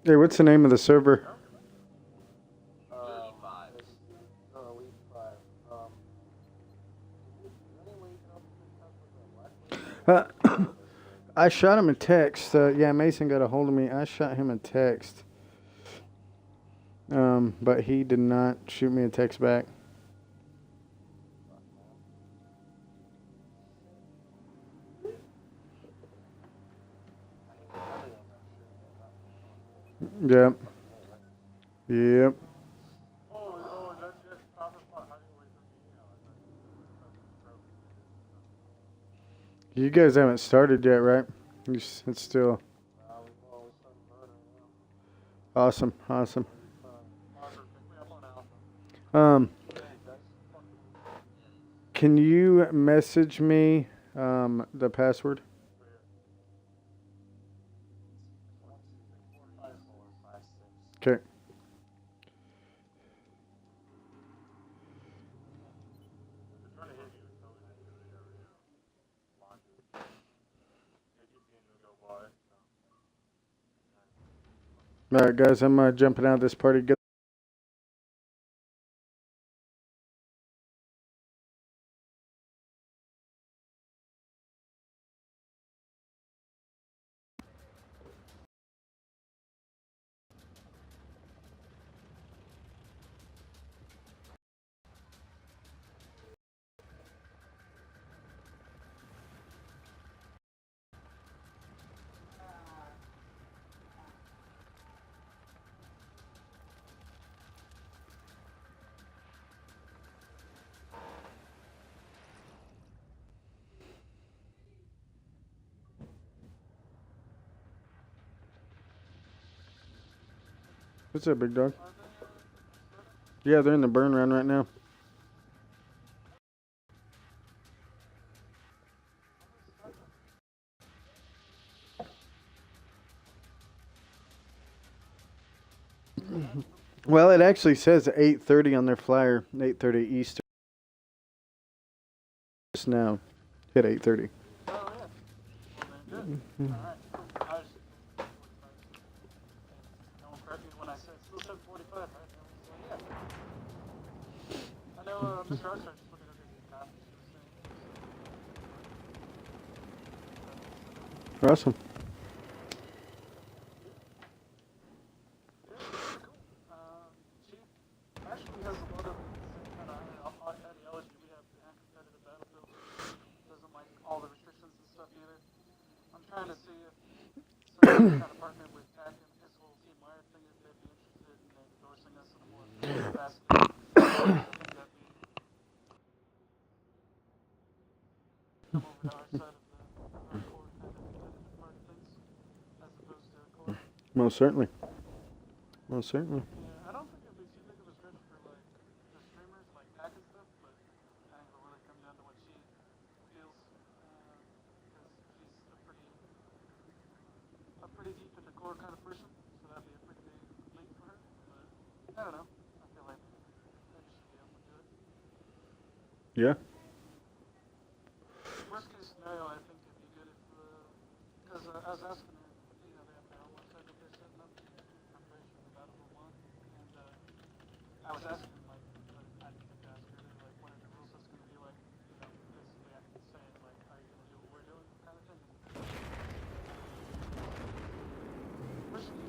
Hey, what's the name of the server? TE5. No, TE5. Is there any way you can help me get in touch with the black Uh, lady? I shot him a text. Yeah, Mason got a hold of me. I shot him a text. But he did not shoot me a text back. Yep. Yep. Oh, is that just proper spot? How do you wait for the email? I thought you You guys haven't started yet, right? It's still we've started murdering now. awesome. Awesome. Marker, pick me up on Alpha. Um, Hey, guys. can you message me the password? Okay. All right, guys. I'm jumping out of this party. Good. What's up, big dog? Yeah, they're in the burn round right now. Well, it actually says 8:30 on their flyer. 8:30 Eastern. Just now, hit 8:30. Oh, yeah. Well, then, good. All right, cool. I was no one correct me when I said still 7:45, right? I was like, yeah. I know Mr. Archer just looking at his copy. Awesome. She actually has a lot of the same kind of ideology we have behind competitive battlefield. Doesn't like all the restrictions and stuff either. I'm trying to see if some kind of partner with Tech and his whole Team Wire thing, if they'd be interested in endorsing us in a more capacity. I think that'd be come over to our side of the hardcore kind of competitive part of things, as opposed to core. Most certainly. Most certainly. Yeah, I don't think it'd be too big of a stretch for like the streamers like Pack and stuff, but I think it'll really come down to what she feels, because she's a pretty deep into core kind of person, so that'd be a pretty big leap for her. But I don't know. I feel like they should be able to do it. Yeah. Worst case scenario, I think it'd be good if, because I was asking her, they have their own website that they're setting up. I'm pretty sure the Battlefield one, and I was asking like, I didn't get to ask her like, what are the rules that's going to be like? Basically I can say like, are you going to do what we're doing, kind of thing. Worst case,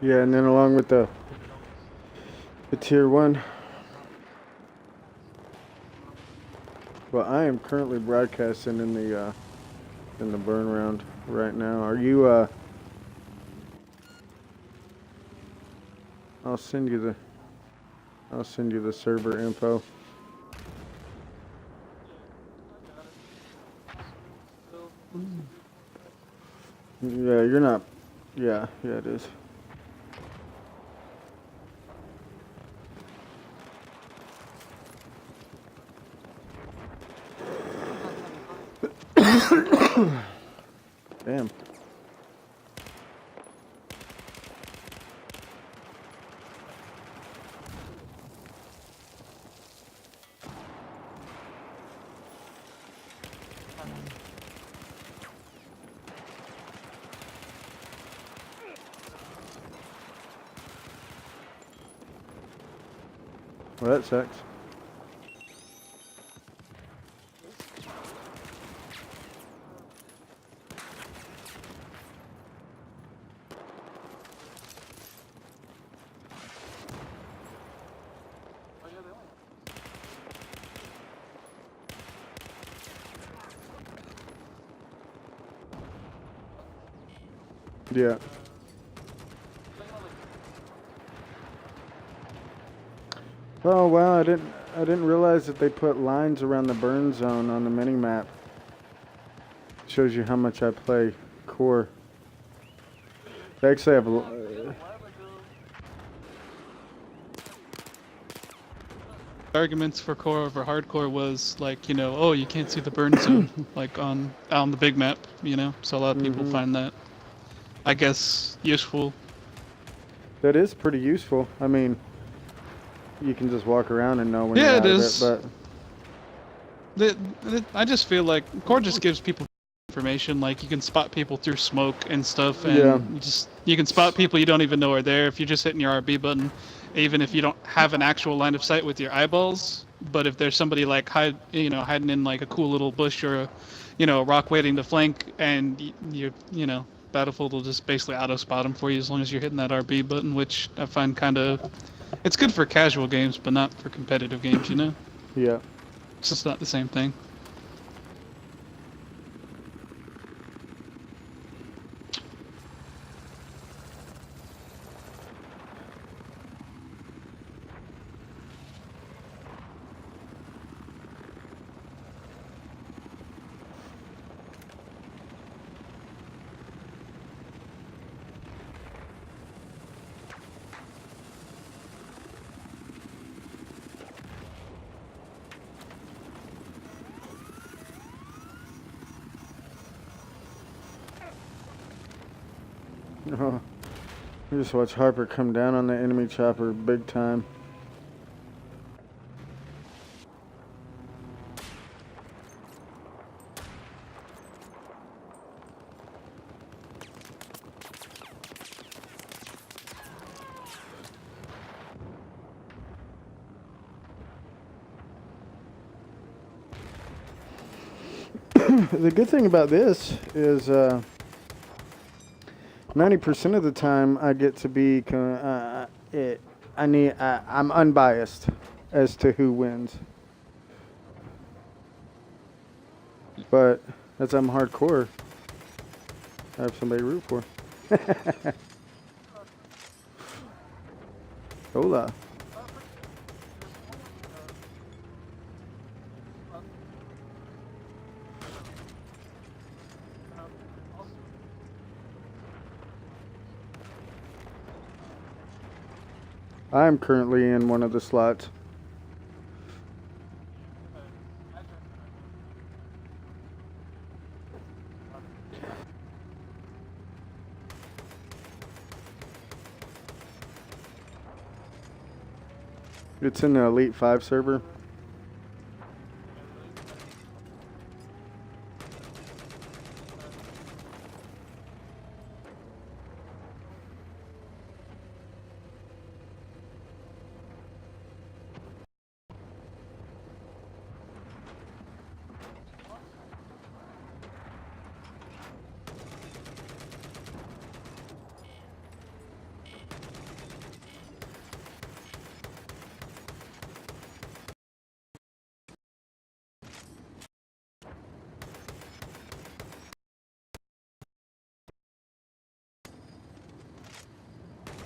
Yeah, and then along with the tier 1. Well, I am currently broadcasting in the burn round right now. Are you I'll send you the server info. Yeah, you're not. Yeah, it is. Damn. Well, that sucks. Oh yeah, they only. Yeah. Oh wow, I didn't realize that they put lines around the burn zone on the mini map. Shows you how much I play core. They actually have Arguments for core over hardcore was like, oh, you can't see the burn zone like on the big map, so a lot of people find that, I guess, useful. that is pretty useful. I mean, you can just walk around and know when you're Yeah, it out of it, is. but I just feel like core just gives people information. Like you can spot people through smoke and stuff, and yeah. you can spot people you don't even know are there if you're just hitting your RB button, even if you don't have an actual line of sight with your eyeballs. But if there's somebody like hiding in like a cool little bush or a rock waiting to flank, and Battlefield will just basically auto spot them for you as long as you're hitting that RB button, which I find it's good for casual games, but not for competitive games. Yeah. It's just not the same thing. Oh, I just watch Harper come down on the enemy chopper big time. The good thing about this is 90% of the time I get to be I'm unbiased as to who wins. But as I'm hardcore, I have somebody to root for. Hola. I'm currently in one of the slots. It's in the Elite 5 server.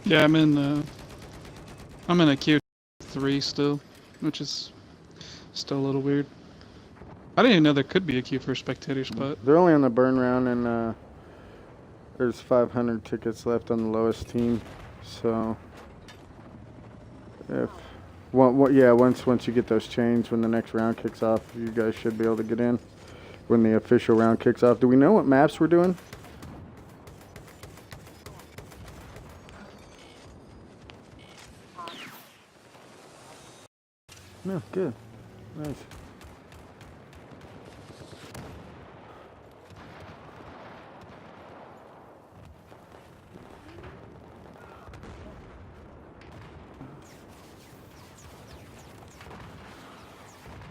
Yeah, I'm in a Q3 still, which is still a little weird. I didn't even know there could be a queue for a spectator spot. They're only on the burn round, and there's 500 tickets left on the lowest team. So, once you get those changed, when the next round kicks off, you guys should be able to get in when the official round kicks off. Do we know what maps we're doing? No, good. Nice.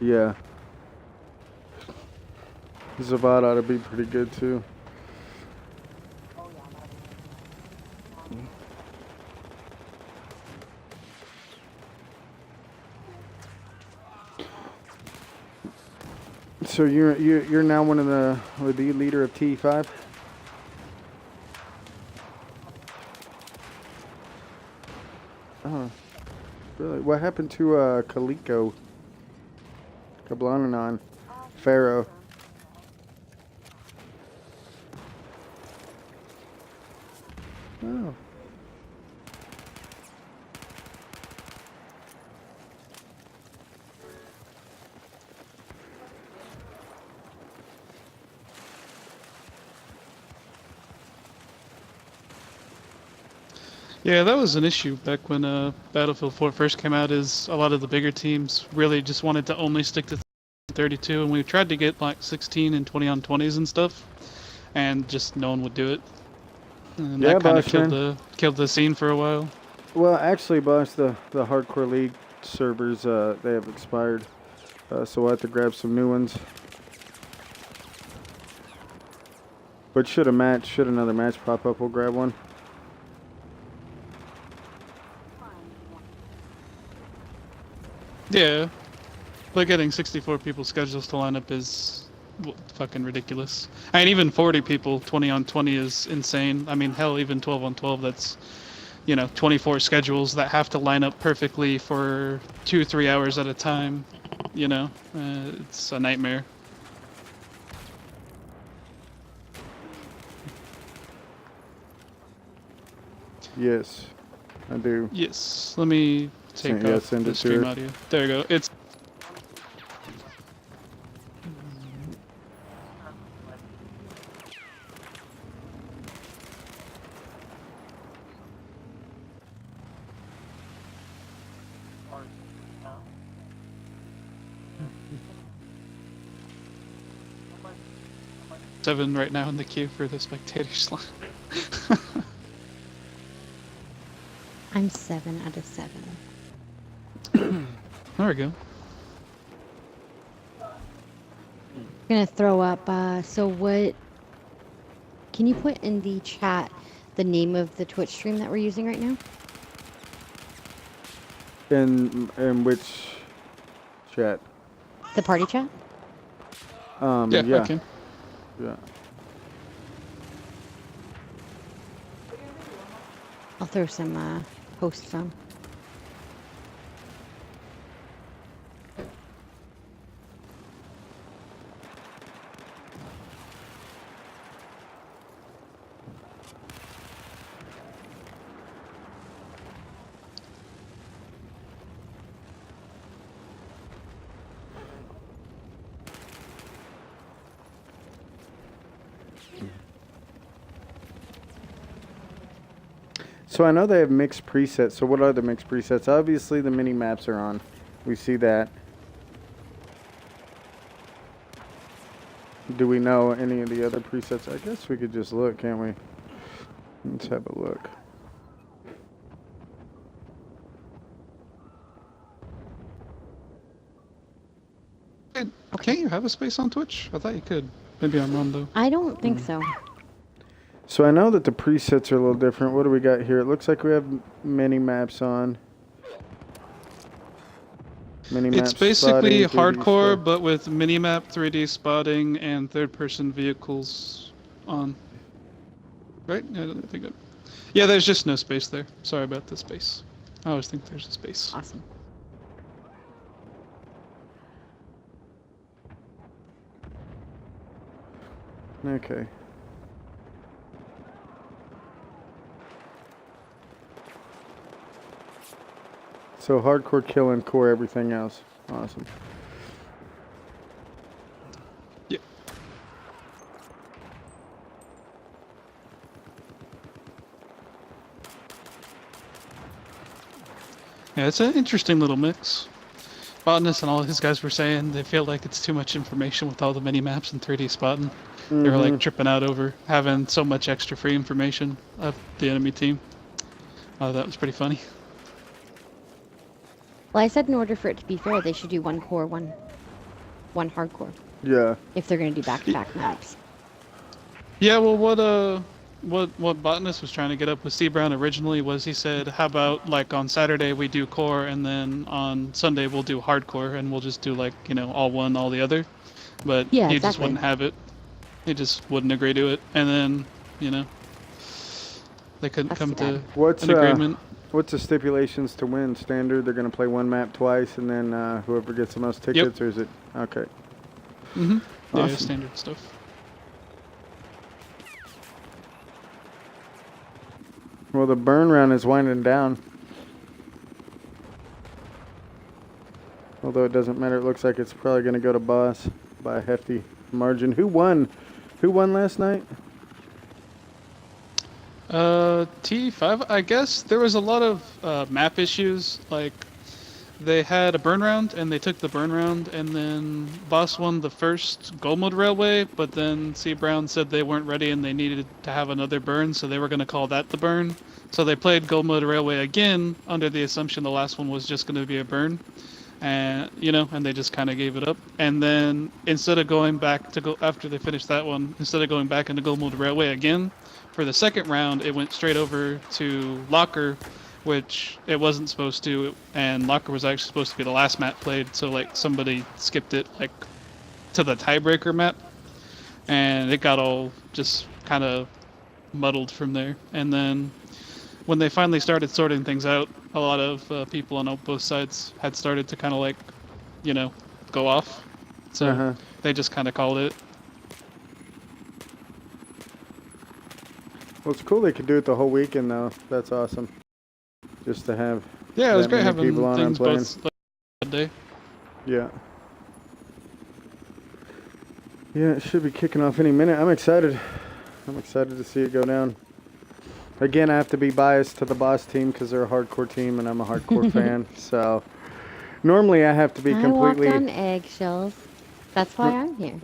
Yeah. Zabat ought to be pretty good too. So you're now one of the leader of TE5? Oh, really? What happened to Kaliko? Kablananon? Pharaoh? Oh. Yeah, that was an issue back when Battlefield 4 first came out. Is a lot of the bigger teams really just wanted to only stick to 32, and we tried to get like 16 and 20 on 20s and stuff, and just no one would do it. And Yeah, that kind of boss, killed the scene for a while. Well, actually, boss, the Hardcore League servers they have expired, so we'll have to grab some new ones. But should another match pop up, we'll grab one. Yeah, but getting 64 people's schedules to line up is fucking ridiculous. I mean, even 40 people, 20 on 20 is insane. I mean, hell, even 12 on 12, that's, 24 schedules that have to line up perfectly for 2-3 hours at a time. It's a nightmare. Yes, I do. Yes, let me take off send the it to stream her. audio. There we go. It's seven right now in the queue for the spectator slot. I'm 7 out of 7. There we go. I'm gonna throw up. So what? Can you put in the chat the name of the Twitch stream that we're using right now? In which chat? The party chat? Yeah, Yeah. I can. Yeah. I'll throw some posts on. So I know they have mixed presets. So what are the mixed presets? Obviously the mini maps are on. We see that. Do we know any of the other presets? I guess we could just look, can't we? Let's have a look. Can't you have a space on Twitch? I thought you could. Maybe I'm wrong though. I don't think so. So I know that the presets are a little different. What do we got here? It looks like we have mini maps on. It's basically hardcore, but with minimap, 3D spotting, and third-person vehicles on. Right? I don't think it. Yeah, there's just no space there. Sorry about the space. I always think there's a space. Awesome. Okay. So hardcore kill and core everything else. Awesome. Yeah. Yeah, it's an interesting little mix. Botanist and all his guys were saying they feel like it's too much information with all the mini maps and 3D spotting. They were like tripping out over having so much extra free information of the enemy team. That was pretty funny. Well, I said in order for it to be fair, they should do one core, one one hardcore. Yeah. If they're gonna do back-to-back maps. Yeah, well, what Botanist was trying to get up with C Brown originally was he said, how about like on Saturday we do core and then on Sunday we'll do hardcore and we'll just do like, you know, all one, all the other. But Yeah, he just exactly. wouldn't have it. He just wouldn't agree to it. And then, you know, they couldn't That's come too to What's an agreement. what's the stipulations to win? Standard, they're gonna play one map twice, and then whoever gets the most tickets, or is it okay? Mm-hmm. Yeah, Awesome. standard stuff. Well, the burn round is winding down. Although it doesn't matter, it looks like it's probably going to go to Boss by a hefty margin. Who won? Who won last night? TE5, I guess there was a lot of map issues. Like, they had a burn round, and they took the burn round, and then Boss won the first gold mode railway, but then C Brown said they weren't ready and they needed to have another burn, so they were going to call that the burn. So they played gold mode railway again under the assumption the last one was just going to be a burn. And you know, and they just kind of gave it up. And then instead of going back to go after they finished that one, instead of going back into gold mode railway again for the second round, it went straight over to locker, which it wasn't supposed to. And locker was actually supposed to be the last map played, so like somebody skipped it like to the tiebreaker map, and it got all just kind of muddled from there. And then when they finally started sorting things out, a lot of people on both sides had started to kind of like, you know, go off. So they just kind of called it. Well, it's cool they could do it the whole weekend, though. That's awesome. Just to have Yeah, it was that great many having people on and things playing. both that day. Yeah. Yeah, it should be kicking off any minute. I'm excited. I'm excited to see it go down. Again, I have to be biased to the Boss team because they're a hardcore team and I'm a hardcore fan. So normally I have to be completely. I walked on eggshells. That's why I'm here.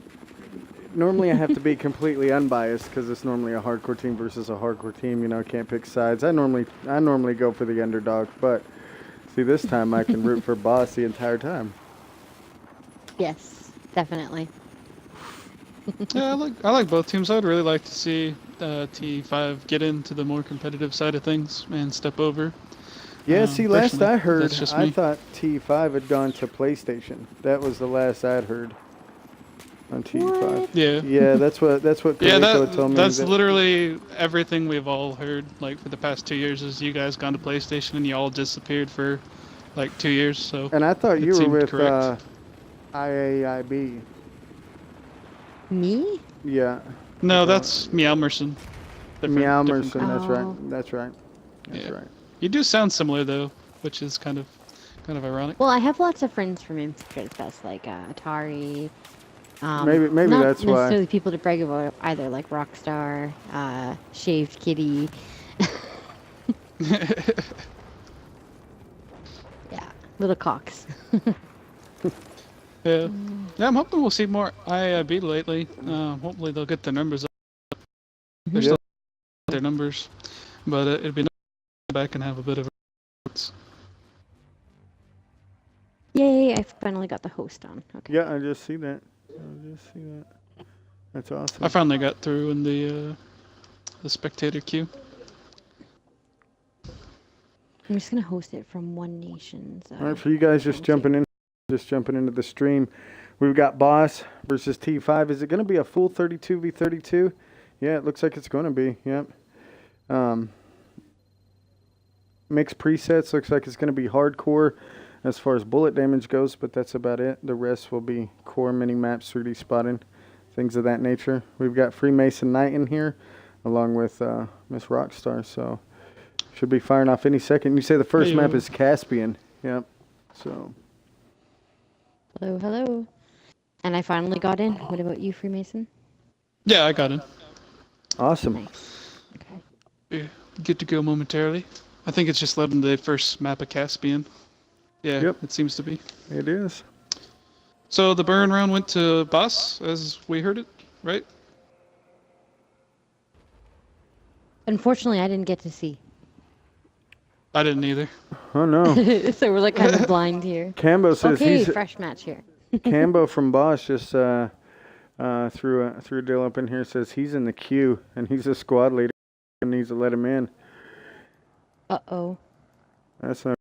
Normally I have to be completely unbiased because it's normally a hardcore team versus a hardcore team. You know, I can't pick sides. I normally go for the underdog, but see, this time I can root for Boss the entire time. Yes, definitely. Yeah, I like both teams. I'd really like to see T5 get into the more competitive side of things and step over. Yeah, see, last personally, I heard, that's just I me. thought T5 had gone to PlayStation. That was the last I'd heard on T5. What? Yeah. Yeah, that's what Yeah, Coleco told me. that's that- literally everything we've all heard. Like for the past 2 years, is you guys gone to PlayStation and you all disappeared for like 2 years. So And I thought it you were seemed with correct. IAIB. Me? Yeah, No, that's Meowmerson. Meow Different Merson. group. That's Oh. right. That's right. That's Yeah. right. You do sound similar though, which is kind of ironic. Well, I have lots of friends from Infiltrated Fest, like Atari. Maybe not that's why. necessarily people to brag about either, like Rockstar, Shaved Kitty. Yeah, little cocks. Yeah, I'm hoping we'll see more IIB lately. Hopefully they'll get their numbers up. They're Yep. still their numbers, but it'd be nice to come back and have a bit of a. Yay! I finally got the host on. Okay. Yeah, I just see that. I just see that. That's awesome. I finally got through in the spectator queue. I'm just gonna host it from One Nation's. All right, for you guys just jumping into the stream, we've got Boss versus T5. Is it going to be a full 32v32? Yeah, it looks like it's going to be. Yep. Mixed presets. Looks like it's going to be hardcore as far as bullet damage goes, but that's about it. The rest will be core mini maps, 3D spotting, things of that nature. We've got Freemason Knight in here, along with Miss Rockstar. So should be firing off any second. You say the first map is Caspian. Yep. So. Hello, hello. And I finally got in. What about you, Freemason? Yeah, I got in. Awesome. Nice. Okay. Yeah, good to go momentarily. I think it's just loading the first map of Caspian. Yeah, Yep. it seems to be. It is. So the burn round went to Boss, as we heard it, right? Unfortunately, I didn't get to see. I didn't either. Oh no. So we're like kind of blind here. Cambo says Okay, he's fresh match here. Cambo from Boss just threw a deal up in here. Says he's in the queue and he's a squad leader and needs to let him in. Uh-oh. That's not.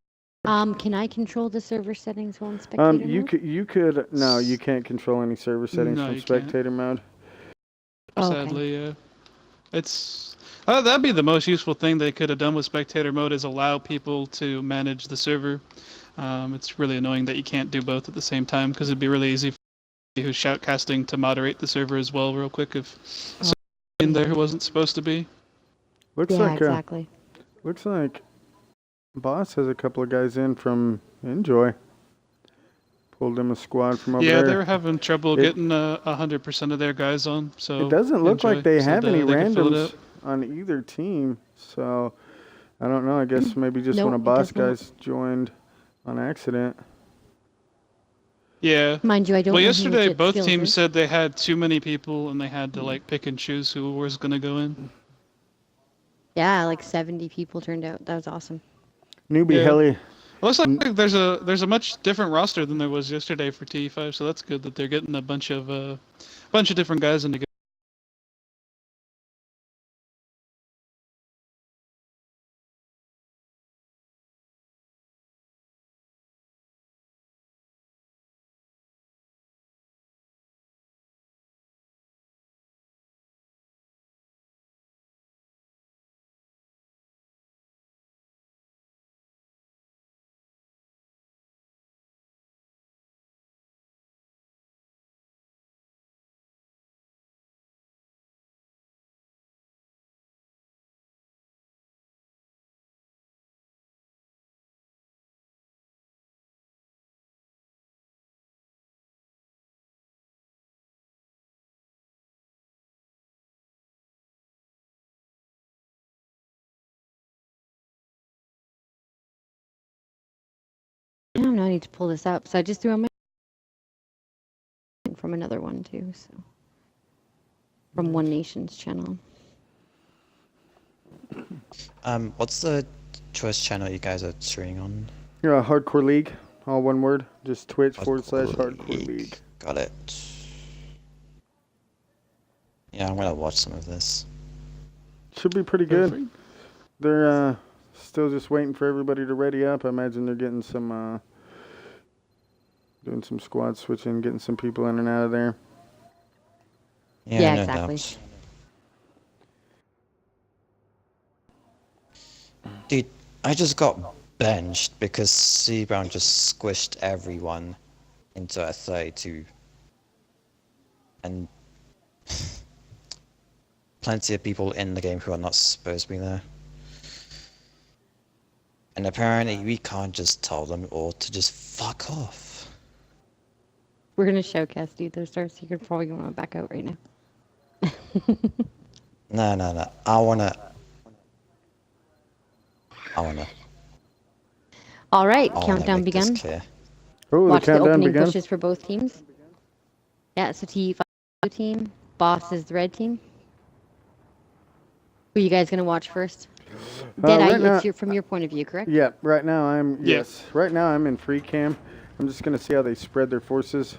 Can I control the server settings while in spectator mode? You could no, you can't control any server settings No, from you can't. spectator mode. Oh, okay. Sadly, yeah. It's that'd be the most useful thing they could have done with spectator mode is allow people to manage the server. It's really annoying that you can't do both at the same time because it'd be really easy for you who's shoutcasting to moderate the server as well real quick if someone in there who wasn't supposed to be. Looks Yeah, like exactly. looks like Boss has a couple of guys in from Enjoy. Pulled him a squad from over Yeah, there. they were having trouble getting 100% of their guys on. So It doesn't look like they have any they could fill it randoms up. on either team, so I don't know. I guess maybe just Nope, one of it Boss does not. guys joined on accident. Yeah. Mind you, I don't Well, know who yesterday legit both skills teams is. said they had too many people and they had to like pick and choose who was gonna go in. Yeah, like 70 people turned out. That was awesome. Newbie Yeah. heli. Well, looks like there's a much different roster than there was yesterday for TE5, so that's good that they're getting a bunch of different guys in together. I don't know. I need to pull this up. So I just threw on my from another one too. So from One Nation's channel. What's the choice channel you guys are streaming on? Yeah, Hardcore League, all one word. Just Twitch/Hardcore League. Got it. Yeah, I'm gonna watch some of this. Should be pretty good. They're still just waiting for everybody to ready up. I imagine they're getting some doing some squad switching, getting some people in and out of there. Yeah, no exactly. doubt. Dude, I just got benched because C Brown just squished everyone into a 32. And plenty of people in the game who are not supposed to be there. And apparently we can't just tell them all to just fuck off. We're gonna showcast you those stars. You could probably want to back out right now. No. I wanna. All right, I wanna countdown make this begun. clear. Oh, Watch the the countdown opening began. pushes for both teams. Yeah, so TE5 blue team, Boss is the red team. Who are you guys gonna watch first? Deadeye, right now- from your point of view, correct? Yeah, right now I'm Yeah. yes. Right now I'm in free cam. I'm just gonna see how they spread their forces.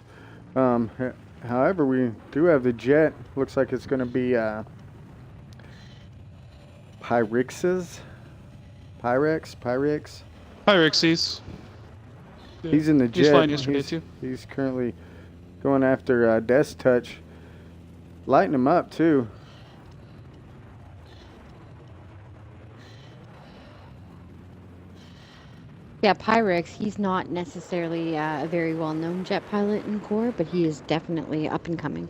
However, we do have the jet. Looks like it's gonna be Pyrex. Pyrexies. Yeah. He's in the jet. He's flying yesterday too. He's currently going after Death Touch. Lighting him up too. Yeah, Pyrex, he's not necessarily a very well-known jet pilot in Core, but he is definitely up and coming.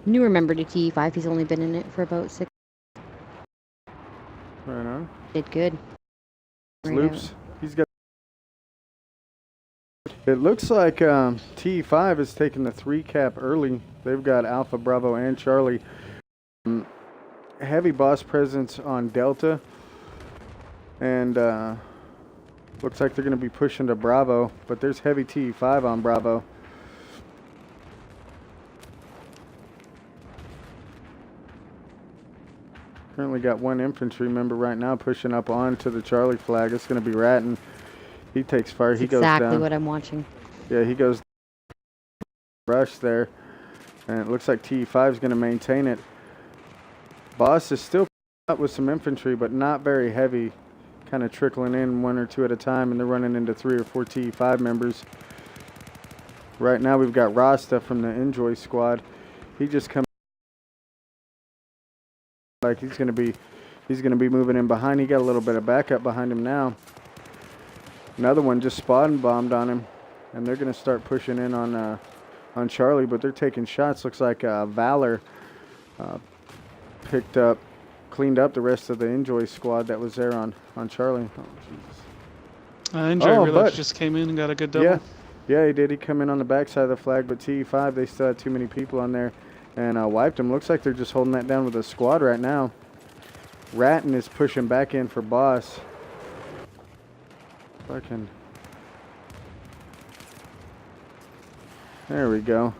Newer member to TE5, he's only been in it for about 6. Right on. Did good. Right Loops. out. He's got. It looks like TE5 is taking the 3 cap early. They've got Alpha, Bravo, and Charlie. Heavy boss presence on Delta. And looks like they're going to be pushing to Bravo, but there's heavy TE5 on Bravo. Currently got one infantry member right now pushing up onto the Charlie flag. It's going to be Ratton. He takes fire. That's He goes exactly down. what I'm watching. Yeah, he goes rush there. And it looks like TE5 is going to maintain it. Boss is still up with some infantry, but not very heavy. Kind of trickling in 1 or 2 at a time, and they're running into 3 or 4 TE5 members. Right now we've got Rasta from the Enjoy squad. He just comes like he's gonna be moving in behind. He got a little bit of backup behind him now. Another one just spawn bombed on him, and they're gonna start pushing in on Charlie, but they're taking shots. Looks like Valor cleaned up the rest of the Enjoy squad that was there on Charlie. Oh, Jesus. Enjoy Reload just came in and got a good double. Yeah, he did. He come in on the backside of the flag, but TE5, they still had too many people on there and wiped him. Looks like they're just holding that down with a squad right now. Ratton is pushing back in for Boss. If I can... There we go.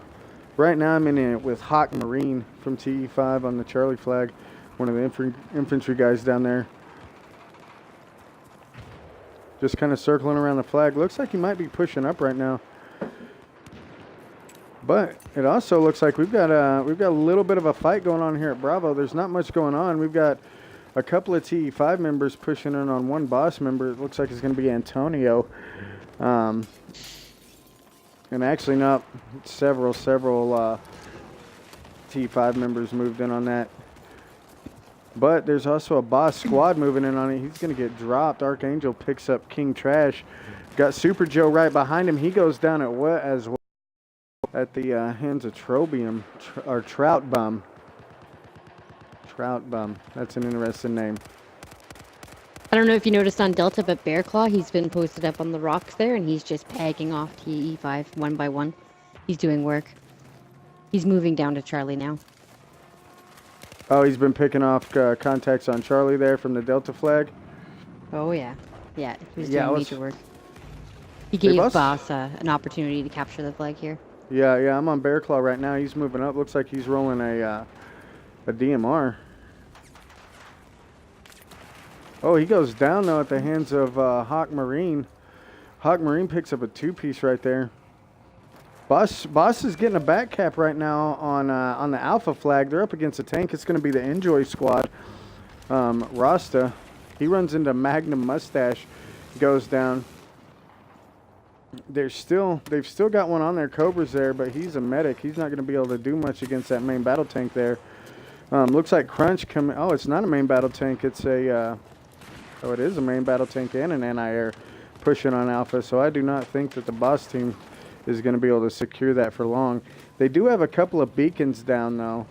Right now I'm in it with Hawk Marine from TE5 on the Charlie flag. One of the infantry guys down there. Just kind of circling around the flag. Looks like he might be pushing up right now. But it also looks like we've got a little bit of a fight going on here at Bravo. There's not much going on. We've got a couple of TE5 members pushing in on one boss member. It looks like it's going to be Antonio. And actually not several TE5 members moved in on that. But there's also a boss squad moving in on it. He's going to get dropped. Archangel picks up King Trash. Got Super Joe right behind him. He goes down as well at the hands of Trobium, or Trout Bum. Trout Bum. That's an interesting name. I don't know if you noticed on Delta, but Bear Claw, he's been posted up on the rocks there, and he's just pegging off TE5 one by one. He's doing work. He's moving down to Charlie now. Oh, he's been picking off contacts on Charlie there from the Delta flag. Oh, yeah. Yeah, he was doing major work. He gave Boss an opportunity to capture the flag here. Yeah, I'm on Bear Claw right now. He's moving up. Looks like he's rolling a DMR. Oh, he goes down, though, at the hands of Hawk Marine. Hawk Marine picks up a 2-piece right there. Boss is getting a back cap right now on the Alpha flag. They're up against a tank. It's going to be the Enjoy squad. Rasta, he runs into Magnum Mustache, goes down. They've still got one on there. Cobra's there, but he's a medic. He's not going to be able to do much against that main battle tank there. Looks like Crunch coming. Oh, it's not a main battle tank. It's a. Oh, it is a main battle tank and an anti-air pushing on Alpha. So I do not think that the boss team is going to be able to secure that for long. They do have a couple of beacons down, though,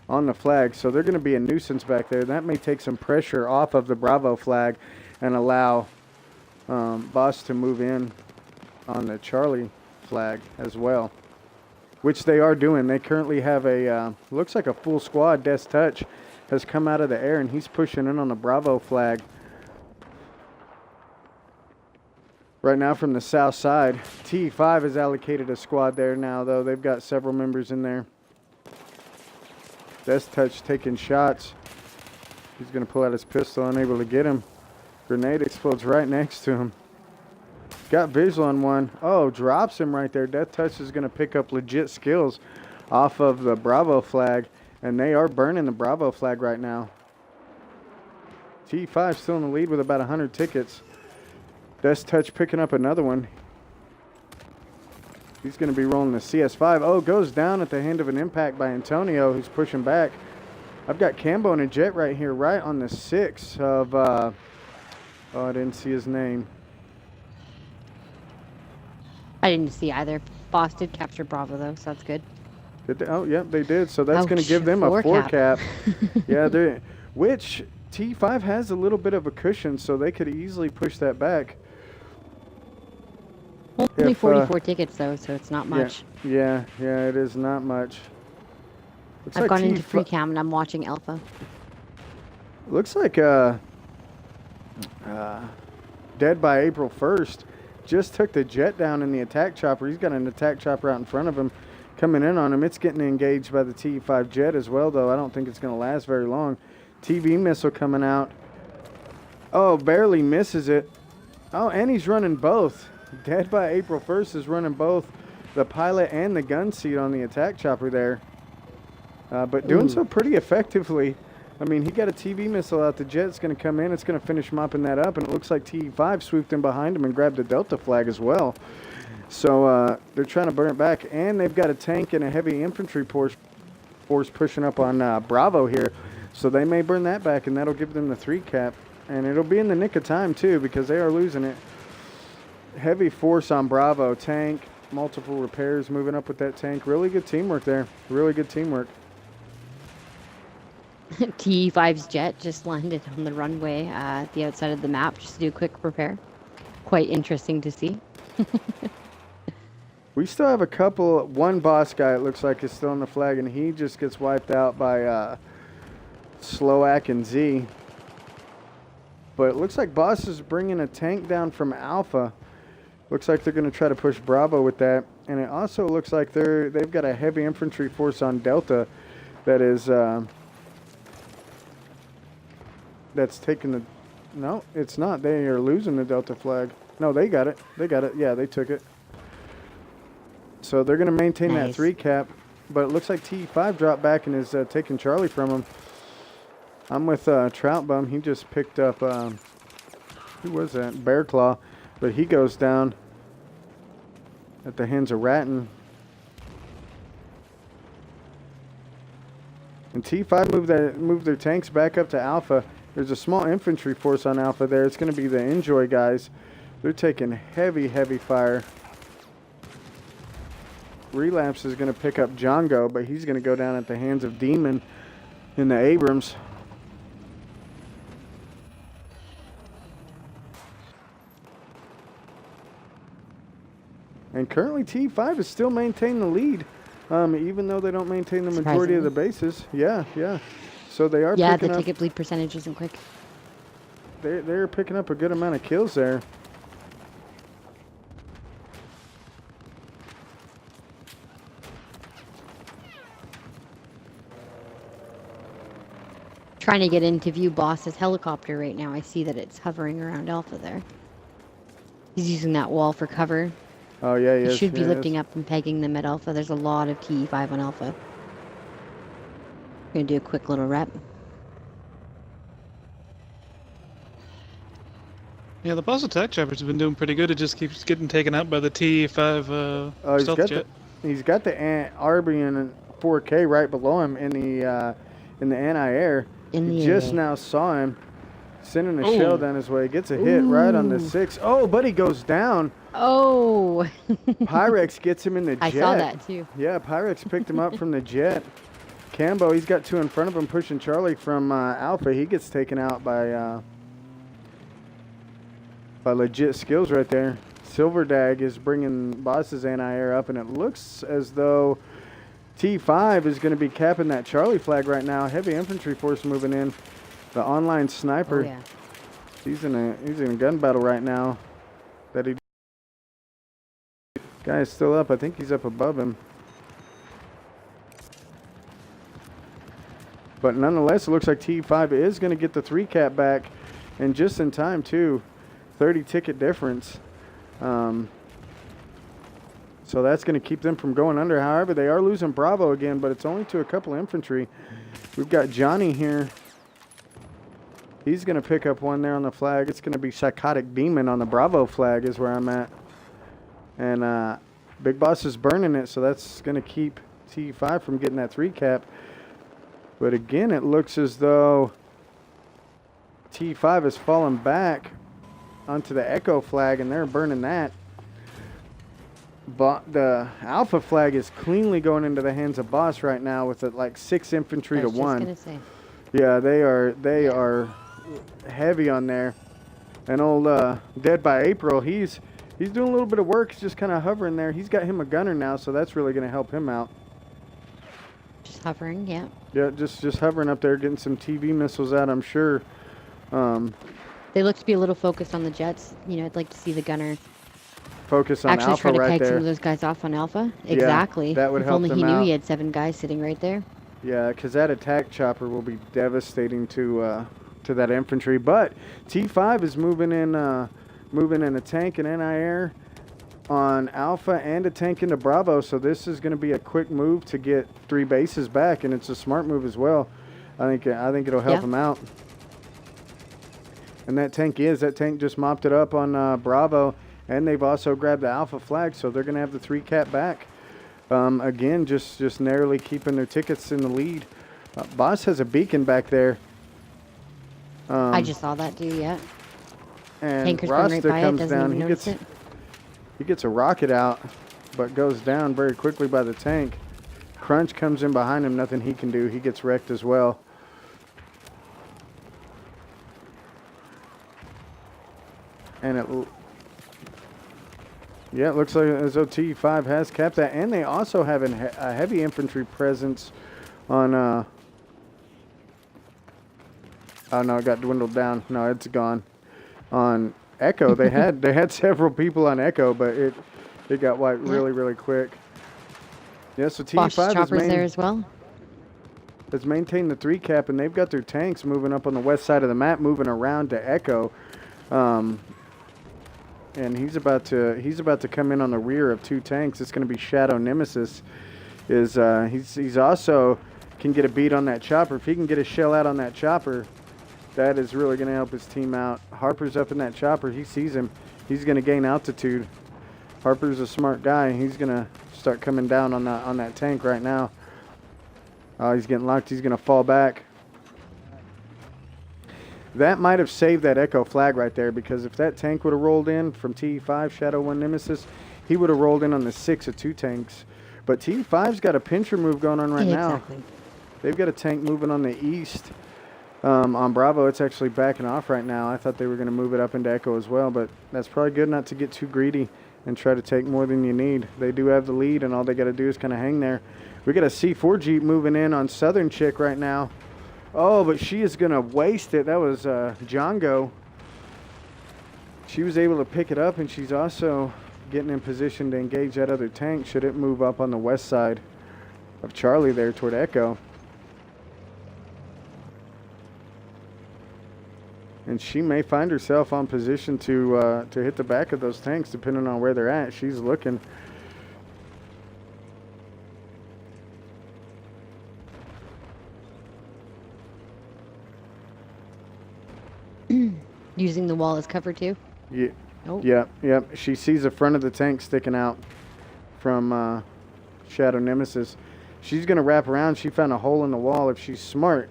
on the flag, so they're going to be a nuisance back there. That may take some pressure off of the Bravo flag and allow Boss to move in on the Charlie flag as well, which they are doing. They currently have a, looks like a full squad. Death Touch has come out of the air, and he's pushing in on the Bravo flag. Right now from the south side. TE5 has allocated a squad there now, though. They've got several members in there. Death Touch taking shots. He's going to pull out his pistol, unable to get him. Grenade explodes right next to him. Got visual on one. Oh, drops him right there. Death Touch is going to pick up legit skills off of the Bravo flag, and they are burning the Bravo flag right now. TE5 still in the lead with about 100 tickets. Death Touch picking up another one. He's going to be rolling the CS5. Oh, goes down at the hand of an impact by Antonio, who's pushing back. I've got Cambo and a Jet right here, right on the 6 of, oh, I didn't see his name. I didn't see either. Boss did capture Bravo, though, so that's good. Did they? Oh, yeah, they did. So that's going to give them a 4 cap. Yeah, which T5 has a little bit of a cushion, so they could easily push that back. Only 44 tickets, though, so it's not much. Yeah, it is not much. Looks I've like gone into free cam and I'm watching Alpha. Looks like Dead by April 1st just took the Jet down in the attack chopper. He's got an attack chopper out in front of him coming in on him. It's getting engaged by the TE5 Jet as well, though. I don't think it's going to last very long. TV missile coming out. Oh, barely misses it. Oh, and he's running both. Dead by April 1st is running both the pilot and the gun seat on the attack chopper there. But doing so pretty effectively. I mean, he got a TV missile out. The jet's going to come in. It's going to finish mopping that up. And it looks like TE5 swooped in behind him and grabbed the Delta flag as well. So they're trying to burn it back. And they've got a tank and a heavy infantry force pushing up on Bravo here. So they may burn that back, and that'll give them the 3 cap. And it'll be in the nick of time, too, because they are losing it. Heavy force on Bravo. Tank, multiple repairs moving up with that tank. Really good teamwork there. Really good teamwork. TE5's jet just landed on the runway at the outside of the map just to do a quick repair. Quite interesting to see. We still have one boss guy, it looks like, is still on the flag, and he just gets wiped out by Sloak and Z. But it looks like Boss is bringing a tank down from Alpha. Looks like they're going to try to push Bravo with that. And it also looks like they've got a heavy infantry force on Delta that is... that's taking the... No, it's not. They are losing the Delta flag. No, they got it. They got it. Yeah, they took it. So they're going to maintain that 3 cap. But it looks like TE5 dropped back and is taking Charlie from him. I'm with Trout Bum. He just picked up... who was that? Bear Claw. But he goes down at the hands of Ratton. And T5 moved their tanks back up to Alpha. There's a small infantry force on Alpha there. It's going to be the Enjoy guys. They're taking heavy, heavy fire. Relapse is going to pick up Django, but he's going to go down at the hands of Demon in the Abrams. And currently T5 is still maintaining the lead, even though they don't maintain the majority of the bases. Yeah, yeah. So they are picking up... Yeah, the ticket bleed percentage isn't quick. They're picking up a good amount of kills there. Trying to get into view Boss's helicopter right now. I see that it's hovering around Alpha there. He's using that wall for cover. Oh, yeah, He should be lifting up and pegging them at Alpha. There's a lot of TE5 on Alpha. Gonna do a quick little rep. Yeah, the boss attack choppers have been doing pretty good. It just keeps getting taken out by the TE5 stealth jet. He's got the Arbian 4K right below him in the anti-air. He just now saw him sending a shell down his way. Gets a hit right on the 6. Oh, but he goes down. Oh! Pyrex gets him in the jet. I saw that too. Yeah, Pyrex picked him up from the jet. Cambo, he's got 2 in front of him pushing Charlie from Alpha. He gets taken out by legit skills right there. Silverdag is bringing Boss's anti-air up, and it looks as though T5 is going to be capping that Charlie flag right now. Heavy infantry force moving in. The online sniper. Oh, yeah. He's in a gun battle right now. Guy's still up. I think he's up above him. But nonetheless, it looks like T5 is going to get the 3 cap back, and just in time too. 30 ticket difference. So that's going to keep them from going under. However, they are losing Bravo again, but it's only to a couple of infantry. We've got Johnny here. He's going to pick up one there on the flag. It's going to be Psychotic Demon on the Bravo flag is where I'm at. And Big Boss is burning it, so that's going to keep T5 from getting that 3 cap. But again, it looks as though T5 has fallen back onto the Echo flag, and they're burning that. But the Alpha flag is cleanly going into the hands of Boss right now with like 6 infantry to 1. Just gonna say. Yeah, they are heavy on there. And old Dead by April, he's doing a little bit of work. He's just kind of hovering there. He's got him a gunner now, so that's really going to help him out. Just hovering, yeah. Yeah, just hovering up there, getting some TV missiles out, I'm sure. They look to be a little focused on the jets. You know, I'd like to see the gunner focus on actually Alpha try to right peg there. some of those guys off on Alpha. Yeah, Exactly. that would if help only them he knew out. he had 7 guys sitting right there. Yeah, because that attack chopper will be devastating to that infantry. But T5 is moving in moving in a tank and anti-air on Alpha and a tank into Bravo. So this is going to be a quick move to get 3 bases back, and it's a smart move as well. I think it'll help him out. And that tank just mopped it up on Bravo, and they've also grabbed the Alpha flag, so they're going to have the 3 cap back. Again, just narrowly keeping their tickets in the lead. Boss has a beacon back there. I just saw that too, yeah. And Tanker's going right Rasta by it, comes doesn't down. even notice it. He gets a rocket out, but goes down very quickly by the tank. Crunch comes in behind him. Nothing he can do. He gets wrecked as well. And it looks like as though TE5 has capped that. And they also have a heavy infantry presence on... oh, no, it got dwindled down. No, it's gone. On Echo, they had several people on Echo, but it got wiped really quick. Yeah, so TE5 choppers there as well. Has maintained the 3 cap, and they've got their tanks moving up on the west side of the map, moving around to Echo. And he's about to come in on the rear of 2 tanks. It's going to be Shadow Nemesis. He's also can get a beat on that chopper. If he can get a shell out on that chopper, that is really going to help his team out. Harper's up in that chopper. He sees him. He's going to gain altitude. Harper's a smart guy. He's going to start coming down on that tank right now. Oh, he's getting locked. He's going to fall back. That might have saved that Echo flag right there, because if that tank would have rolled in from TE5, Shadow 1 Nemesis, he would have rolled in on the 6 of 2 tanks. But TE5's got a pincher move going on right now. They've got a tank moving on the east. On Bravo, it's actually backing off right now. I thought they were going to move it up into Echo as well, but that's probably good not to get too greedy and try to take more than you need. They do have the lead, and all they got to do is kind of hang there. We got a C4 Jeep moving in on Southern Chick right now. Oh, but she is going to waste it. That was Django. She was able to pick it up, and she's also getting in position to engage that other tank should it move up on the west side of Charlie there toward Echo. And she may find herself on position to hit the back of those tanks, depending on where they're at. She's looking. Using the wall as cover too? Yeah. Oh. Yep. She sees the front of the tank sticking out from Shadow Nemesis. She's going to wrap around. She found a hole in the wall. If she's smart,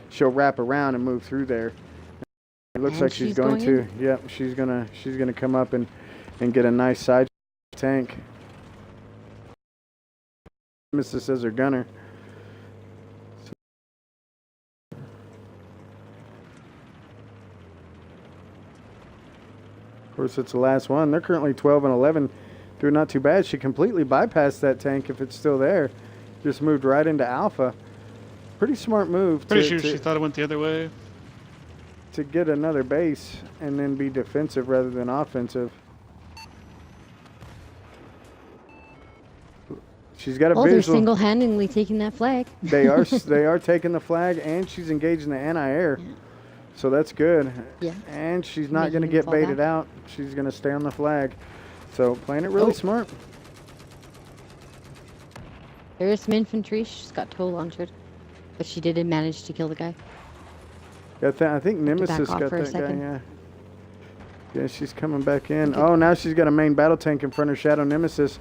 she'll wrap around and move through there. It looks like she's going to. Yep, she's gonna come up and get a nice side tank. Nemesis as her gunner. Of course, it's the last one. They're currently 12 and 11. Doing not too bad. She completely bypassed that tank if it's still there. Just moved right into Alpha. Pretty smart move. Pretty sure she thought it went the other way. To get another base and then be defensive rather than offensive. She's got a visual. They're single-handedly taking that flag. They are taking the flag, and she's engaging the anti-air. Yeah. So that's good. Yeah. And she's not going to get baited out. She's going to stay on the flag. So playing it really smart. There is some infantry. She's got toe launched, but she did manage to kill the guy. Yeah, I think Nemesis got that guy, yeah. Yeah, she's coming back in. Oh, now she's got a main battle tank in front of Shadow Nemesis.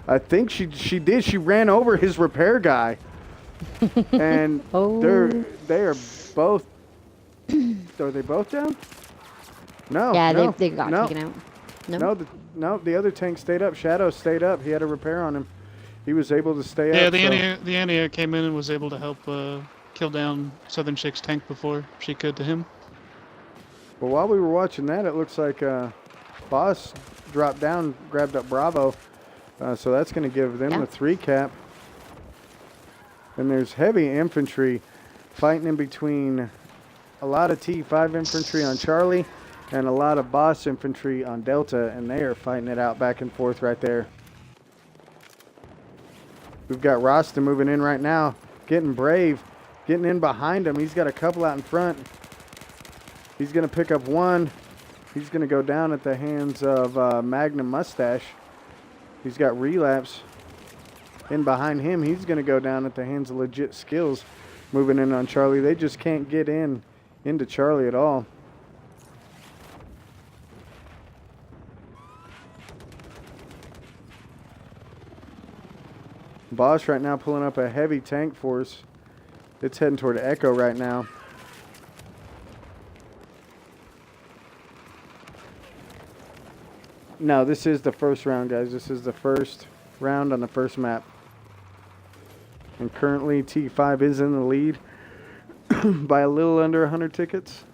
I think she did. She ran over his repair guy. And they are both... Are they both down? No. Yeah, they got taken out. No, the other tank stayed up. Shadow stayed up. He had a repair on him. He was able to stay up. Yeah, the anti-air came in and was able to help... kill down Southern Chick's tank before she could to him. Well, while we were watching that, it looks like Boss dropped down, grabbed up Bravo. So that's going to give them the 3 cap. And there's heavy infantry fighting in between a lot of T5 infantry on Charlie and a lot of Boss infantry on Delta, and they are fighting it out back and forth right there. We've got Rasta moving in right now, getting brave. Getting in behind him. He's got a couple out in front. He's going to pick up one. He's going to go down at the hands of Magnum Mustache. He's got Relapse in behind him. He's going to go down at the hands of Legit Skills, moving in on Charlie. They just can't get into Charlie at all. Boss right now pulling up a heavy tank force. It's heading toward Echo right now. No, this is the first round, guys. This is the first round on the first map. And currently TE5 is in the lead by a little under 100 tickets.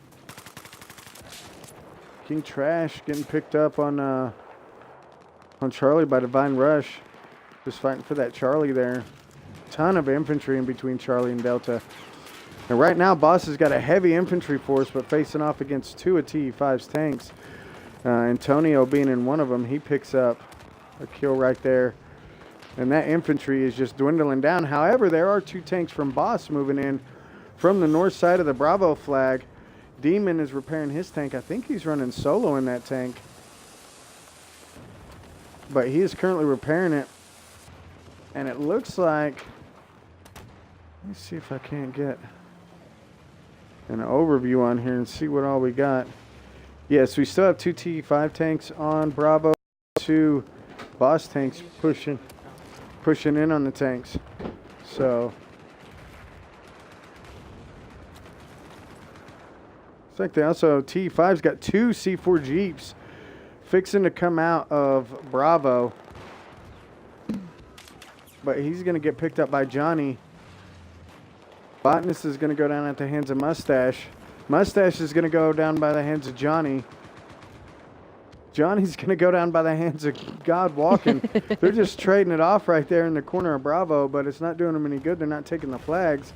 King Trash getting picked up on Charlie by Divine Rush. Just fighting for that Charlie there. Ton of infantry in between Charlie and Delta. And right now, Boss has got a heavy infantry force, but facing off against two of TE5's tanks. Antonio being in one of them, he picks up a kill right there. And that infantry is just dwindling down. However, there are two tanks from Boss moving in from the north side of the Bravo flag. Demon is repairing his tank. I think he's running solo in that tank. But he is currently repairing it. And it looks like, let me see if I can't get an overview on here and see what all we got. Yes, we still have two TE5 tanks on Bravo, two Boss tanks pushing in on the tanks. So it's like they also, TE5's got two C4 Jeeps fixing to come out of Bravo. But he's going to get picked up by Johnny. Botanist is going to go down at the hands of Mustache. Mustache is going to go down by the hands of Johnny. Johnny's going to go down by the hands of God Walking. They're just trading it off right there in the corner of Bravo, but it's not doing them any good. They're not taking the flags.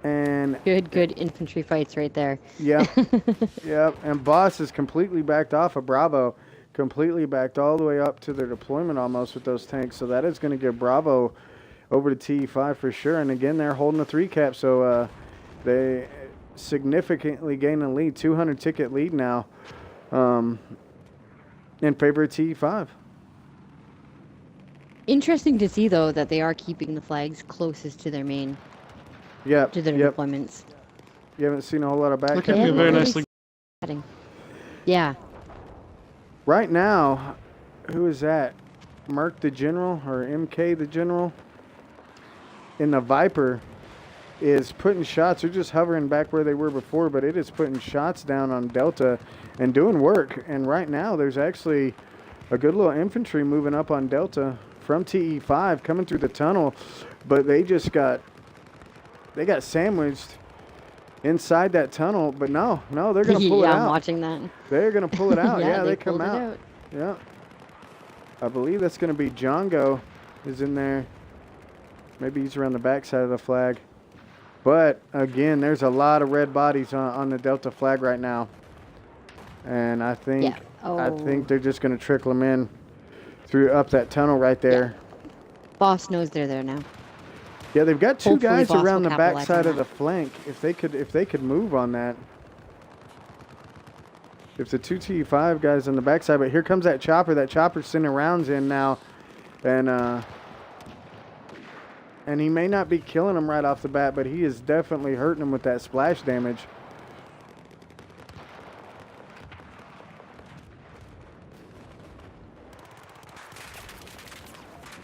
And Good infantry fights right there. Yeah. Yep. And Boss is completely backed off of Bravo. Completely backed all the way up to their deployment almost with those tanks. So that is going to give Bravo over to TE5 for sure. And again, they're holding a 3 cap. So they significantly gain a lead. 200 ticket lead now in favor of TE5. Interesting to see, though, that they are keeping the flags closest to their main, to their deployments. You haven't seen a whole lot of back. Look at you very nicely. Yeah. Right now, who is that? Merc the General or MK the General in the Viper is putting shots. They're just hovering back where they were before, but it is putting shots down on Delta and doing work. And right now, there's actually a good little infantry moving up on Delta from TE5 coming through the tunnel, but they got sandwiched inside that tunnel. But no, they're going to pull it out. I'm watching that. They're going to pull it out. Yeah, they come out. Yeah. I believe that's going to be Django is in there. Maybe he's around the backside of the flag. But, again, there's a lot of red bodies on the Delta flag right now. And I think they're just going to trickle them in up that tunnel right there. Yeah. Boss knows they're there now. Yeah, they've got two Hopefully guys Boss around will the capitalize backside on of the flank. If they could move on that. If the two TE5 guys on the backside, but here comes that chopper. That chopper's sending rounds in now, and he may not be killing them right off the bat, but he is definitely hurting them with that splash damage.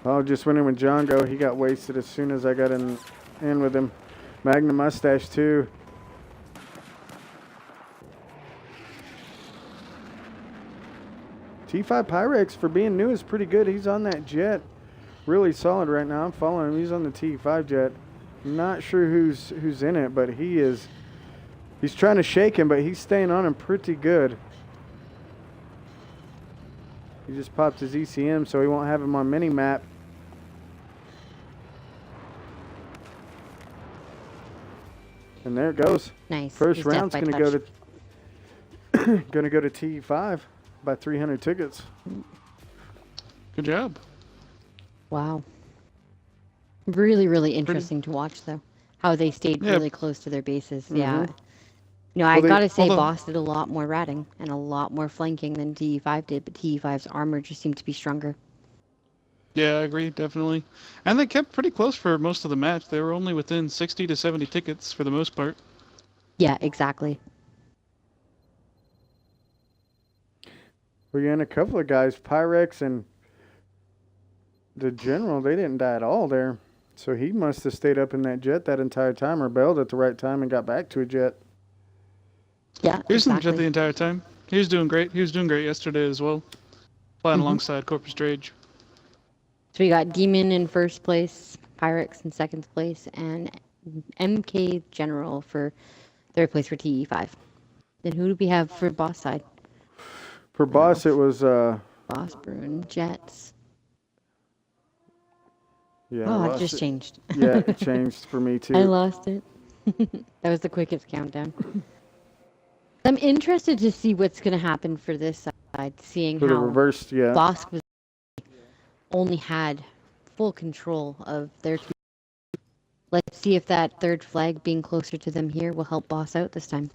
Oh, just went in with Django. He got wasted as soon as I got in with him. Magnum Mustache too. T5 Pyrex, for being new, is pretty good. He's on that jet. Really solid right now. I'm following him. He's on the T5 jet. Not sure who's in it, but he's trying to shake him, but he's staying on him pretty good. He just popped his ECM, so he won't have him on mini-map. And there it goes. Nice. First He's round's death by going to touch. go to TE5 by 300 tickets. Good job. Wow. Really, really interesting to watch, though. How they stayed really close to their bases. Yeah. You know, I Well, they- gotta say, although- Boss did a lot more ratting and a lot more flanking than TE5 did, but TE5's armor just seemed to be stronger. Yeah, I agree, definitely. And they kept pretty close for most of the match. They were only within 60 to 70 tickets for the most part. Yeah, exactly. Well, yeah, and a couple of guys, Pyrex and the General, they didn't die at all there. So he must have stayed up in that jet that entire time or bailed at the right time and got back to a jet. Yeah, He was in the jet exactly. the entire time. He was doing great. He was doing great yesterday as well. Flying alongside Corpus Rage. So we got Demon in first place, Pyrex in second place, and MK General for third place for TE5. Then who do we have for Boss side? For Boss, it was, Boss, Bruin, Jets. yeah. Oh, I it lost just it. changed. Yeah, it changed for me too. I lost it. That was the quickest countdown. I'm interested to see what's going to happen for this side, seeing For the how reversed, yeah. Boss was only had full control of their two. Let's see if that third flag being closer to them here will help Boss out this time.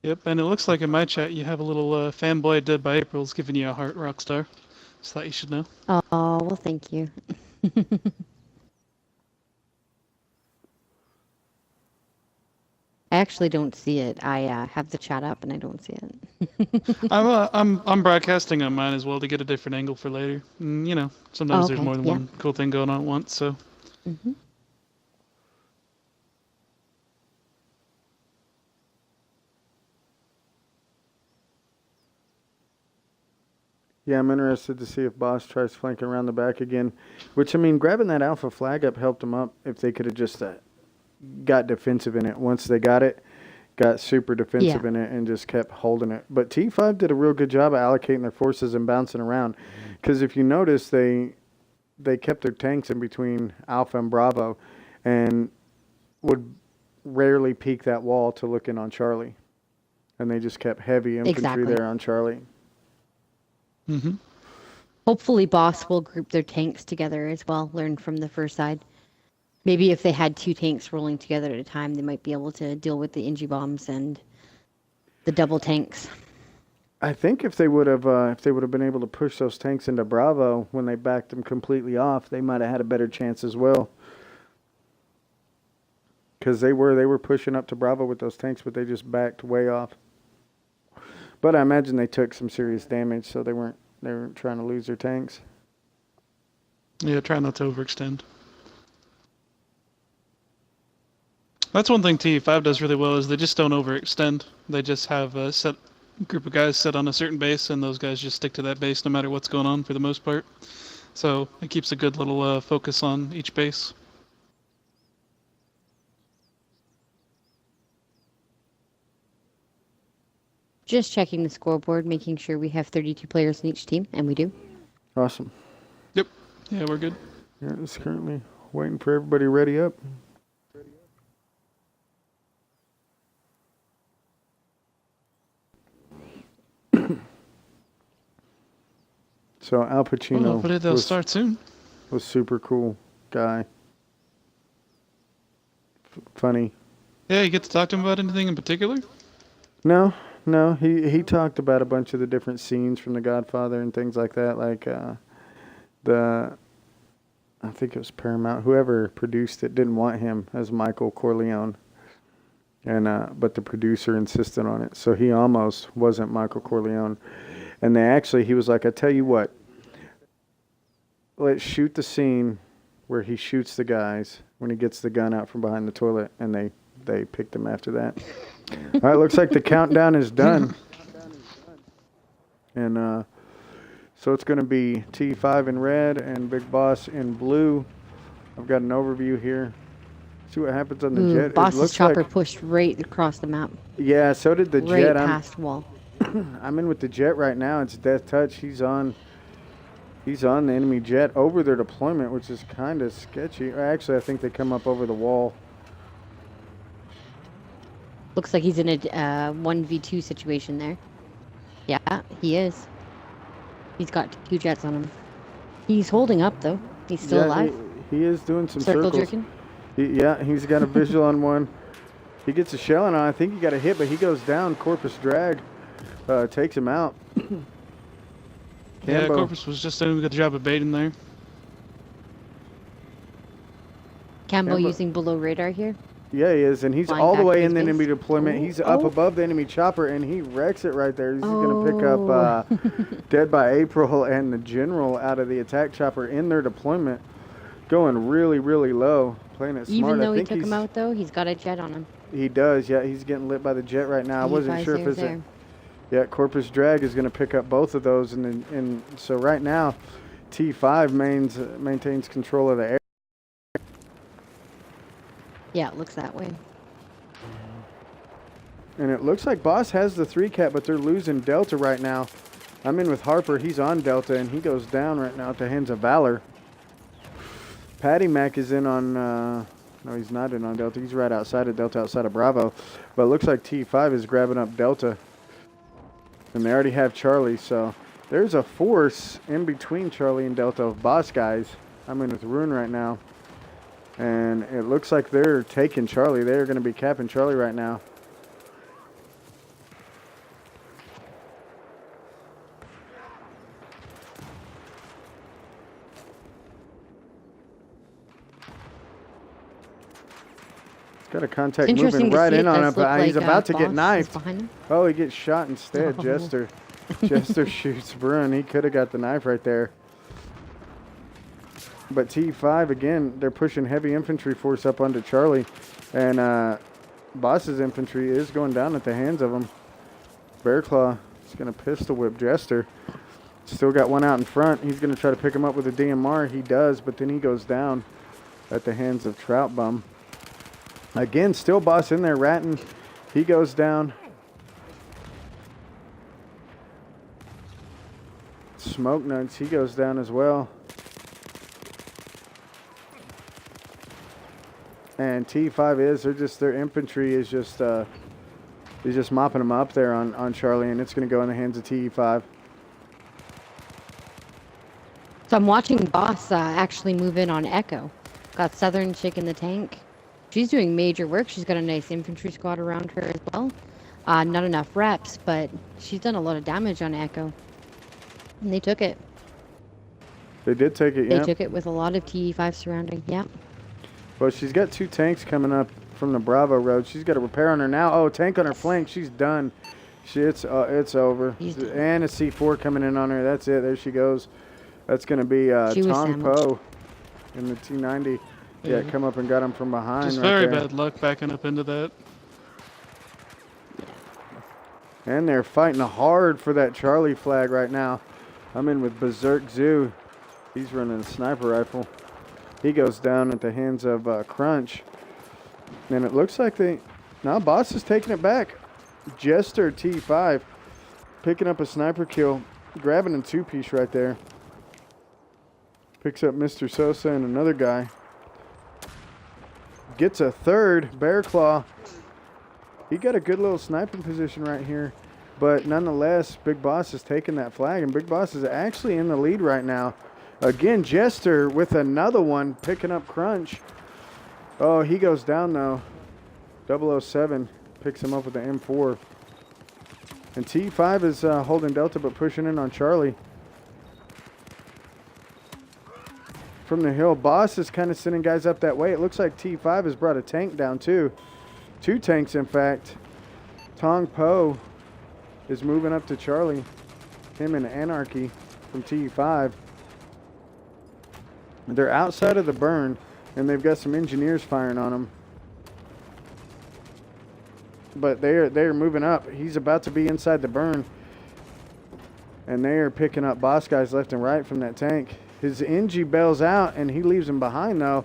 Yep, and it looks like in my chat you have a little fanboy dead by April's giving you a heart, Rockstar. Just thought you should know. Oh, well, thank you. I actually don't see it. I have the chat up and I don't see it. I'm broadcasting on mine as well to get a different angle for later. You know, sometimes there's okay, more than yeah. one cool thing going on at once, so. Mm-hmm. Yeah, I'm interested to see if Boss tries flanking around the back again. Which, I mean, grabbing that alpha flag up helped them up if they could have just got defensive in it. Once they got it, got super defensive Yeah. in it and just kept holding it. But T5 did a real good job of allocating their forces and bouncing around. Because if you notice, they kept their tanks in between Alpha and Bravo and would rarely peek that wall to look in on Charlie. And they just kept heavy infantry Exactly. there on Charlie. Mm-hmm. Hopefully, Boss will group their tanks together as well, learn from the first side. Maybe if they had two tanks rolling together at a time, they might be able to deal with the Inji bombs and the double tanks. I think if they would have been able to push those tanks into Bravo when they backed them completely off, they might have had a better chance as well. Because they were pushing up to Bravo with those tanks, but they just backed way off. But I imagine they took some serious damage, so they weren't trying to lose their tanks. Yeah, try not to overextend. That's one thing TE5 does really well is they just don't overextend. They just have a set group of guys set on a certain base, and those guys just stick to that base no matter what's going on for the most part. So it keeps a good little focus on each base. Just checking the scoreboard, making sure we have 32 players in each team, and we do. Awesome. Yep. Yeah, we're good. Yeah, it's currently waiting for everybody ready up. So Al Well, Pacino hopefully they'll start soon. was super cool guy. Funny. Yeah, you get to talk to him about anything in particular? No, he talked about a bunch of the different scenes from The Godfather and things like that, like I think it was Paramount, whoever produced it didn't want him as Michael Corleone, and but the producer insisted on it, so he almost wasn't Michael Corleone, and he was like, I tell you what, let's shoot the scene where he shoots the guys when he gets the gun out from behind the toilet, and they picked him after that. All right, looks like the countdown is done. And so it's going to be T5 in red and Big Boss in blue. I've got an overview here. See what happens on the Ooh, jet. It Boss's looks chopper like, pushed right across the map, yeah, so did the right jet. past wall. I'm in with the jet right now. It's death touch. He's on the enemy jet over their deployment, which is kind of sketchy. Actually, I think they come up over the wall. Looks like he's in a 1v2 situation there. Yeah, he is. He's got 2 jets on him. He's holding up, though. He's still alive. He is doing some Circle circles. jerking. He's got a visual on one. He gets a shelling on. I think he got a hit, but he goes down. Corpus Drag takes him out. Yeah, Cambo. Corpus was just doing a good job of baiting there. Cambo Cambo. using below radar here. Yeah, he is, and he's Flying all the back way to in the his enemy base. deployment. He's up Oh. above the enemy chopper, and he wrecks it right there. He's going to pick Oh. up Dead by April and the General out of the attack chopper in their deployment, going really, really low, playing it smart. Even though I he think took him out, though, he's got a jet on him. He does, yeah. He's getting lit by the jet right now. I wasn't sure if it's there. yeah. Corpus Drag is going to pick up both of those, and so right now, T5 maintains control of the air. Yeah, it looks that way. And it looks like Boss has the 3-cat, but they're losing Delta right now. I'm in with Harper. He's on Delta, and he goes down right now at the hands of Valor. Patty Mac is in on... no, he's not in on Delta. He's right outside of Delta, outside of Bravo. But it looks like T5 is grabbing up Delta. And they already have Charlie, so... There's a force in between Charlie and Delta of Boss guys. I'm in with Rune right now. And it looks like they're taking Charlie. They're going to be capping Charlie right now. Got a contact It's moving interesting to right see. in It on him, does look but he's like, about to Boss get is knifed. behind him. Oh, he gets shot instead. Oh. Jester. Jester shoots Bruin. He could have got the knife right there. But T5, again, they're pushing heavy infantry force up onto Charlie. And Boss's infantry is going down at the hands of him. Bearclaw is going to pistol whip Jester. Still got one out in front. He's going to try to pick him up with a DMR. He does, but then he goes down at the hands of Trout Bum. Again, still Boss in there ratting. He goes down. Smoke Nuts, he goes down as well. And T5 is, their infantry is just mopping them up there on Charlie, and it's going to go in the hands of TE5. So I'm watching Boss actually move in on Echo. Got Southern Chick in the tank. She's doing major work. She's got a nice infantry squad around her as well. Not enough reps, but she's done a lot of damage on Echo. And they took it. They did take it, They yeah. took it with a lot of TE5 surrounding. Yeah. Well, she's got 2 tanks coming up from the Bravo road. She's got a repair on her now. Oh, tank on her flank. She's done. It's over. He's done. And a C4 coming in on her. That's it. There she goes. That's going to be She was Tong sandwiched. Po in the T90. Yeah, come up and got him from behind. Just right very there. bad luck backing up into that. And they're fighting hard for that Charlie flag right now. I'm in with Berserk Zoo. He's running a sniper rifle. He goes down at the hands of Crunch. And it looks like now Boss is taking it back. Jester T5 picking up a sniper kill, grabbing a 2-piece right there. Picks up Mr. Sosa and another guy. Gets a third. Bearclaw. He got a good little sniping position right here. But nonetheless, Big Boss is taking that flag, and Big Boss is actually in the lead right now. Again, Jester with another one, picking up Crunch. Oh, he goes down though. 007 picks him up with the M4. And T5 is holding Delta but pushing in on Charlie. From the hill, Boss is kind of sending guys up that way. It looks like T5 has brought a tank down too. 2 tanks, in fact. Tong Po is moving up to Charlie. Him and Anarchy from T5. They're outside of the burn, and they've got some engineers firing on them. But they're moving up. He's about to be inside the burn. And they are picking up Boss guys left and right from that tank. His NG bails out, and he leaves him behind, though.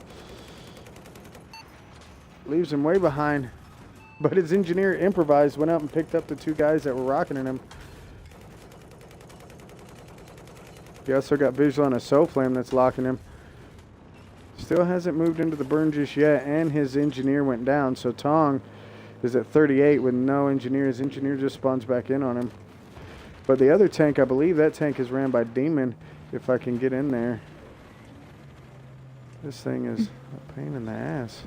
Leaves him way behind. But his engineer improvised, went up and picked up the 2 guys that were rocketing him. He also got visual on a SoFlame that's locking him. Still hasn't moved into the burn just yet, and his engineer went down. So Tong is at 38 with no engineer. His engineer just spawns back in on him. But the other tank, I believe that tank is ran by Demon, if I can get in there. This thing is a pain in the ass.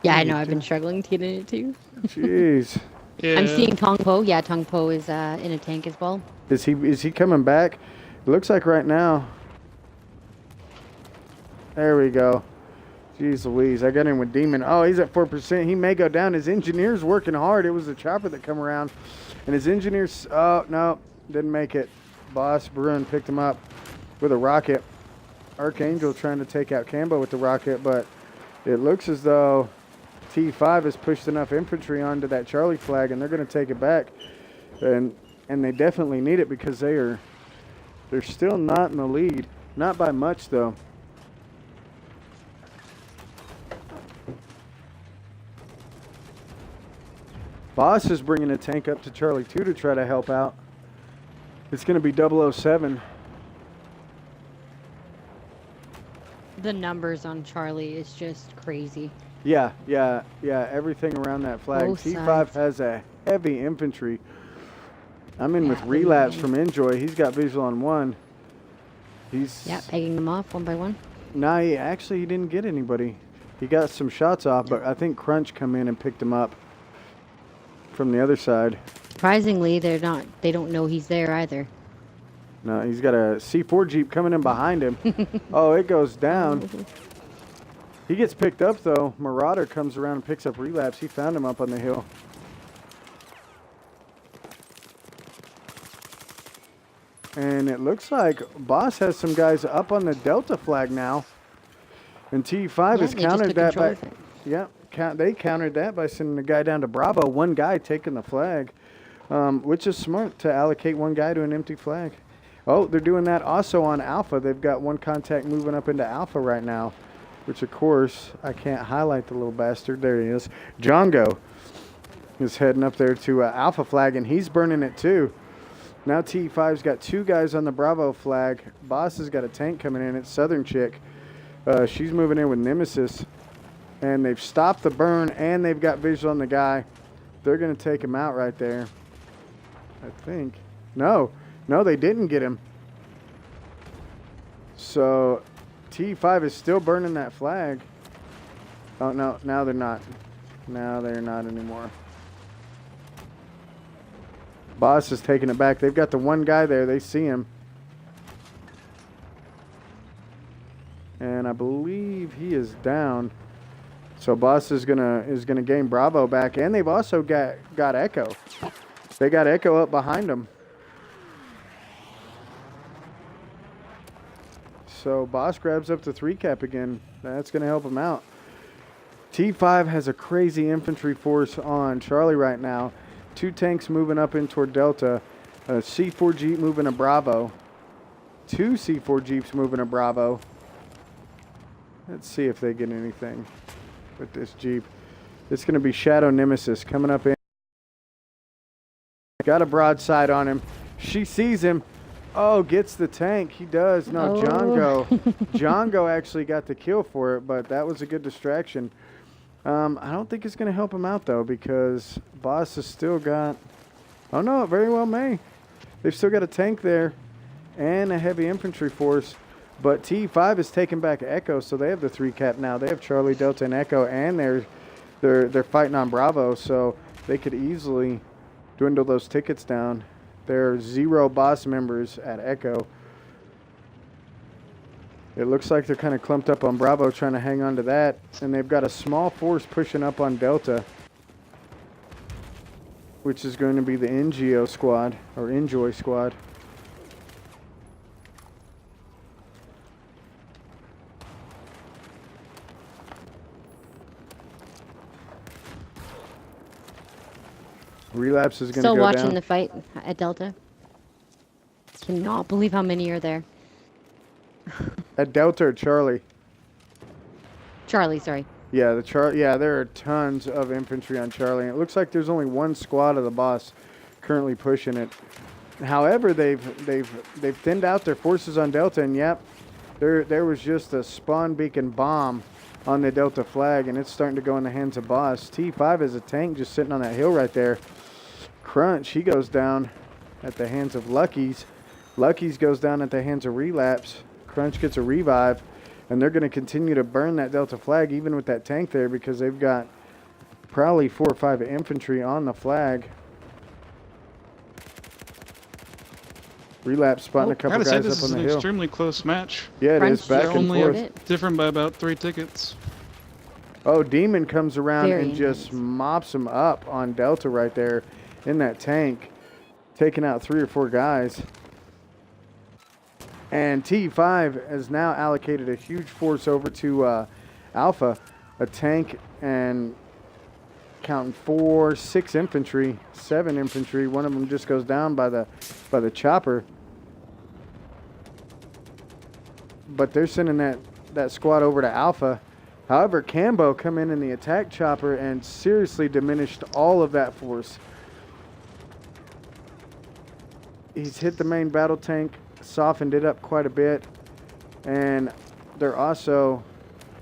Yeah, I know. I've been struggling to get in it too. Jeez. Yeah. I'm seeing Tong Po. Yeah, Tong Po is in a tank as well. Is he coming back? It looks like right now. There we go. Jeez Louise, I got him with Demon. Oh, he's at 4%. He may go down. His engineer's working hard. It was the chopper that come around. And his engineer's, oh, no, didn't make it. Boss Bruin picked him up with a rocket. Archangel trying to take out Cambo with the rocket, but it looks as though TE5 has pushed enough infantry onto that Charlie flag, and they're going to take it back. And they definitely need it because they're still not in the lead. Not by much, though. Boss is bringing a tank up to Charlie 2 to try to help out. It's going to be 007. The numbers on Charlie is just crazy. Yeah. Everything around that flag. Both T5 sides. has a heavy infantry. I'm in with Yeah, relapse heavy. from Enjoy. He's got visual on 1. He's Yeah, pegging them off one by one. Nah, he didn't get anybody. He got some shots off, but I think Crunch come in and picked him up from the other side. Surprisingly, they don't know he's there either. No, he's got a C4 Jeep coming in behind him. Oh, it goes down. He gets picked up, though. Marauder comes around and picks up Relapse. He found him up on the hill. And it looks like Boss has some guys up on the Delta flag now. And T5 has they just countered took that control by... of it. Yeah, they countered that by sending a guy down to Bravo. One guy taking the flag, which is smart to allocate one guy to an empty flag. Oh, they're doing that also on Alpha. They've got one contact moving up into Alpha right now, which, of course, I can't highlight the little bastard. There he is. Django is heading up there to Alpha flag, and he's burning it too. Now T5's got 2 guys on the Bravo flag. Boss has got a tank coming in. It's Southern Chick. She's moving in with Nemesis. And they've stopped the burn, and they've got visual on the guy. They're going to take him out right there, I think. No, they didn't get him. So T5 is still burning that flag. Oh, no, now they're not. Now they're not anymore. Boss is taking it back. They've got the one guy there. They see him. And I believe he is down. So Boss is gonna gain Bravo back, and they've also got Echo. They got Echo up behind them. So Boss grabs up the 3 cap again. That's gonna help him out. T5 has a crazy infantry force on Charlie right now. 2 tanks moving up in toward Delta. A C4 Jeep moving to Bravo. 2 C4 Jeeps moving to Bravo. Let's see if they get anything with this Jeep. It's going to be Shadow Nemesis coming up in. Got a broadside on him. She sees him. Oh, gets the tank. He does. No, Oh. Django. Django actually got the kill for it, but that was a good distraction. I don't think it's going to help him out, though, because Boss has still got... Oh, no, it very well may. They've still got a tank there and a heavy infantry force. But T5 is taking back Echo, so they have the 3 cap now. They have Charlie, Delta, and Echo, and they're fighting on Bravo, so they could easily dwindle those tickets down. There are 0 Boss members at Echo. It looks like they're kind of clumped up on Bravo, trying to hang on to that, and they've got a small force pushing up on Delta, which is going to be the NGO squad, or Enjoy squad. Relapse is going to Still go watching down. the fight at Delta. Cannot believe how many are there. At Delta or Charlie? Charlie, sorry. Yeah, there are tons of infantry on Charlie. And it looks like there's only 1 squad of the Boss currently pushing it. However, they've thinned out their forces on Delta, and yep, there was just a spawn beacon bomb on the Delta flag, and it's starting to go in the hands of Boss. T5 is a tank just sitting on that hill right there. Crunch, he goes down at the hands of Lucky's. Lucky's goes down at the hands of Relapse. Crunch gets a revive. And they're going to continue to burn that Delta flag even with that tank there because they've got probably 4 or 5 infantry on the flag. Relapse spotting a I couple gotta say, guys this up is on an the hill. extremely close match. Yeah, it French is back just and only forth. it. Different by about 3 tickets. Oh, Demon comes around Very and just intense. mops him up on Delta right there in that tank, taking out 3 or 4 guys. And TE5 has now allocated a huge force over to Alpha, a tank and counting 4, 6 infantry, 7 infantry. One of them just goes down by the chopper. But they're sending that squad over to Alpha. However, Cambo come in the attack chopper and seriously diminished all of that force. He's hit the main battle tank, softened it up quite a bit, and they're also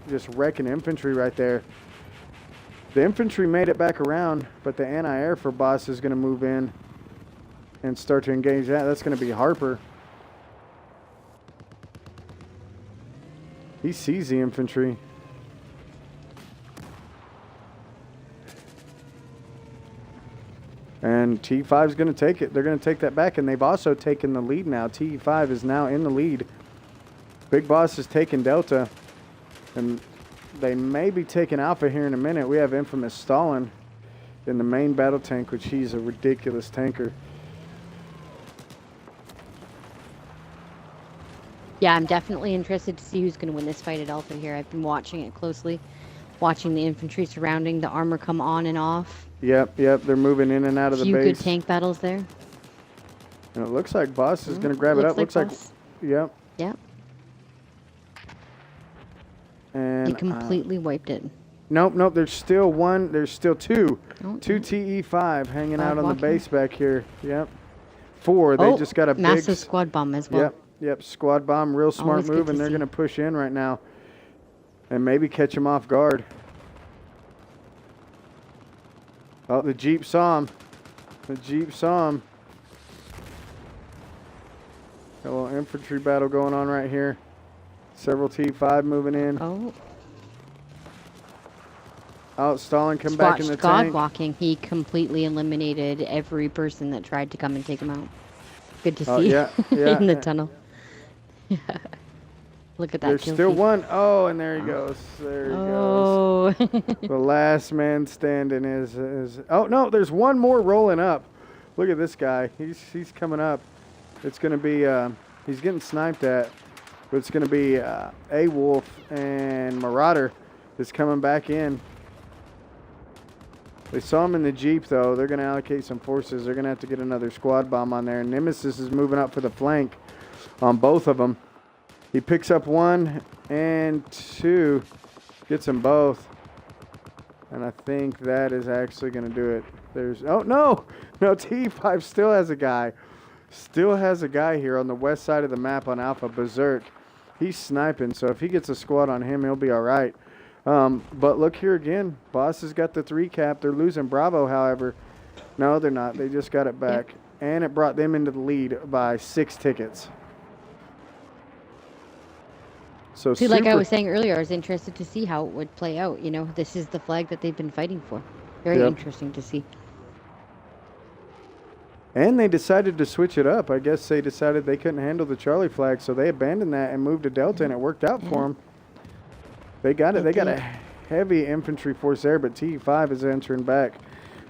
just wrecking infantry right there. The infantry made it back around, but the anti-air for Boss is going to move in and start to engage that. That's going to be Harper. He sees the infantry. And T5 is going to take it. They're going to take that back, and they've also taken the lead now. T5 is now in the lead. Big Boss is taking Delta, and they may be taking Alpha here in a minute. We have infamous Stalin in the main battle tank, which he's a ridiculous tanker. Yeah, I'm definitely interested to see who's going to win this fight at Alpha here. I've been watching it closely, watching the infantry surrounding the armor come on and off. Yep, they're moving in and out of the Few base. good tank battles there. And it looks like Boss is going to grab it up. Looks like, Boss. yep. Yep. And He completely wiped it. Nope. There's still one. There's still 2. Oh, 2 TE5 hanging out on the walking. base back here. Yep. 4. They just got a massive big squad bomb as well. Yep. Squad bomb. Real smart Always good move, to and they're see. going to push in right now and maybe catch him off guard. Oh, the Jeep saw him. A little infantry battle going on right here. Several T5 moving in. Oh, Stalin come back in the God tank. walking. He completely eliminated every person that tried to come and take him out. Good to Oh, see. yeah. In the tunnel. Look at that. There's kill still feed. one. Oh, and there he goes. There he goes. Oh. The last man standing is. Oh no, there's one more rolling up. Look at this guy. He's coming up. It's gonna be. He's getting sniped at, but it's gonna be A Wolf and Marauder is coming back in. They saw him in the Jeep though. They're gonna allocate some forces. They're gonna have to get another squad bomb on there. Nemesis is moving up for the flank on both of them. He picks up 1 and 2, gets them both, and I think that is actually going to do it. No, T5 still has a guy here on the west side of the map on Alpha, Berserk. He's sniping, so if he gets a squad on him, he'll be all right. But look here again, Boss has got the 3 cap. They're losing Bravo, however. No, they're not. They just got it back, and it brought them into the lead by 6 tickets. So See, like I was saying earlier, I was interested to see how it would play out. You know, this is the flag that they've been fighting for. Very interesting to see. And they decided to switch it up. I guess they decided they couldn't handle the Charlie flag, so they abandoned that and moved to Delta, and it worked out for them. They got it. They got a heavy infantry force there, but T5 is entering back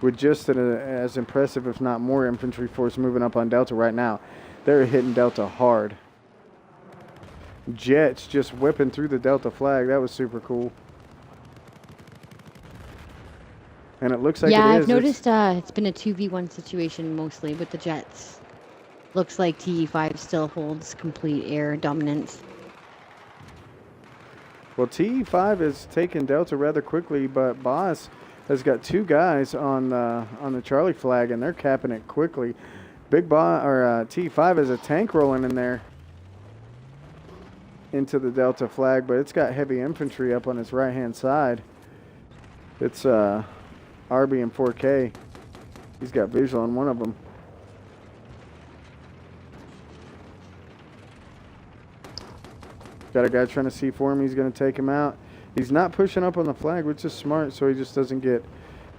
with just as impressive, if not more, infantry force moving up on Delta right now. They're hitting Delta hard. Jets just whipping through the Delta flag. That was super cool. And it looks like I've noticed it's been a 2v1 situation mostly with the Jets. Looks like TE5 still holds complete air dominance. Well, TE5 is taking Delta rather quickly, but Boss has got 2 guys on the Charlie flag, and they're capping it quickly. T5 has a tank rolling in there into the Delta flag, but it's got heavy infantry up on its right-hand side. It's RB and 4K. He's got visual on one of them. Got a guy trying to see for him. He's going to take him out. He's not pushing up on the flag, which is smart, so he just doesn't get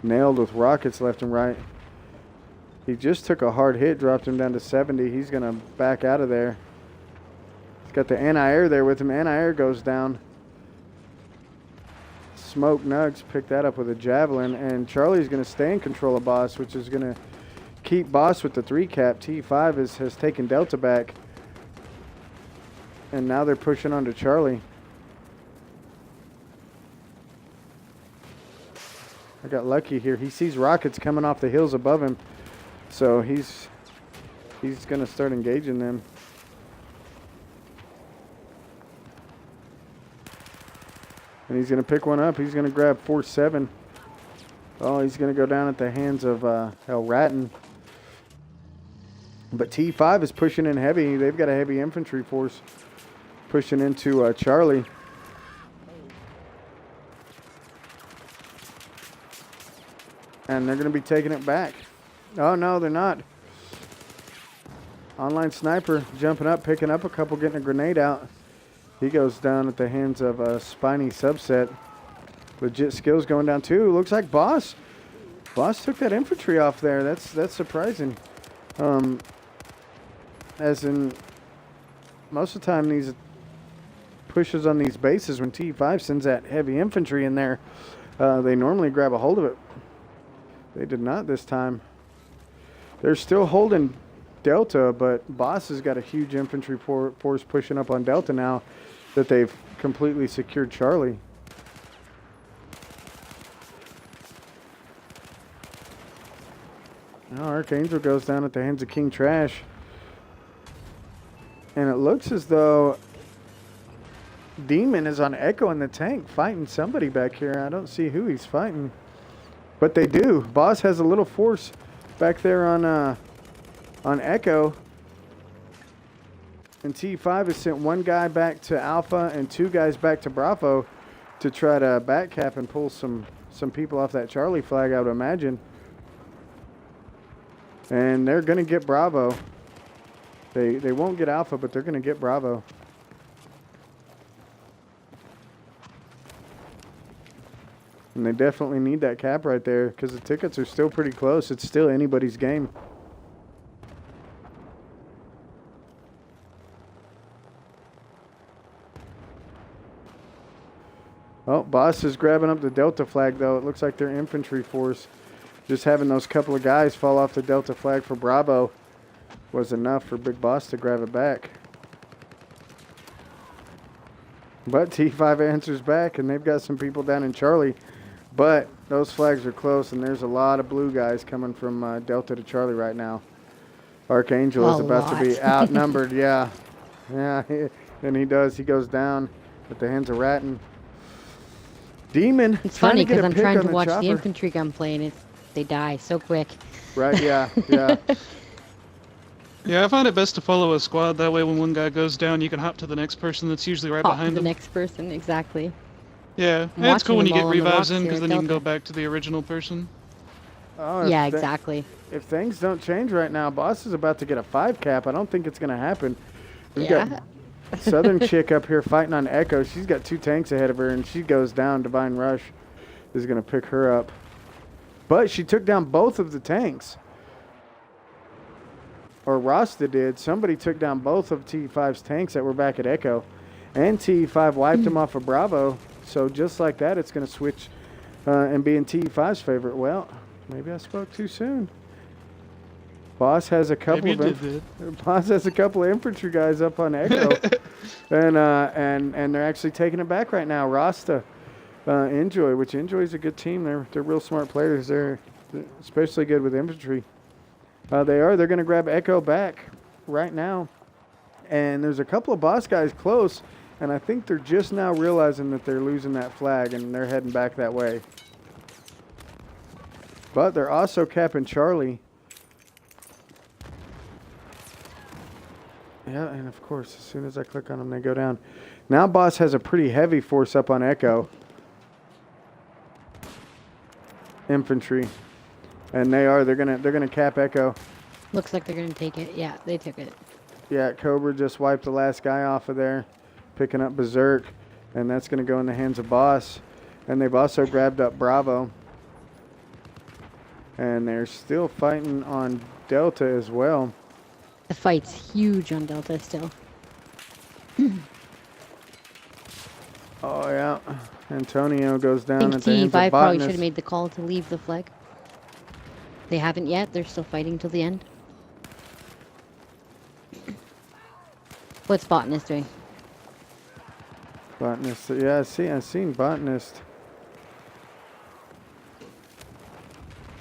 nailed with rockets left and right. He just took a hard hit, dropped him down to 70. He's going to back out of there. He's got the anti-air there with him. Anti-air goes down. Smoke Nugs picked that up with a javelin, and Charlie's going to stay in control of Boss, which is going to keep Boss with the 3-cap. TE5 has taken Delta back, and now they're pushing onto Charlie. I got lucky here. He sees rockets coming off the hills above him, so he's going to start engaging them. And he's going to pick one up. He's going to grab 4-7. Oh, he's going to go down at the hands of El Ratton. But T5 is pushing in heavy. They've got a heavy infantry force pushing into Charlie. And they're going to be taking it back. Oh, no, they're not. Online sniper jumping up, picking up a couple, getting a grenade out. He goes down at the hands of a Spiny subset. Legit skills going down too. Looks like Boss took that infantry off there. That's surprising. As in, most of the time these pushes on these bases, when T5 sends that heavy infantry in there, they normally grab a hold of it. They did not this time. They're still holding Delta, but Boss has got a huge infantry force pushing up on Delta now that they've completely secured Charlie. Now Archangel goes down at the hands of King Trash. And it looks as though Demon is on Echo in the tank fighting somebody back here. I don't see who he's fighting. But they do. Boss has a little force back there on Echo. And T5 has sent one guy back to Alpha and 2 guys back to Bravo to try to backcap and pull some people off that Charlie flag, I would imagine. And they're going to get Bravo. They won't get Alpha, but they're going to get Bravo. And they definitely need that cap right there because the tickets are still pretty close. It's still anybody's game. Oh, Boss is grabbing up the Delta flag, though. It looks like their infantry force. Just having those couple of guys fall off the Delta flag for Bravo was enough for Big Boss to grab it back. But T5 answers back, and they've got some people down in Charlie. But those flags are close, and there's a lot of blue guys coming from Delta to Charlie right now. Archangel is about to be outnumbered, yeah. Yeah, and he does. He goes down at the hands of Ratton. Demon. It's funny because I'm trying to watch chopper. the infantry gunplay and they die so quick. Right, yeah, yeah. Yeah, I find it best to follow a squad. That way when one guy goes down, you can hop to the next person that's usually right Hop behind to the them. next person, exactly. Yeah, I'm and it's cool when you watching get them all on the revives in, rocks because here then at you can go Delta. back to the original person. Oh, Yeah, if exactly. If things don't change right now, Boss is about to get a 5 cap. I don't think it's going to happen. We've Yeah. got Southern chick up here fighting on Echo. She's got 2 tanks ahead of her, and she goes down. Divine Rush is going to pick her up. But she took down both of the tanks. Or Rasta did. Somebody took down both of T5's tanks that were back at Echo. And T5 wiped them off of Bravo. So just like that, it's going to switch and be in T5's favorite. Well, maybe I spoke too soon. Boss has a couple Boss has a couple of infantry guys up on Echo. and they're actually taking it back right now. Rasta, Enjoy, which Enjoy's a good team. They're real smart players. They're especially good with infantry. They're going to grab Echo back right now. And there's a couple of Boss guys close, and I think they're just now realizing that they're losing that flag, and they're heading back that way. But they're also capping Charlie. Yeah, and of course, as soon as I click on them, they go down. Now Boss has a pretty heavy force up on Echo. Infantry. And they're gonna cap Echo. Looks like they're going to take it. Yeah, they took it. Yeah, Cobra just wiped the last guy off of there. picking up Berserk, and that's going to go in the hands of Boss. And they've also grabbed up Bravo. And they're still fighting on Delta as well. The fight's huge on Delta still. Oh, yeah. Antonio goes I down think at the hands of TE5 probably should Botanist. have made the call to leave the flag. They haven't yet. They're still fighting till the end. What's Botanist doing? Botanist. Yeah, I've seen Botanist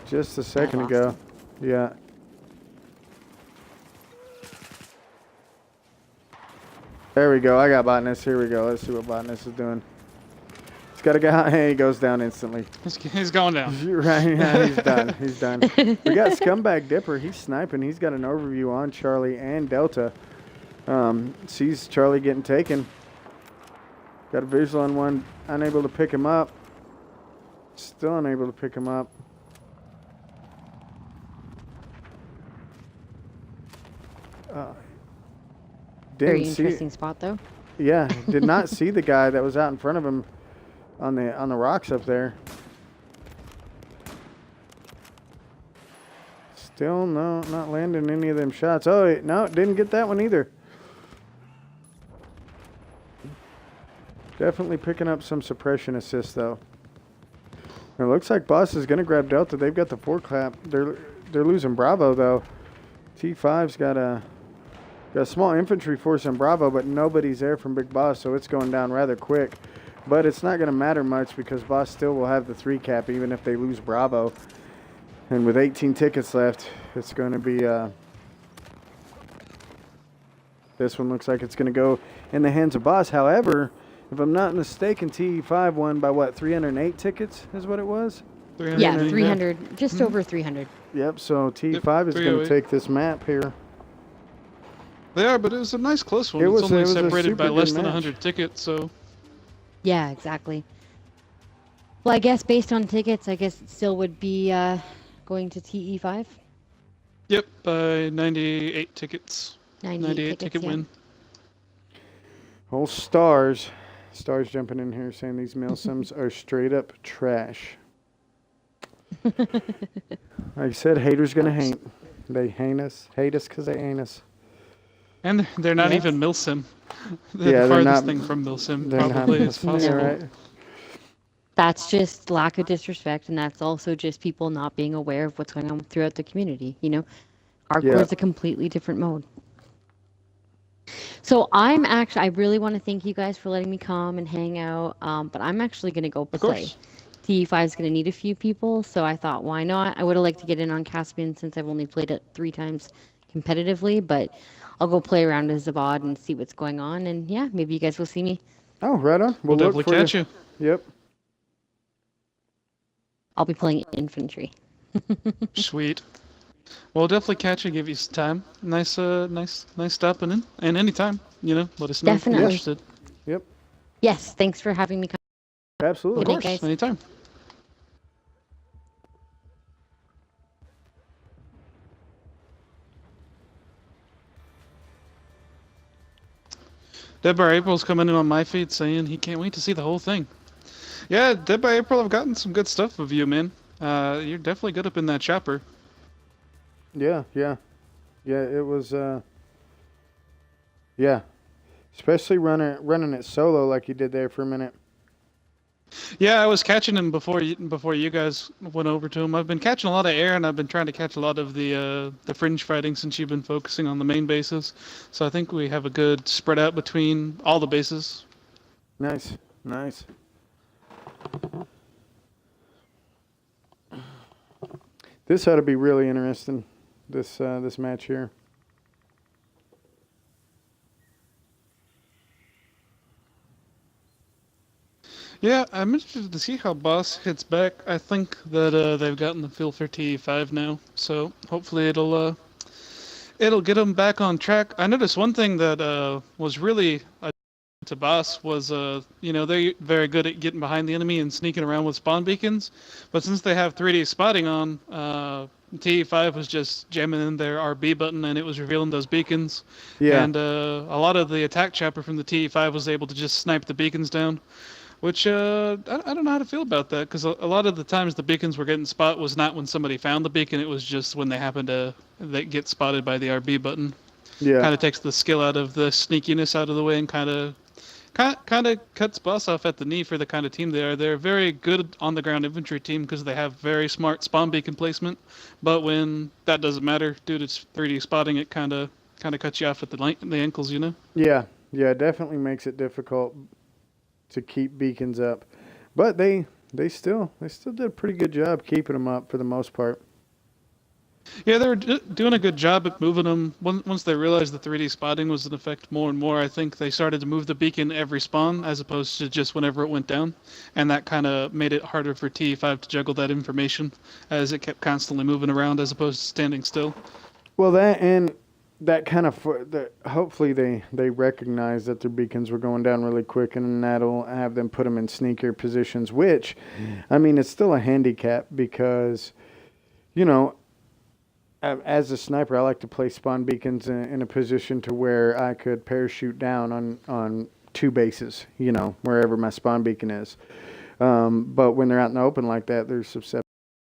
just a second lost ago. him. Yeah. There we go. I got Botanist. Here we go. Let's see what Botanist is doing. He's got a guy. Hey, he goes down instantly. He's going down. Right, yeah, he's done. He's done. We got Scumbag Dipper. He's sniping. He's got an overview on Charlie and Delta. Sees Charlie getting taken. Got a visual on one. Unable to pick him up. Still unable to pick him up. Very Didn't see. interesting spot though. Yeah, did not see the guy that was out in front of him on the rocks up there. Still not landing any of them shots. Oh, no, didn't get that one either. Definitely picking up some suppression assists though. It looks like Boss is gonna grab Delta. They've got the 4-clap. They're losing Bravo though. T5's got a small infantry force in Bravo, but nobody's there from Big Boss, so it's going down rather quick. But it's not going to matter much because Boss still will have the 3-cap even if they lose Bravo. And with 18 tickets left, it's going to be... this one looks like it's going to go in the hands of Boss. However, if I'm not mistaken, TE5 won by what, 308 tickets is what it was? Yeah, 300, just over 300. Yep, so TE5 is going to take this map here. They are, but it was a nice close one. It It's was only a separated super by good less than match. 100 tickets, so... Yeah, exactly. Well, I guess based on tickets, I guess it still would be going to TE5. Yep, by 98 tickets. 98 tickets, ticket yeah. win. Old Stars jumping in here saying these mail sims are straight up trash. Like I said, haters gonna hate. They hate us because they ain't us. And they're not Yeah. even Milsim. They're Yeah, the they're farthest not- thing from Milsim, They're not probably, as Milsim, possible. right? That's just lack of disrespect, and that's also just people not being aware of what's going on throughout the community. You know, hardcore Yeah. is a completely different mode. So I really want to thank you guys for letting me come and hang out. But I'm actually gonna go Of play. course. TE5 is gonna need a few people, so I thought, why not? I would have liked to get in on Caspian since I've only played it 3 times competitively, but I'll go play around as Zabad and see what's going on. And yeah, maybe you guys will see me. Oh, right on. We'll look definitely for catch you. Yep. I'll be playing infantry. Sweet. We'll definitely catch you, give you some time. Nice stopping in. And anytime, let us know if Definitely. you're interested. Yep. Yes, thanks for having me come. Absolutely. Of Good night, course, guys. anytime. Dead by April's coming in on my feed saying he can't wait to see the whole thing. Yeah, Dead by April, I've gotten some good stuff of you, man. You're definitely good up in that chopper. Yeah. It was. Yeah. Especially running it solo like you did there for a minute. Yeah, I was catching him before you guys went over to him. I've been catching a lot of air, and I've been trying to catch a lot of the fringe fighting since you've been focusing on the main bases. So I think we have a good spread out between all the bases. Nice. This ought to be really interesting. This match here. Yeah, I'm interested to see how Boss hits back. I think that they've gotten the feel for TE5 now, so hopefully it'll get them back on track. I noticed one thing that was really to to Boss was, they're very good at getting behind the enemy and sneaking around with spawn beacons. But since they have 3D spotting on, TE5 was just jamming in their RB button and it was revealing those beacons. Yeah. And a lot of the attack chopper from the TE5 was able to just snipe the beacons down. Which, I don't know how to feel about that, because a lot of the times the beacons were getting spot was not when somebody found the beacon, it was just when they happened to get spotted by the RB button. Yeah. Kind of takes the skill out of the sneakiness out of the way and kind of cuts Boss off at the knee for the kind of team they are. They're a very good on-the-ground infantry team because they have very smart spawn beacon placement, but when that doesn't matter due to 3D spotting, it kind of cuts you off at the ankles, you know? Yeah. Yeah, it definitely makes it difficult to keep beacons up, but they still did a pretty good job keeping them up for the most part. Yeah, they were doing a good job at moving them. Once they realized the 3D spotting was in effect more and more, I think they started to move the beacon every spawn as opposed to just whenever it went down, and that kind of made it harder for TE5 to juggle that information as it kept constantly moving around as opposed to standing still. Well, that kind of hopefully they recognize that their beacons were going down really quick, and that'll have them put them in sneakier positions, which I mean, it's still a handicap because, you know, as a sniper, I like to place spawn beacons in a position to where I could parachute down on two bases, you know, wherever my spawn beacon is. But when they're out in the open like that, they're susceptible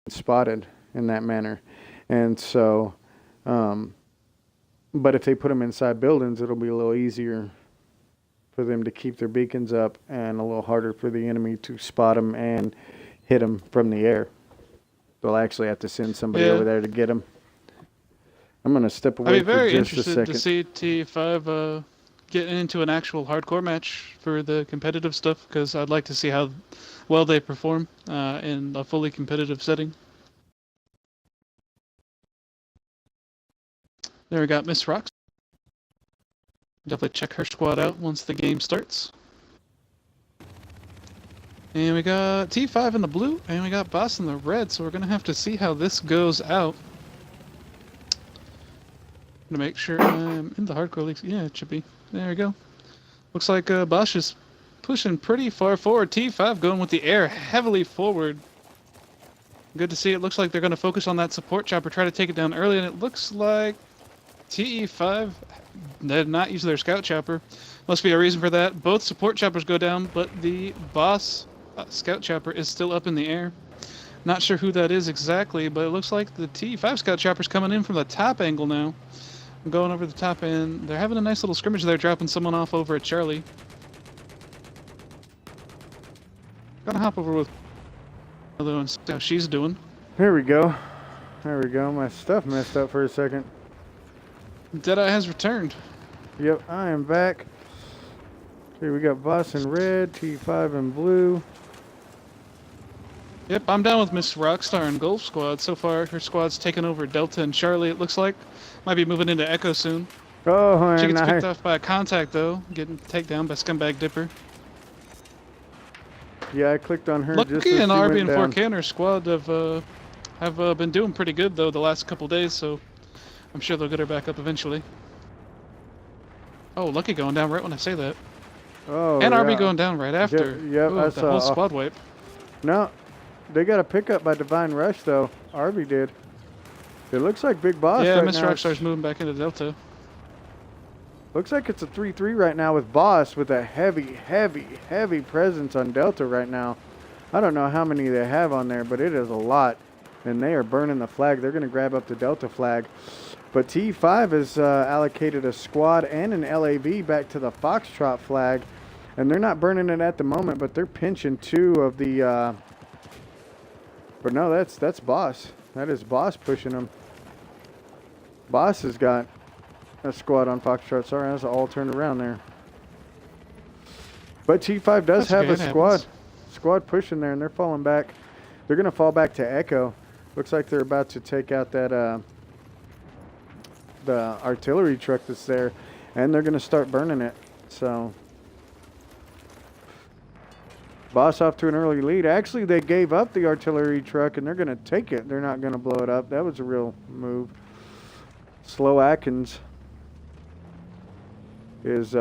to being spotted in that manner, and so. But if they put them inside buildings, it'll be a little easier for them to keep their beacons up and a little harder for the enemy to spot them and hit them from the air. They'll actually have to send somebody over there to get them. I'm going to step away I'd be very for just a interested second. to see TE5 getting into an actual hardcore match for the competitive stuff, because I'd like to see how well they perform in a fully competitive setting. There we got Miss Rocks. Definitely check her squad out once the game starts. And we got T5 in the blue, and we got Boss in the red, so we're going to have to see how this goes out. I'm going to make sure I'm in the hardcore leagues. Yeah, it should be. There we go. Looks like Boss is pushing pretty far forward. T5 going with the air heavily forward. Good to see. It looks like they're going to focus on that support chopper, try to take it down early, and it looks like TE5 did not use their scout chopper. Must be a reason for that. Both support choppers go down, but the Boss scout chopper is still up in the air. Not sure who that is exactly, but it looks like the TE5 scout chopper's coming in from the top angle now. I'm going over the top, and they're having a nice little scrimmage there, dropping someone off over at Charlie. Gonna hop over with another one, see how she's doing. Here we go. There we go. My stuff messed up for a second. Deadeye has returned. Yep, I am back. Okay, we got Boss in red, T5 in blue. Yep, I'm down with Miss Rockstar and Golf Squad. So far, her squad's taken over Delta and Charlie, it looks like. Might be moving into Echo soon. Oh, She and gets picked off by a contact, though. Getting taken down by Scumbag Dipper. yeah, I clicked on her just as Lucky she and RB went and down. 4K and her squad have been doing pretty good, though, the last couple days, so I'm sure they'll get her back up eventually. Oh, Lucky going down right when I say that. Oh, And RB yeah. going down right after. Yep, Ooh, I the whole saw. squad wipe. No, they got a pickup by Divine Rush though. Arby did. It looks like Big Boss Yeah, right Miss now. Rockstar's moving back into Delta. Looks like it's a 3-3 right now with Boss with a heavy presence on Delta right now. I don't know how many they have on there, but it is a lot. And they are burning the flag. They're going to grab up the Delta flag. But T5 has allocated a squad and an LAV back to the Foxtrot flag. And they're not burning it at the moment, but they're pinching two of the... But no, that's Boss. That is Boss pushing them. Boss has got a squad on Foxtrot. Sorry, that's all turned around there. But T5 does That's have okay, a it squad. happens. Squad pushing there, and they're falling back. They're going to fall back to Echo. Looks like they're about to take out that the artillery truck that's there, and they're going to start burning it. So Boss off to an early lead. Actually, they gave up the artillery truck, and they're going to take it. They're not going to blow it up. That was a real move. Slow Atkins. is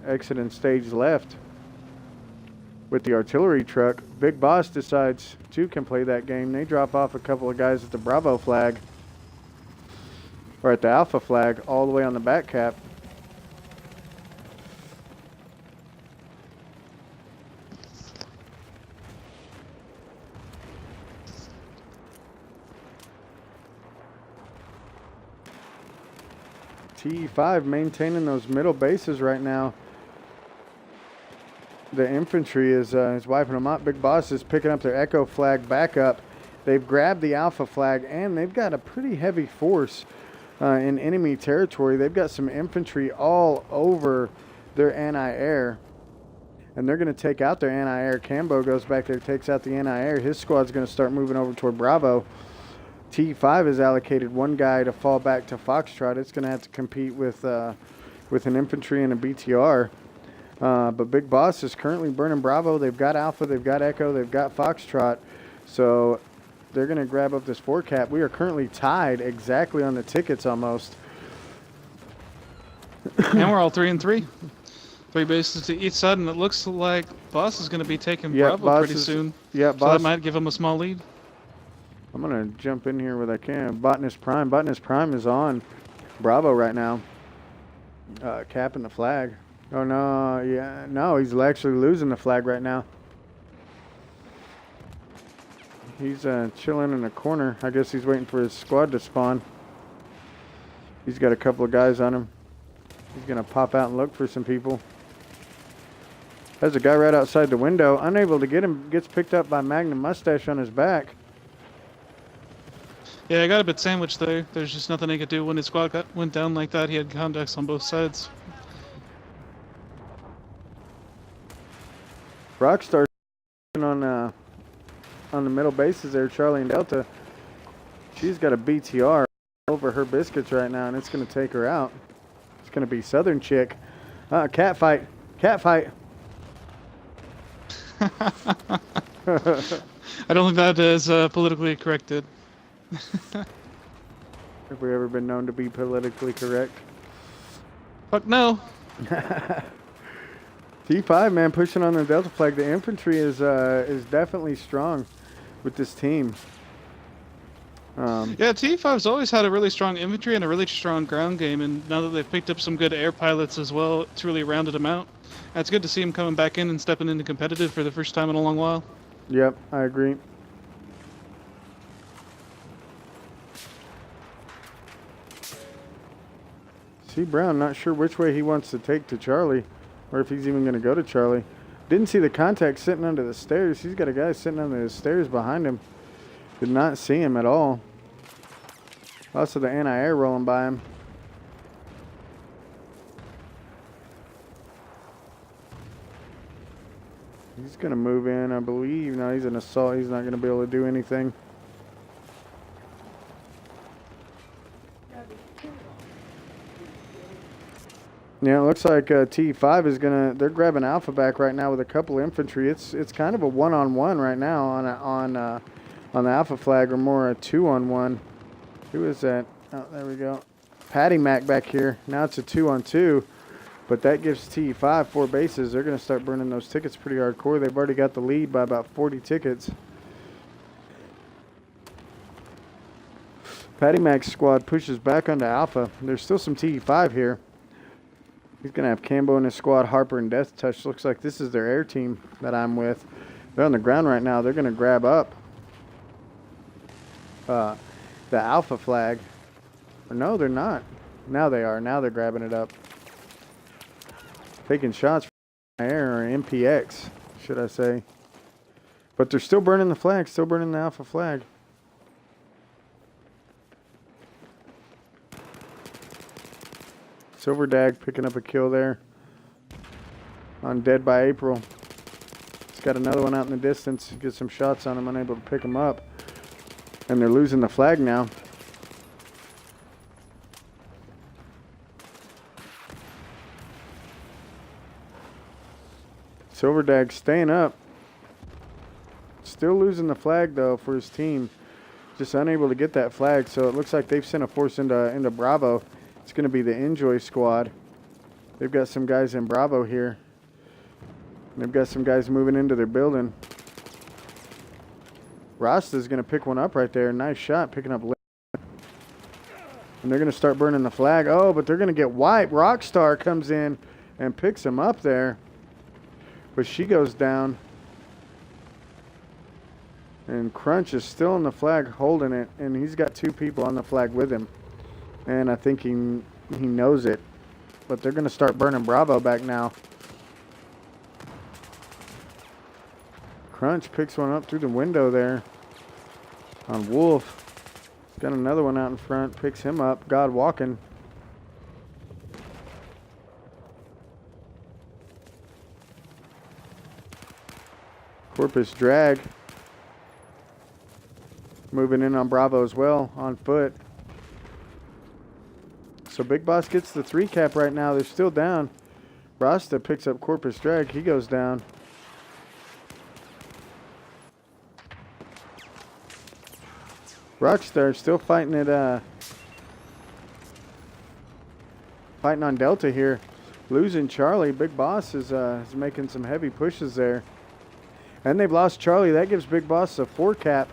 exiting stage left with the artillery truck. Big Boss decides two can play that game. They drop off a couple of guys at the Bravo flag, or at the Alpha flag, all the way on the back cap. TE5 maintaining those middle bases right now. The infantry is wiping them out. Big Boss is picking up their Echo flag back up. They've grabbed the Alpha flag, and they've got a pretty heavy force in enemy territory. They've got some infantry all over their anti-air, and they're going to take out their anti-air. Cambo goes back there, takes out the anti-air. His squad's going to start moving over toward Bravo. T5 has allocated one guy to fall back to Foxtrot. It's going to have to compete with an infantry and a BTR. But Big Boss is currently burning Bravo. They've got Alpha, they've got Echo, they've got Foxtrot. So they're going to grab up this 4-cap. We are currently tied exactly on the tickets almost. And we're all 3 and 3. 3 bases to each side, and it looks like Boss is going to be taking Bravo pretty soon. Yeah, so Boss. that might give him a small lead. I'm going to jump in here where I can. Botanist Prime. Botanist Prime is on Bravo right now. Capping the flag. Oh, no. Yeah, no, he's actually losing the flag right now. He's chilling in a corner. I guess he's waiting for his squad to spawn. He's got a couple of guys on him. He's going to pop out and look for some people. There's a guy right outside the window. Unable to get him. Gets picked up by Magnum Mustache on his back. Yeah, I got a bit sandwiched there. There's just nothing he could do when his squad went down like that. He had contacts on both sides. Rockstar on the middle bases there, Charlie and Delta. She's got a BTR over her biscuits right now, and it's going to take her out. It's going to be Southern Chick. Cat fight. Cat fight. I don't think that is politically corrected. Have we ever been known to be politically correct? Fuck no. T5, man, pushing on the Delta flag. The infantry is definitely strong with this team. Yeah, TE5's always had a really strong infantry and a really strong ground game, and now that they've picked up some good air pilots as well, it's really rounded them out. And it's good to see them coming back in and stepping into competitive for the first time in a long while. Yep, I agree. C. Brown, not sure which way he wants to take to Charlie, or if he's even going to go to Charlie. Didn't see the contact sitting under the stairs. He's got a guy sitting under the stairs behind him. Did not see him at all. Also the anti-air rolling by him. He's going to move in, I believe. No, he's an assault. He's not going to be able to do anything. Yeah, it looks like T5 is they're grabbing Alpha back right now with a couple of infantry. It's kind of a one-on-one right now on the Alpha flag, or more a two-on-one. Who is that? Oh, there we go. Patty Mac back here. Now it's a 2-on-2, but that gives T5 4 bases. They're going to start burning those tickets pretty hardcore. They've already got the lead by about 40 tickets. Patty Mac's squad pushes back onto Alpha. There's still some T5 here. He's going to have Cambo in his squad, Harper and Death Touch. Looks like this is their air team that I'm with. They're on the ground right now. They're going to grab up the Alpha flag. Or no, they're not. Now they are. Now they're grabbing it up. Taking shots from air, or MPX, should I say. But they're still burning the flag, still burning the Alpha flag. Silver Dag picking up a kill there on Dead by April. He's got another one out in the distance. Get some shots on him, unable to pick him up. And they're losing the flag now. Silver Dag staying up. Still losing the flag though for his team. Just unable to get that flag, so it looks like they've sent a force into Bravo. It's going to be the Enjoy squad. They've got some guys in Bravo here. They've got some guys moving into their building. Rasta's going to pick one up right there. Nice shot, picking up. And they're going to start burning the flag. Oh, but they're going to get wiped. Rockstar comes in and picks him up there. But she goes down. And Crunch is still on the flag holding it. And he's got 2 people on the flag with him. And I think he knows it. But they're going to start burning Bravo back now. Crunch picks one up through the window there on Wolf. Got another one out in front, picks him up. God walking. Corpus drag. Moving in on Bravo as well, on foot. So Big Boss gets the 3 cap right now. They're still down. Rasta picks up Corpus drag. He goes down. Rockstar still fighting it, fighting on Delta here. Losing Charlie. Big Boss is making some heavy pushes there. And they've lost Charlie. That gives Big Boss a 4 cap.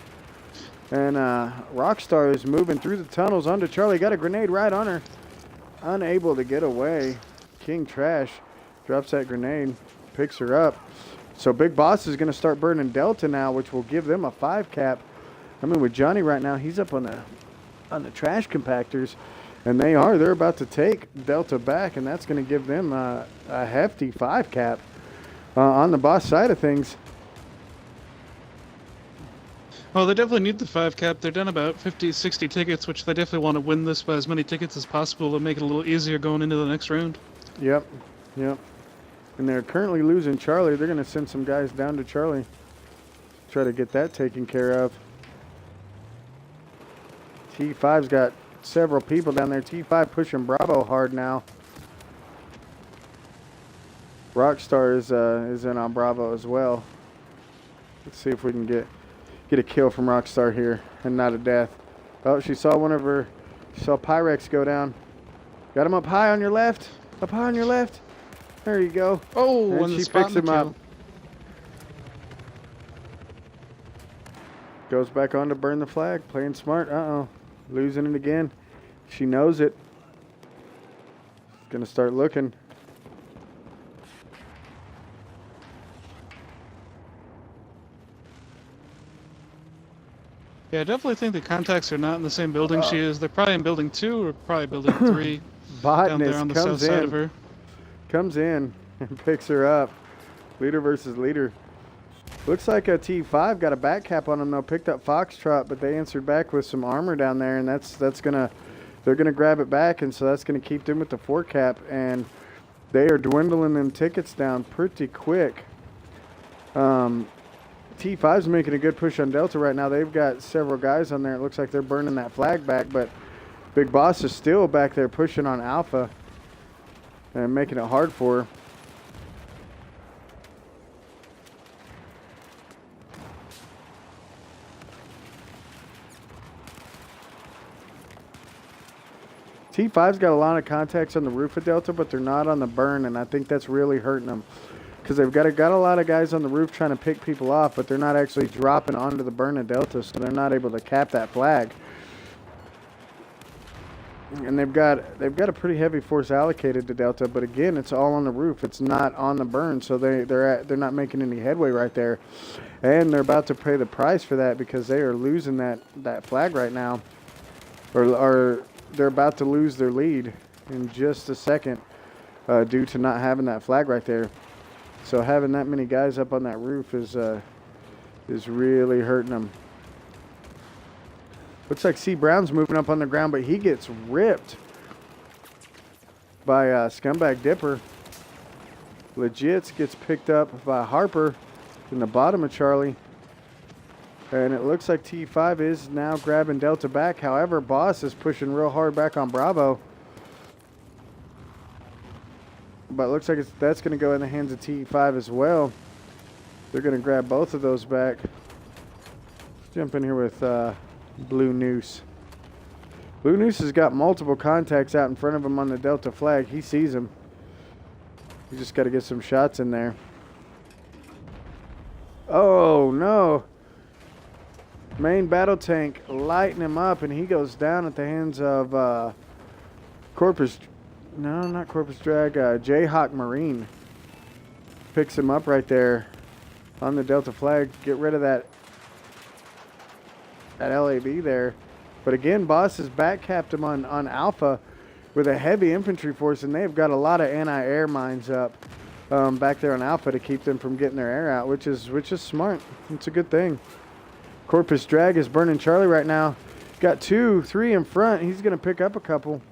And Rockstar is moving through the tunnels onto Charlie. Got a grenade right on her. Unable to get away. King Trash drops that grenade. Picks her up. So Big Boss is going to start burning Delta now, which will give them a 5 cap. I mean, with Johnny right now, he's up on the trash compactors, and they're about to take Delta back, and that's going to give them a hefty 5 cap on the Boss side of things. Well, they definitely need the 5 cap. They're down about 50, 60 tickets, which they definitely want to win this by as many tickets as possible to make it a little easier going into the next round. Yep. And they're currently losing Charlie. They're going to send some guys down to Charlie. Try to get that taken care of. T5's got several people down there. T5 pushing Bravo hard now. Rockstar is in on Bravo as well. Let's see if we can get a kill from Rockstar here and not a death. Oh, she saw Pyrex go down. Got him up high on your left. Up high on your left. There you go. Oh, and she picks him up. Goes back on to burn the flag. Playing smart. Uh-oh. Losing it again. She knows it. Gonna start looking. Yeah, I definitely think the contacts are not in the same building she is. They're probably in building 2 or probably building 3. Down there on the south side of her. Comes in and picks her up. Leader versus leader. Looks like a T5 got a back cap on them though. Picked up Foxtrot, but they answered back with some armor down there, and they're gonna grab it back, and so that's gonna keep them with the 4 cap, and they are dwindling them tickets down pretty quick. T5's making a good push on Delta right now. They've got several guys on there. It looks like they're burning that flag back, but Big Boss is still back there pushing on Alpha and making it hard for her. T5's got a lot of contacts on the roof of Delta, but they're not on the burn, and I think that's really hurting them. Because they've got a lot of guys on the roof trying to pick people off, but they're not actually dropping onto the burn of Delta, so they're not able to cap that flag. And they've got a pretty heavy force allocated to Delta, but again, it's all on the roof. It's not on the burn, so they're not making any headway right there, and they're about to pay the price for that because they are losing that flag right now, or they're about to lose their lead in just a second due to not having that flag right there. So having that many guys up on that roof is really hurting them. Looks like C. Brown's moving up on the ground, but he gets ripped by Scumbag Dipper. Legits gets picked up by Harper in the bottom of Charlie. And it looks like T5 is now grabbing Delta back. However, Boss is pushing real hard back on Bravo. But it looks like that's going to go in the hands of T5 as well. They're going to grab both of those back. Let's jump in here with Blue Noose. Blue Noose has got multiple contacts out in front of him on the Delta flag. He sees them. You just got to get some shots in there. Oh, no. Main battle tank lighting him up, and he goes down at the hands of Corpus. No, not Corpus Drag. Jayhawk Marine picks him up right there on the Delta flag. Get rid of that LAB there. But again, Boss has backcapped him on Alpha with a heavy infantry force, and they've got a lot of anti-air mines up back there on Alpha to keep them from getting their air out, which is smart. It's a good thing. Corpus Drag is burning Charlie right now. Got 2, 3 in front. He's going to pick up a couple.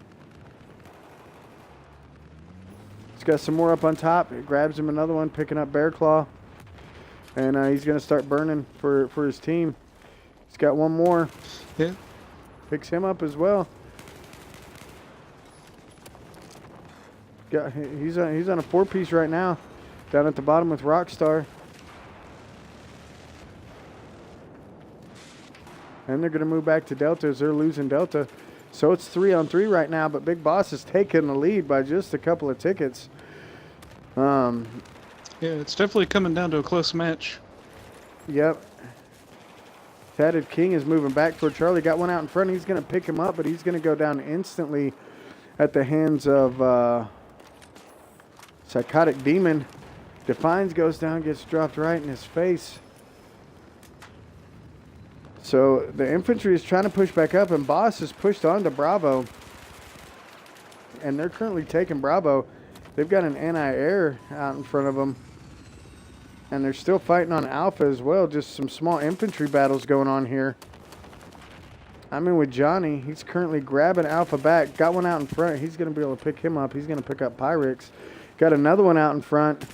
He's got some more up on top. It grabs him another one, picking up Bear Claw. And he's going to start burning for his team. He's got one more. Yeah. Picks him up as well. He's on a 4-piece right now, down at the bottom with Rockstar. And they're going to move back to Delta as they're losing Delta. So it's 3-on-3 right now, but Big Boss is taking the lead by just a couple of tickets. Yeah, it's definitely coming down to a close match. Yep. Tatted King is moving back toward Charlie. Got one out in front. He's going to pick him up, but he's going to go down instantly at the hands of Psychotic Demon. Defines goes down, gets dropped right in his face. So the infantry is trying to push back up, and Boss is pushed on to Bravo. And they're currently taking Bravo. They've got an anti-air out in front of them. And they're still fighting on Alpha as well. Just some small infantry battles going on here. I'm in with Johnny. He's currently grabbing Alpha back. Got one out in front. He's going to be able to pick him up. He's going to pick up Pyrex. Got another one out in front.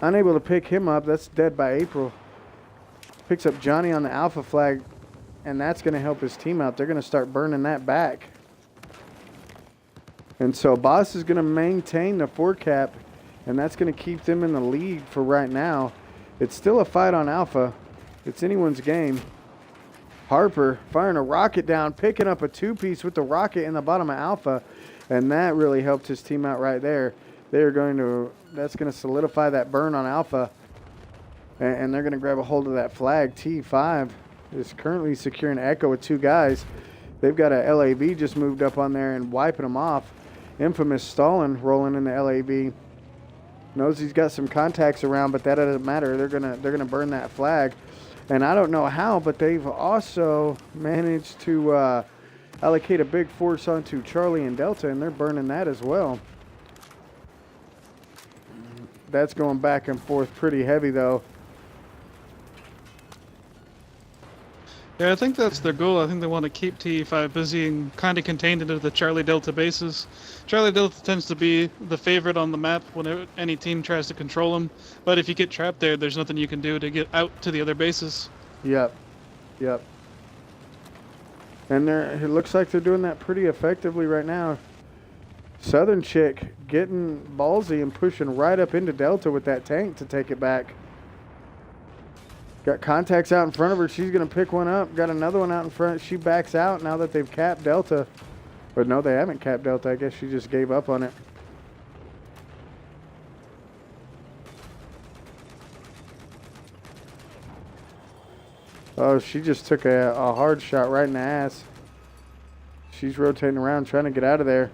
Unable to pick him up. That's dead by April. Picks up Johnny on the Alpha flag. And that's going to help his team out. They're going to start burning that back. And so Boss is going to maintain the 4-cap. And that's going to keep them in the lead for right now. It's still a fight on Alpha. It's anyone's game. Harper firing a rocket down, picking up a 2-piece with the rocket in the bottom of Alpha. And that really helped his team out right there. That's going to solidify that burn on Alpha. And they're going to grab a hold of that flag. TE5 is currently securing Echo with 2 guys. They've got a LAV just moved up on there and wiping them off. Infamous Stalin rolling in the LAV. Knows he's got some contacts around, but that doesn't matter. They're gonna burn that flag. And I don't know how, but they've also managed to allocate a big force onto Charlie and Delta, and they're burning that as well. That's going back and forth pretty heavy, though. Yeah, I think that's their goal. I think they want to keep TE5 busy and kind of contained into the Charlie Delta bases. Charlie Delta tends to be the favorite on the map when any team tries to control them. But if you get trapped there, there's nothing you can do to get out to the other bases. Yep. And it looks like they're doing that pretty effectively right now. Southern Chick getting ballsy and pushing right up into Delta with that tank to take it back. Got contacts out in front of her. She's going to pick one up. Got another one out in front. She backs out now that they've capped Delta. But no, they haven't capped Delta. I guess she just gave up on it. Oh, she just took a hard shot right in the ass. She's rotating around trying to get out of there.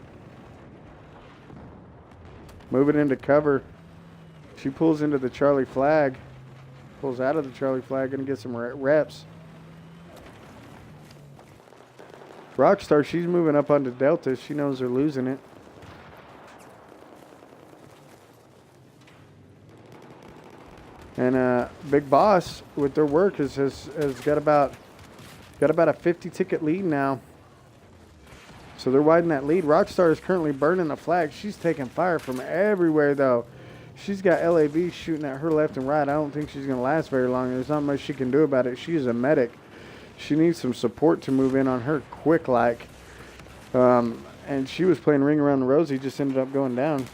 Moving into cover. She pulls into the Charlie flag. Pulls out of the Charlie flag, gonna get some reps. Rockstar, she's moving up onto Delta. She knows they're losing it. And Big Boss, with their work, has got about a 50 ticket lead now. So they're widening that lead. Rockstar is currently burning the flag. She's taking fire from everywhere, though. She's got LAV shooting at her left and right. I don't think she's going to last very long. There's not much she can do about it. She is a medic. She needs some support to move in on her quick like. And she was playing Ring Around the Rosie, just ended up going down.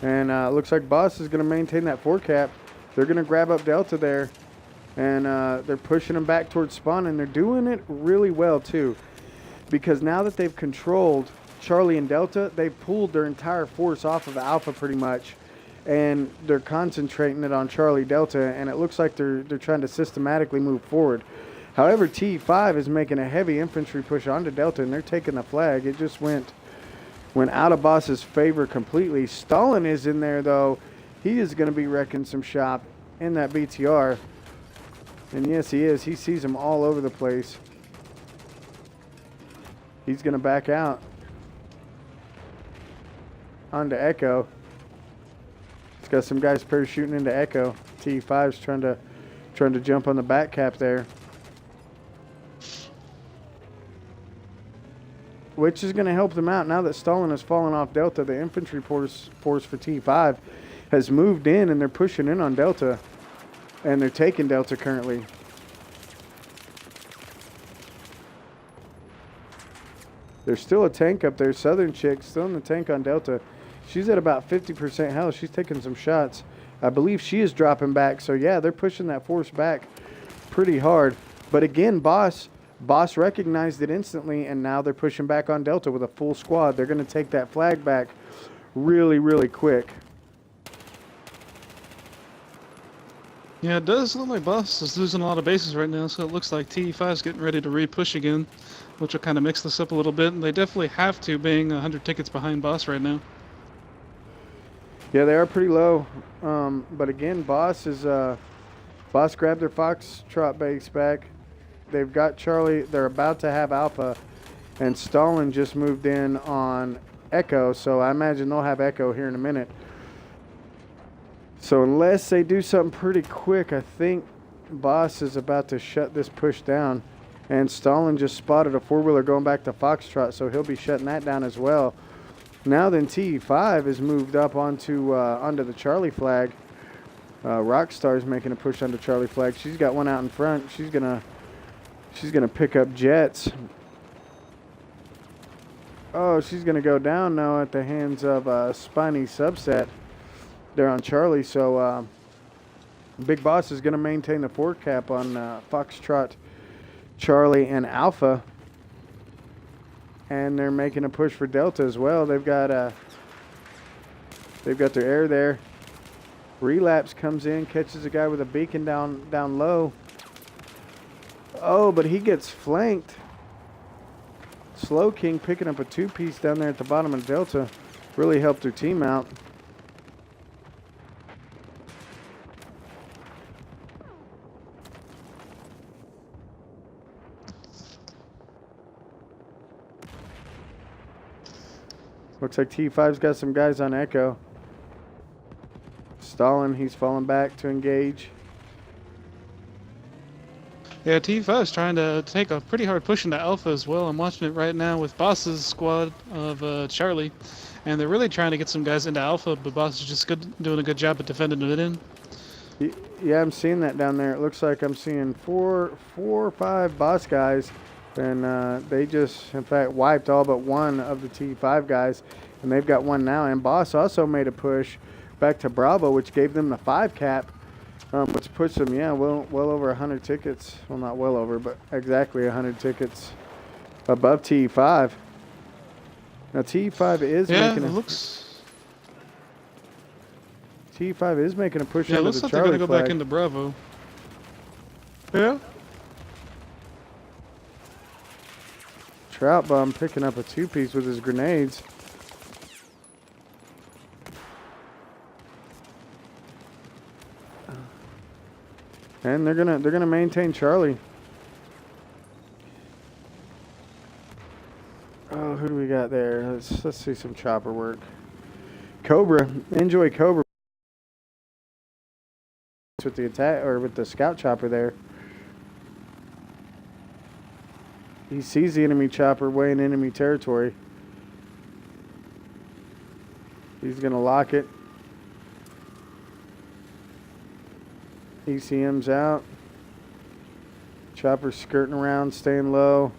And looks like Boss is going to maintain that 4-cap. They're going to grab up Delta there. And they're pushing them back towards spawn, and they're doing it really well too. Because now that they've controlled Charlie and Delta, they've pulled their entire force off of Alpha pretty much. And they're concentrating it on Charlie Delta, and it looks like they're trying to systematically move forward. However, TE5 is making a heavy infantry push onto Delta, and they're taking the flag. It just went out of Boss's favor completely. Stalin is in there, though. He is going to be wrecking some shop in that BTR. And yes, he is. He sees them all over the place. He's going to back out onto Echo. He's got some guys parachuting into Echo. TE5's trying to jump on the back cap there, which is going to help them out. Now that Stalin has fallen off Delta, the infantry force for T5 has moved in, and they're pushing in on Delta, and they're taking Delta currently. There's still a tank up there. Southern chick still in the tank on Delta. She's at about 50% health. She's taking some shots. I believe she is dropping back. So yeah, they're pushing that force back pretty hard. But again, Boss recognized it instantly, and now they're pushing back on Delta with a full squad. They're going to take that flag back really, really quick. Yeah, it does look like Boss is losing a lot of bases right now, so it looks like TE5 is getting ready to re-push again, which will kind of mix this up a little bit. And they definitely have to, being 100 tickets behind Boss right now. Yeah, they are pretty low. But again, Boss grabbed their Foxtrot base back. They've got Charlie. They're about to have Alpha, and Stalin just moved in on Echo, so I imagine they'll have Echo here in a minute. So unless they do something pretty quick, I think Boss is about to shut this push down. And Stalin just spotted a four-wheeler going back to Foxtrot, so he'll be shutting that down as well. Now then, TE5 is moved up onto the Charlie flag. Rockstar's making a push onto Charlie flag. She's got one out in front. She's gonna pick up jets. Oh, she's gonna go down now at the hands of Spiny Subset. They're on Charlie, so Big Boss is going to maintain the forward cap on Foxtrot, Charlie, and Alpha. And they're making a push for Delta as well. They've got their air there. Relapse comes in, catches a guy with a beacon down low. Oh, but he gets flanked. Slow King picking up a two-piece down there at the bottom of Delta. Really helped their team out. Looks like T5's got some guys on Echo. Stalin, he's falling back to engage. Yeah, TE5 is trying to take a pretty hard push into Alpha as well. I'm watching it right now with Boss's squad of Charlie. And they're really trying to get some guys into Alpha, but Boss is just doing a good job at defending it in. Yeah, I'm seeing that down there. It looks like I'm seeing four or five Boss guys. And they just, in fact, wiped all but one of the T5 guys. And they've got one now. And Boss also made a push back to Bravo, which gave them the 5 cap. Which puts them, yeah, well over 100 tickets. Well, not well over, but exactly 100 tickets above T5. Now, T5 is making T5 is making a push into the Charlie flag. Yeah, it looks like they're going to go back into Bravo. Yeah. Trout Bomb picking up a two-piece with his grenades. And they're gonna maintain Charlie. Oh, who do we got there? Let's see some chopper work. Cobra, enjoy Cobra with the attack or with the scout chopper there. He sees the enemy chopper way in enemy territory. He's gonna lock it. ECM's out. Chopper's skirting around, staying low.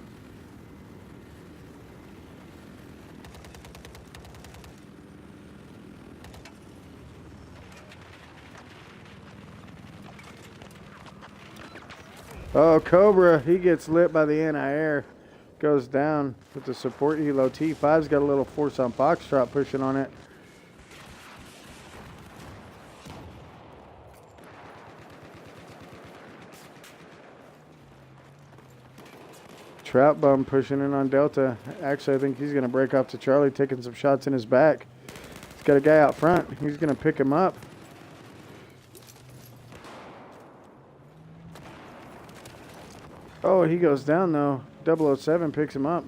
Oh, Cobra, he gets lit by the anti-air. Goes down with the support helo. T5's got a little force on Foxtrot pushing on it. Trout Bum pushing in on Delta. Actually, I think he's going to break off to Charlie, taking some shots in his back. He's got a guy out front. He's going to pick him up. Oh, he goes down though. 007 picks him up.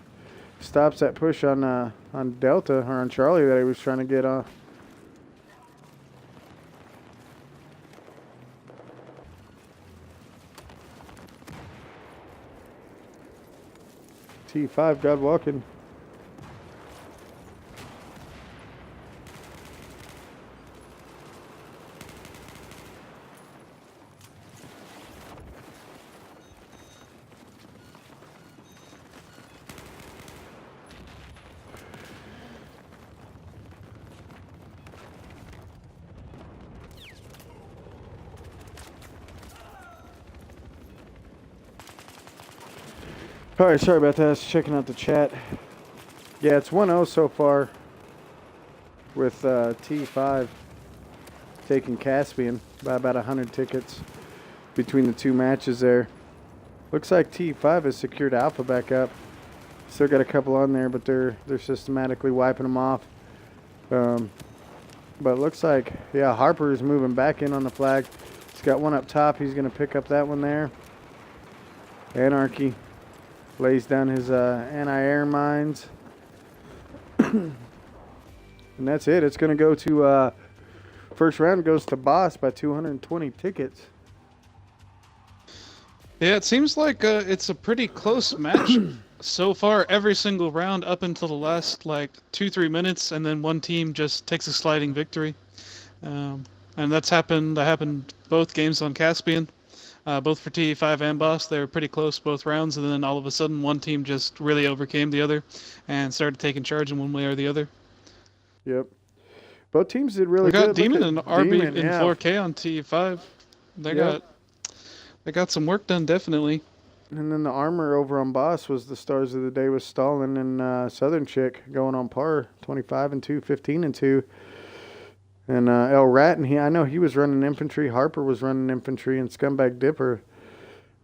Stops that push on Delta or on Charlie that he was trying to get off. T5 God walking. Alright, sorry about that. I was checking out the chat. Yeah, it's 1-0 so far with T5 taking Caspian by about 100 tickets between the two matches there. Looks like T5 has secured Alpha back up. Still got a couple on there, but they're systematically wiping them off. But it looks like, yeah, Harper is moving back in on the flag. He's got one up top. He's going to pick up that one there. Anarchy lays down his anti-air mines. And that's it. It's going to go to first round goes to Boss by 220 tickets. Yeah, it seems like it's a pretty close match so far. Every single round up until the last like 2-3 minutes, and then one team just takes a sliding victory. And that happened both games on Caspian. Both for TE5 and Boss, they were pretty close both rounds, and then all of a sudden one team just really overcame the other and started taking charge in one way or the other. Yep. Both teams did really We got good. Demon and RB Demon, in yeah. 4K on TE5. They got some work done, definitely. And then the armor over on Boss was the stars of the day with Stalin and Southern Chick going on par, 25-2, 15-2. And El Ratton, I know he was running infantry. Harper was running infantry, and Scumbag Dipper.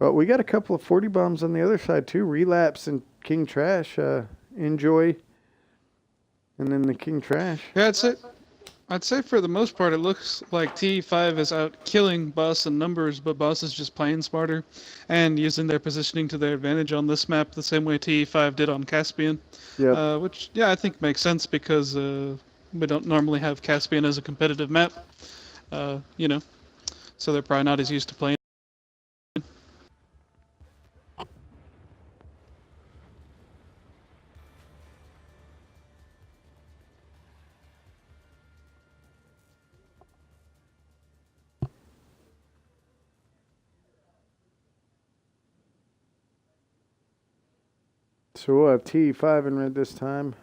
But we got a couple of 40 bombs on the other side too. Relapse and King Trash. Enjoy. And then the King Trash. Yeah, I'd say for the most part it looks like TE5 is out killing Boss in numbers, but Boss is just playing smarter and using their positioning to their advantage on this map the same way TE5 did on Caspian. Yep. Which, yeah, I think makes sense because we don't normally have Caspian as a competitive map, you know, so they're probably not as used to playing. So we'll have T5 in red this time.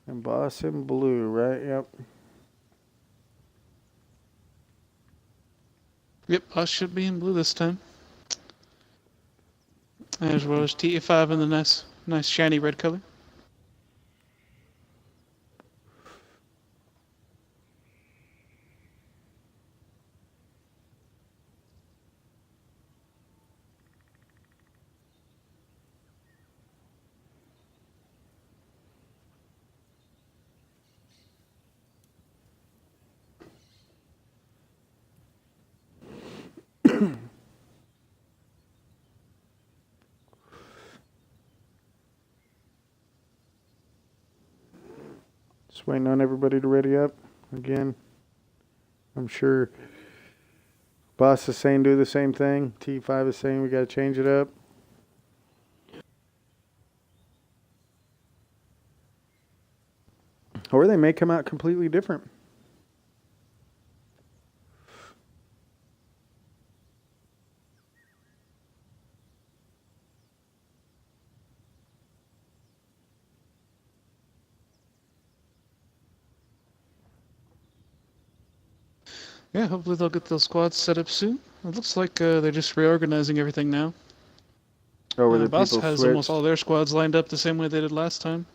And Boss in blue, right? Yep. Yep, Boss should be in blue this time. As well as TE5 in the nice shiny red color. Just waiting on everybody to ready up. Again, I'm sure Boss is saying do the same thing. T5 is saying we got to change it up. Or they may come out completely different. Yeah, hopefully they'll get those squads set up soon. It looks like they're just reorganizing everything now. Oh, where the Boss people has switched. almost all their squads lined up the same way they did last time.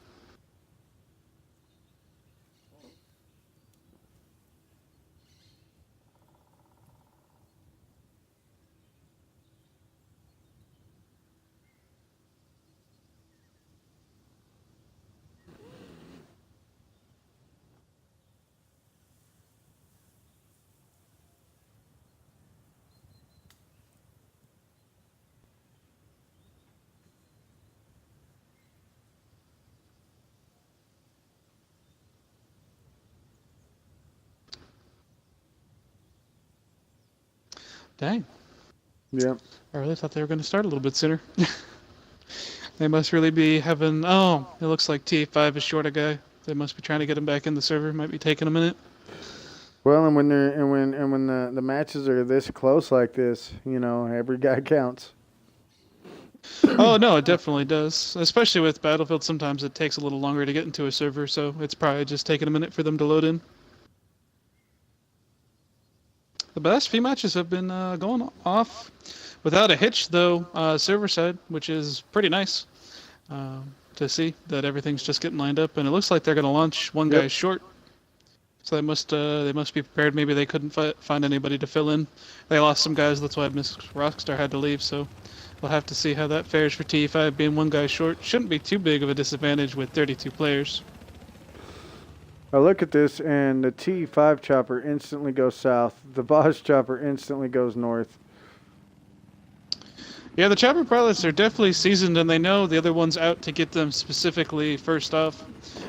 Dang. Yep. I really thought they were going to start a little bit sooner. They must really be having... Oh, it looks like TE5 is short a guy. They must be trying to get him back in the server. Might be taking a minute. Well, and when they're when the matches are this close like this, you know, every guy counts. Oh, no, it definitely does. Especially with Battlefield, sometimes it takes a little longer to get into a server, so it's probably just taking a minute for them to load in. The last few matches have been going off without a hitch, though, server side, which is pretty nice to see that everything's just getting lined up. And it looks like they're going to launch one guy short. So they must be prepared. Maybe they couldn't find anybody to fill in. They lost some guys. That's why Miss Rockstar had to leave. So we'll have to see how that fares for TE5 being one guy short. Shouldn't be too big of a disadvantage with 32 players. I look at this, and the TE5 chopper instantly goes south. The Boss chopper instantly goes north. Yeah, the chopper pilots are definitely seasoned, and they know the other one's out to get them specifically first off.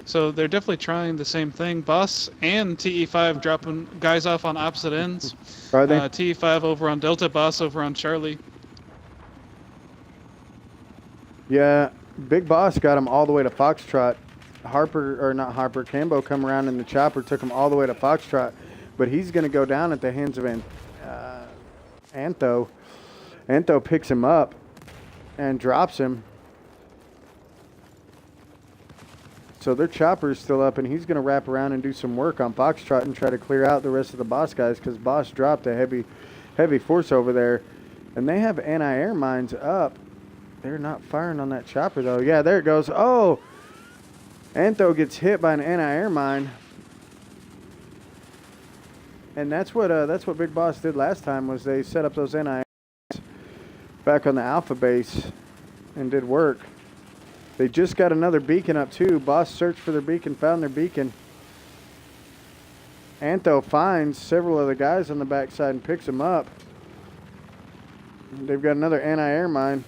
So they're definitely trying the same thing. Boss and TE5 dropping guys off on opposite ends. Are they? TE5 over on Delta, Boss over on Charlie. Yeah, Big Boss got him all the way to Foxtrot. Cambo come around in the chopper, took him all the way to Foxtrot. But he's going to go down at the hands of Antho. Antho picks him up and drops him. So their chopper's still up, and he's going to wrap around and do some work on Foxtrot and try to clear out the rest of the Boss guys, because Boss dropped a heavy force over there. And they have anti-air mines up. They're not firing on that chopper, though. Yeah, there it goes. Oh! Antho gets hit by an anti-air mine. And that's what Big Boss did last time, was they set up those anti-air back on the Alpha base and did work. They just got another beacon up too. Boss searched for their beacon, found their beacon. Antho finds several of the guys on the backside and picks them up. They've got another anti-air mine.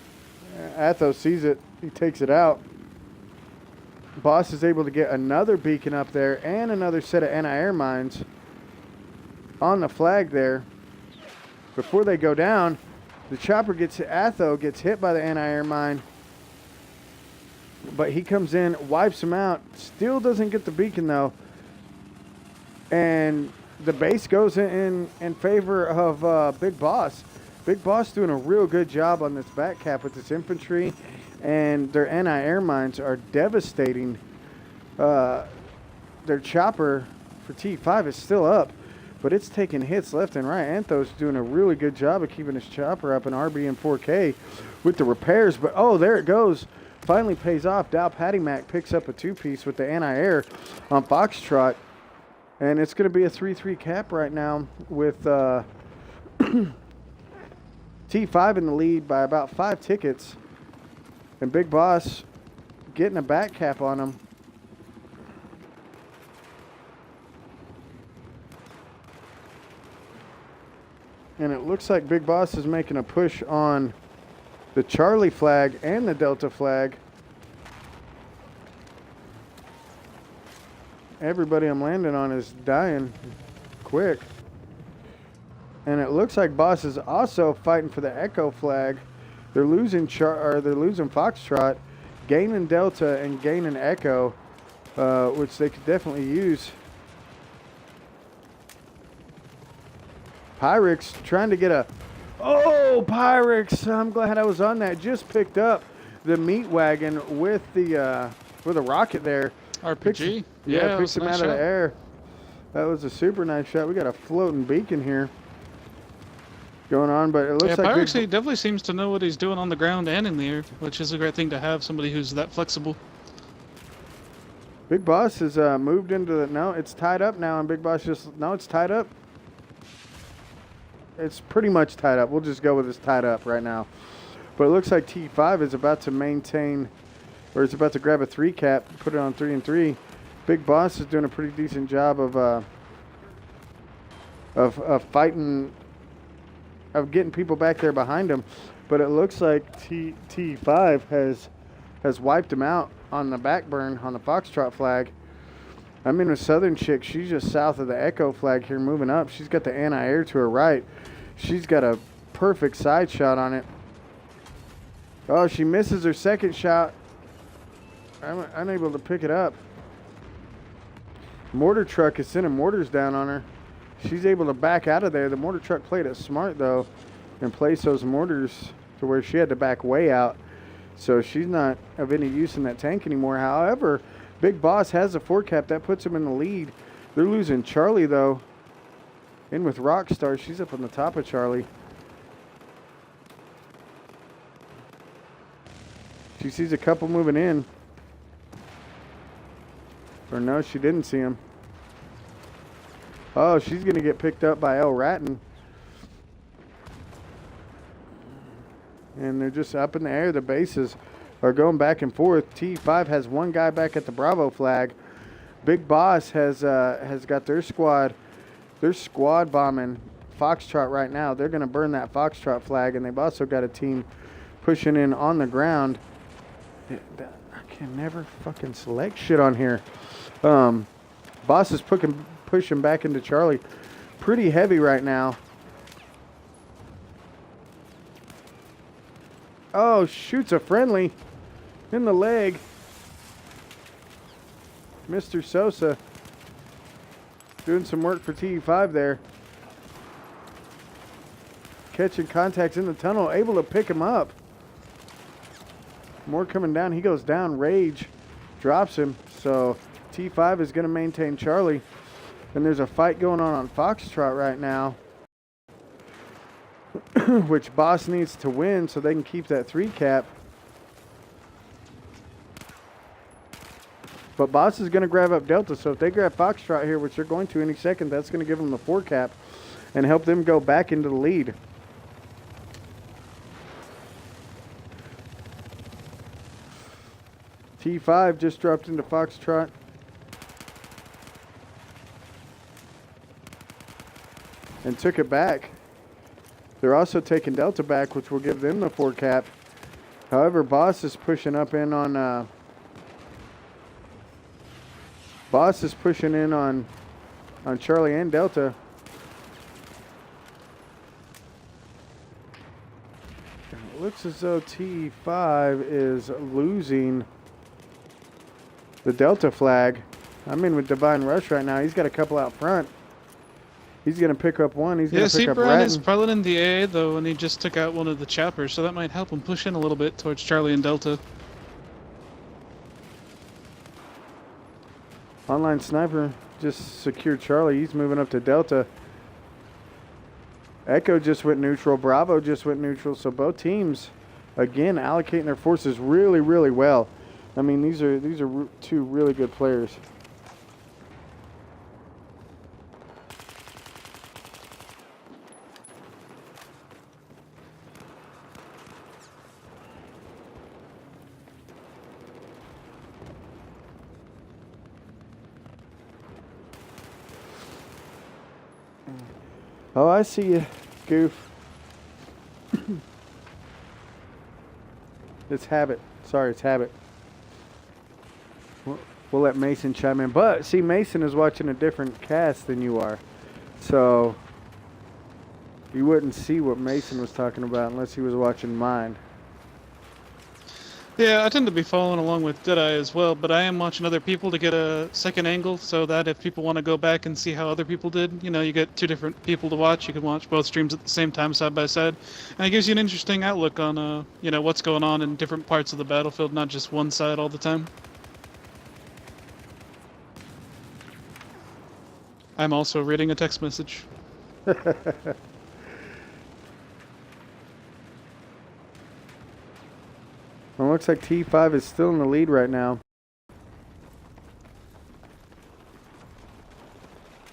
Antho sees it. He takes it out. Boss is able to get another beacon up there and another set of anti-air mines on the flag there. Before they go down, the chopper Antho gets hit by the anti-air mine, but he comes in, wipes him out, still doesn't get the beacon though, and the base goes in favor of Big Boss. Big Boss doing a real good job on this back cap with this infantry, and their anti-air mines are devastating. Their chopper for T5 is still up, but it's taking hits left and right. Antho's doing a really good job of keeping his chopper up in RB and 4K with the repairs. But, oh, there it goes. Finally pays off. Dow Patty Mac picks up a two-piece with the anti-air on Foxtrot. And it's going to be a 3-3 cap right now with T5 in the lead by about 5 tickets. And Big Boss getting a back cap on him. And it looks like Big Boss is making a push on the Charlie flag and the Delta flag. Everybody I'm landing on is dying quick. And it looks like Boss is also fighting for the Echo flag. They're losing Foxtrot, gaining Delta and gaining Echo, which they could definitely use. Pyrex trying to get a... Oh, Pyrex! I'm glad I was on that. Just picked up the meat wagon with the rocket there. RPG? Picks him out of the air. That was a super nice shot. We got a floating beacon here. going on, but it looks Yeah, like Pyrex he definitely seems to know what he's doing on the ground and in the air, which is a great thing to have somebody who's that flexible. Big Boss has moved into the... No, it's tied up now, and Big Boss just... No, it's tied up. It's pretty much tied up. We'll just go with it's tied up right now. But it looks like TE5 is about to maintain, or is about to grab a 3 cap, put it on 3 and 3. Big Boss is doing a pretty decent job of fighting, of getting people back there behind him. But it looks like TE5 has wiped him out on the backburn on the Foxtrot flag. I'm in a southern chick. She's just south of the Echo flag here, moving up. She's got the anti-air to her right. She's got a perfect side shot on it. Oh, she misses her second shot. I'm unable to pick it up. Mortar truck is sending mortars down on her. She's able to back out of there. The mortar truck played it smart, though, and placed those mortars to where she had to back way out. So she's not of any use in that tank anymore. However, Big Boss has a 4 cap. That puts him in the lead. They're losing Charlie, though. In with Rockstar. She's up on the top of Charlie. She sees a couple moving in. Or no, she didn't see him. Oh, she's going to get picked up by El Ratton. And they're just up in the air. The bases are going back and forth. T5 has one guy back at the Bravo flag. Big Boss has got their squad. They're squad bombing Foxtrot right now. They're going to burn that Foxtrot flag, and they've also got a team pushing in on the ground. I can never fucking select shit on here. Boss is pushing back into Charlie pretty heavy right now. Oh, shoots a friendly in the leg. Mr. Sosa doing some work for TE5 there. Catching contacts in the tunnel, able to pick him up. More coming down. He goes down. Rage drops him. So T5 is going to maintain Charlie. And there's a fight going on Foxtrot right now, which Boss needs to win so they can keep that 3 cap. But Boss is going to grab up Delta, so if they grab Foxtrot here, which they're going to any second, that's going to give them the 4 cap and help them go back into the lead. T5 just dropped into Foxtrot. And took it back. They're also taking Delta back, which will give them the 4 cap. However, Boss is pushing up in on Charlie and Delta. It looks as though T5 is losing the Delta flag. I'm in with Divine Rush right now. He's got a couple out front. He's going to pick up one. He's going to pick up Seaburn is Ratton. probably in the AA, though, and he just took out one of the choppers, so that might help him push in a little bit towards Charlie and Delta. Online Sniper just secured Charlie. He's moving up to Delta. Echo just went neutral. Bravo just went neutral. So both teams, again, allocating their forces really, really well. I mean, these are two really good players. Oh, I see you, Goof. It's habit. Sorry, it's habit. We'll let Mason chime in. But, see, Mason is watching a different cast than you are. So, you wouldn't see what Mason was talking about unless he was watching mine. Yeah, I tend to be following along with Deadeye as well, but I am watching other people to get a second angle so that if people want to go back and see how other people did, you know, you get 2 different people to watch. You can watch both streams at the same time, side by side. And it gives you an interesting outlook on, you know, what's going on in different parts of the battlefield, not just one side all the time. I'm also reading a text message. Well, it looks like TE5 is still in the lead right now.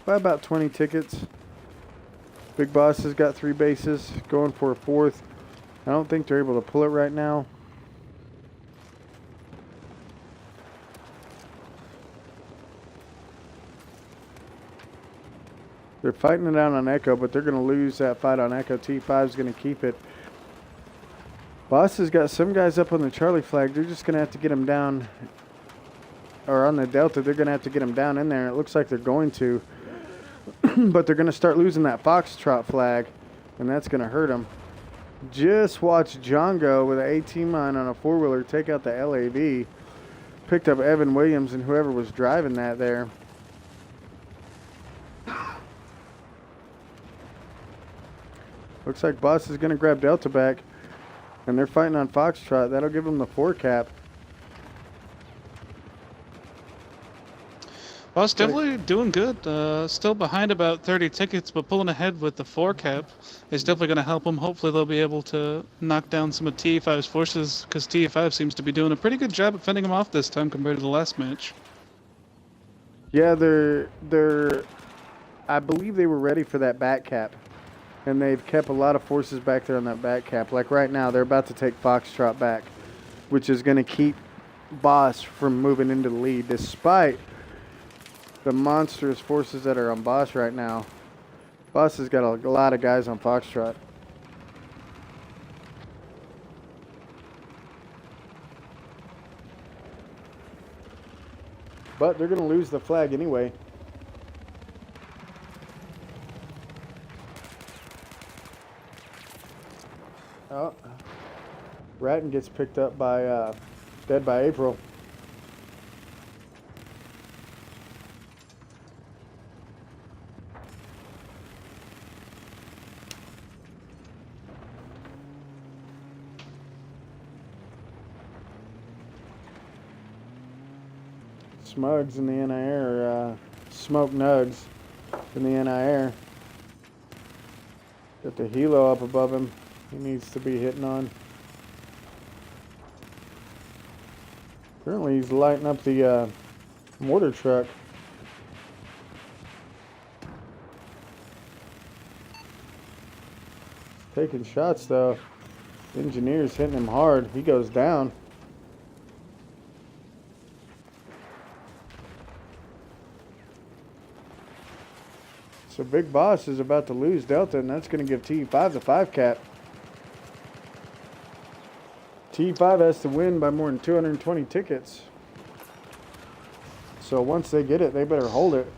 By about 20 tickets. Big Boss has got 3 bases, going for a 4th. I don't think they're able to pull it right now. They're fighting it out on Echo, but they're going to lose that fight on Echo. T5 is going to keep it. Boss has got some guys up on the Charlie flag. They're just going to have to get them down. Or on the Delta, they're going to have to get them down in there. It looks like they're going to. But they're going to start losing that Foxtrot flag, and that's going to hurt them. Just watch John go with an 18 mine on a 4-wheeler take out the LAV. Picked up Evan Williams and whoever was driving that there. Looks like Boss is going to grab Delta back, and they're fighting on Foxtrot. That'll give them the 4 cap. Boss definitely doing good. Still behind about 30 tickets, but pulling ahead with the 4 cap is definitely going to help them. Hopefully they'll be able to knock down some of TE5's forces, because TE5 seems to be doing a pretty good job at fending them off this time compared to the last match. Yeah, I believe they were ready for that back cap, and they've kept a lot of forces back there on that back cap. Like right now, they're about to take Foxtrot back, which is going to keep Boss from moving into the lead, despite the monstrous forces that are on Boss right now. Boss has got a lot of guys on Foxtrot. But they're going to lose the flag anyway. Oh, Ratton gets picked up by Dead by April. Smugs in the NIR, Smoke Nugs in the NIR. Got the helo up above him. He needs to be hitting on. Currently, he's lighting up the mortar truck. Taking shots though. Engineer's hitting him hard. He goes down. So Big Boss is about to lose Delta, and that's going to give TE5 the 5 cap. TE5 has to win by more than 220 tickets. So once they get it, they better hold it.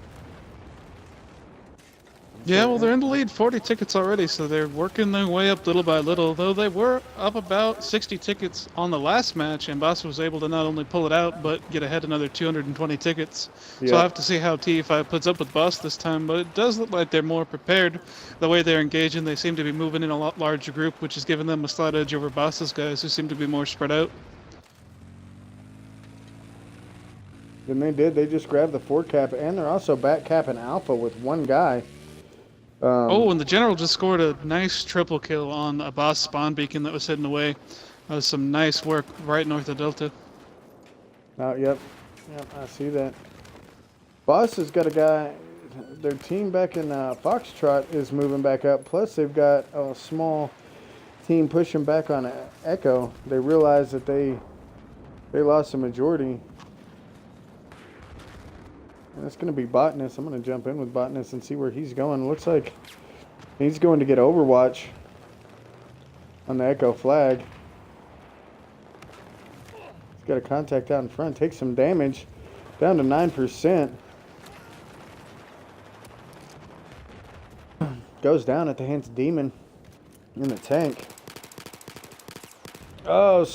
Yeah, well, they're in the lead 40 tickets already, so they're working their way up little by little, though they were up about 60 tickets on the last match, and Boss was able to not only pull it out, but get ahead another 220 tickets. Yeah. So I'll have to see how TE5 puts up with Boss this time, but it does look like they're more prepared. The way they're engaging, they seem to be moving in a lot larger group, which is giving them a slight edge over Boss's guys, who seem to be more spread out. Then they did. They just grabbed the 4 cap, and they're also back capping Alpha with 1 guy. Oh, and the General just scored a nice triple kill on a Boss spawn beacon that was hidden away. That was some nice work right north of Delta. Oh, yep, I see that. Boss has got a guy. Their team back in Foxtrot is moving back up. Plus, they've got a small team pushing back on Echo. They realize that they lost the majority. And it's going to be Botanist. I'm going to jump in with Botanist and see where he's going. Looks like he's going to get Overwatch on the Echo flag. He's got a contact out in front. Takes some damage. Down to 9%. Goes down at the hands of Demon in the tank. Oh,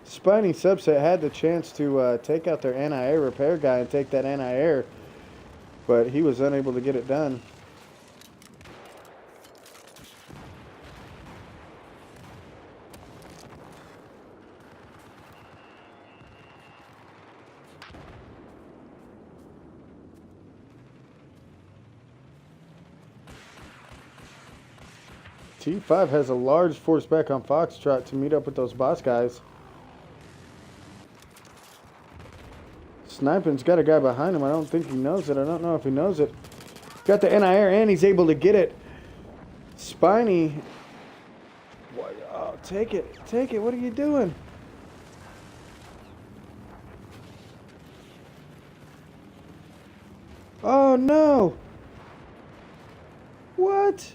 Spiny Subset had the chance to take out their anti-air repair guy and take that anti-air, but he was unable to get it done. T5 has a large force back on Foxtrot to meet up with those boss guys. sniping. He's got a guy behind him. I don't think he knows it. I don't know if he knows it. Got the NIR and he's able to get it. Spiny. What? Oh, take it. Take it. What are you doing? Oh, no. What?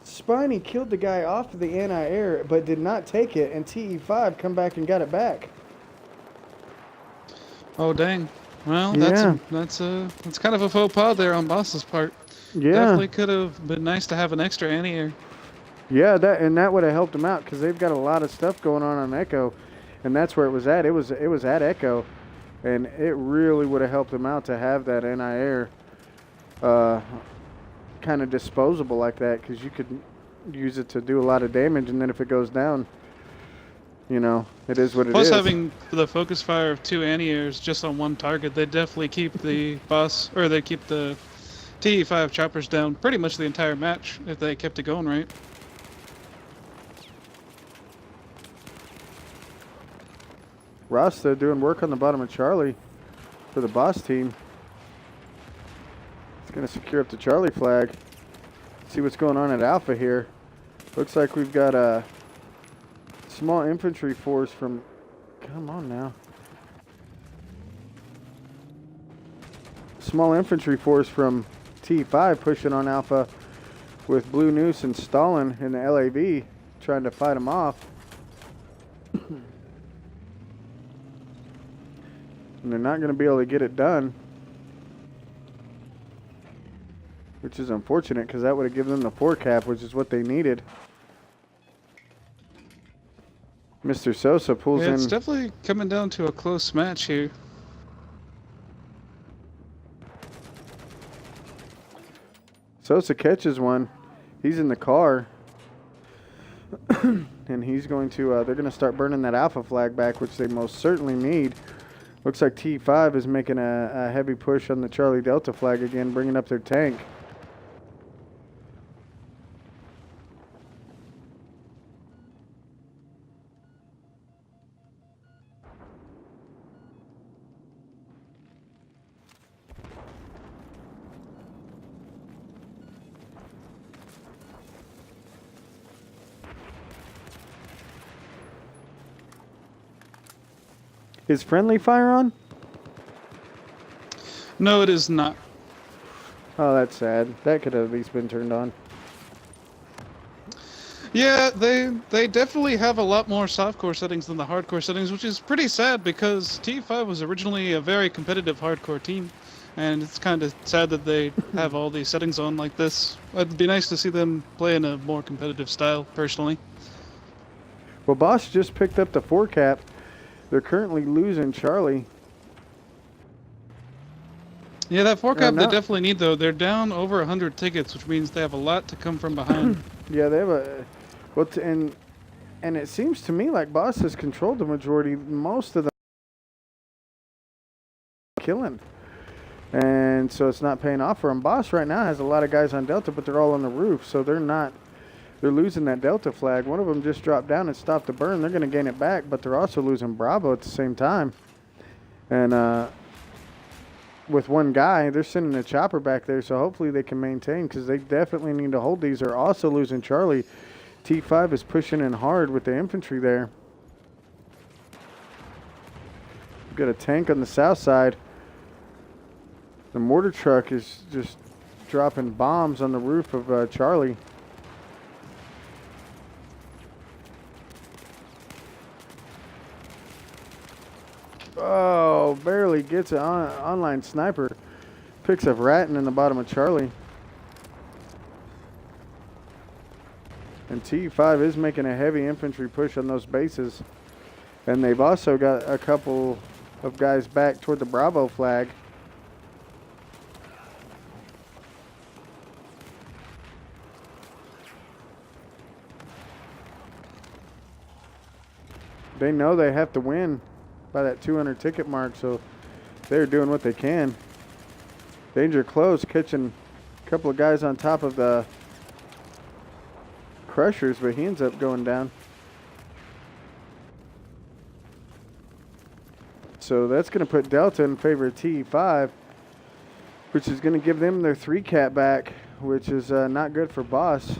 Spiny killed the guy off of the anti-air, but did not take it, and TE5 come back and got it back. Oh dang! Well, Yeah. that's kind of a faux pas there on Boss's part. Yeah. Definitely could have been nice to have an extra anti-air. Yeah, that would have helped him out because they've got a lot of stuff going on Echo, and that's where it was at. It was at Echo, and it really would have helped him out to have that anti-air kind of disposable like that, because you could use it to do a lot of damage, and then if it goes down, you know, it is what it is. Plus, having the focus fire of 2 anti-airs just on one target, they definitely keep the boss, or they keep the TE5 choppers down pretty much the entire match if they kept it going right. Rasta doing work on the bottom of Charlie for the boss team. He's going to secure up the Charlie flag. See what's going on at Alpha here. Looks like we've got a small infantry force from... Come on now. Small infantry force from T5 pushing on Alpha with Blue Noose and Stalin in the LAV trying to fight them off. And they're not going to be able to get it done, which is unfortunate because that would have given them the 4 cap, which is what they needed. Mr. Sosa pulls in. It's definitely coming down to a close match here. Sosa catches one. He's in the car. And he's going to, they're going to start burning that Alpha flag back, which they most certainly need. Looks like T5 is making a heavy push on the Charlie Delta flag again, bringing up their tank. Is friendly fire on? No, it is not. Oh, that's sad. That could have at least been turned on. Yeah, they definitely have a lot more softcore settings than the hardcore settings, which is pretty sad because T5 was originally a very competitive hardcore team, and it's kind of sad that they have all these settings on like this. It'd be nice to see them play in a more competitive style, personally. Well, Boss just picked up the 4 cap. They're currently losing Charlie. Yeah, that 4 cap no. they definitely need, though. They're down over 100 tickets, which means they have a lot to come from behind. Yeah, they have a... Well, and it seems to me like Boss has controlled the majority, most of the killing. And so it's not paying off for him. Boss right now has a lot of guys on Delta, but they're all on the roof, so they're not... They're losing that Delta flag. One of them just dropped down and stopped the burn. They're going to gain it back, but they're also losing Bravo at the same time. And with one guy, they're sending a chopper back there, so hopefully they can maintain because they definitely need to hold these. They're also losing Charlie. T5 is pushing in hard with the infantry there. We've got a tank on the south side. The mortar truck is just dropping bombs on the roof of Charlie. Oh, barely gets an online sniper. Picks up Ratton in the bottom of Charlie. And T5 is making a heavy infantry push on those bases. And they've also got a couple of guys back toward the Bravo flag. They know they have to win by that 200 ticket mark, so they're doing what they can. Danger close, catching a couple of guys on top of the crushers, but he ends up going down. So that's going to put Delta in favor of TE5, which is going to give them their 3 cap back, which is not good for Boss.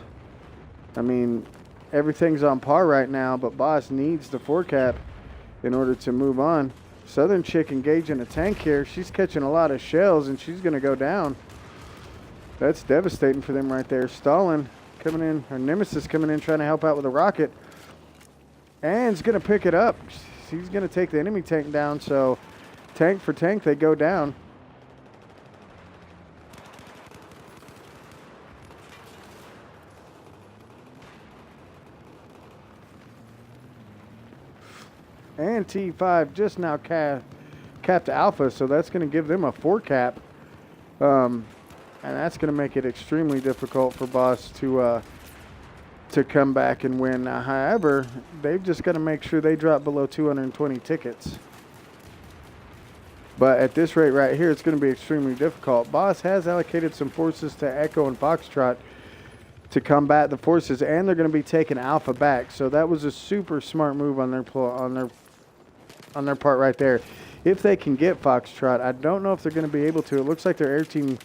I mean, everything's on par right now, but Boss needs the 4 cap in order to move on. Southern Chick engaging a tank here. She's catching a lot of shells, and she's going to go down. That's devastating for them right there. Stalin coming in, or Nemesis coming in, trying to help out with a rocket. And is going to pick it up. He's going to take the enemy tank down, so tank for tank, they go down. And T5 just now capped Alpha, so that's going to give them a 4 cap. And that's going to make it extremely difficult for Boss to come back and win. However, they've just got to make sure they drop below 220 tickets. But at this rate right here, it's going to be extremely difficult. Boss has allocated some forces to Echo and Foxtrot to combat the forces, and they're going to be taking Alpha back. So that was a super smart move on their part right there. If they can get Foxtrot, I don't know if they're going to be able to. It looks like their air team,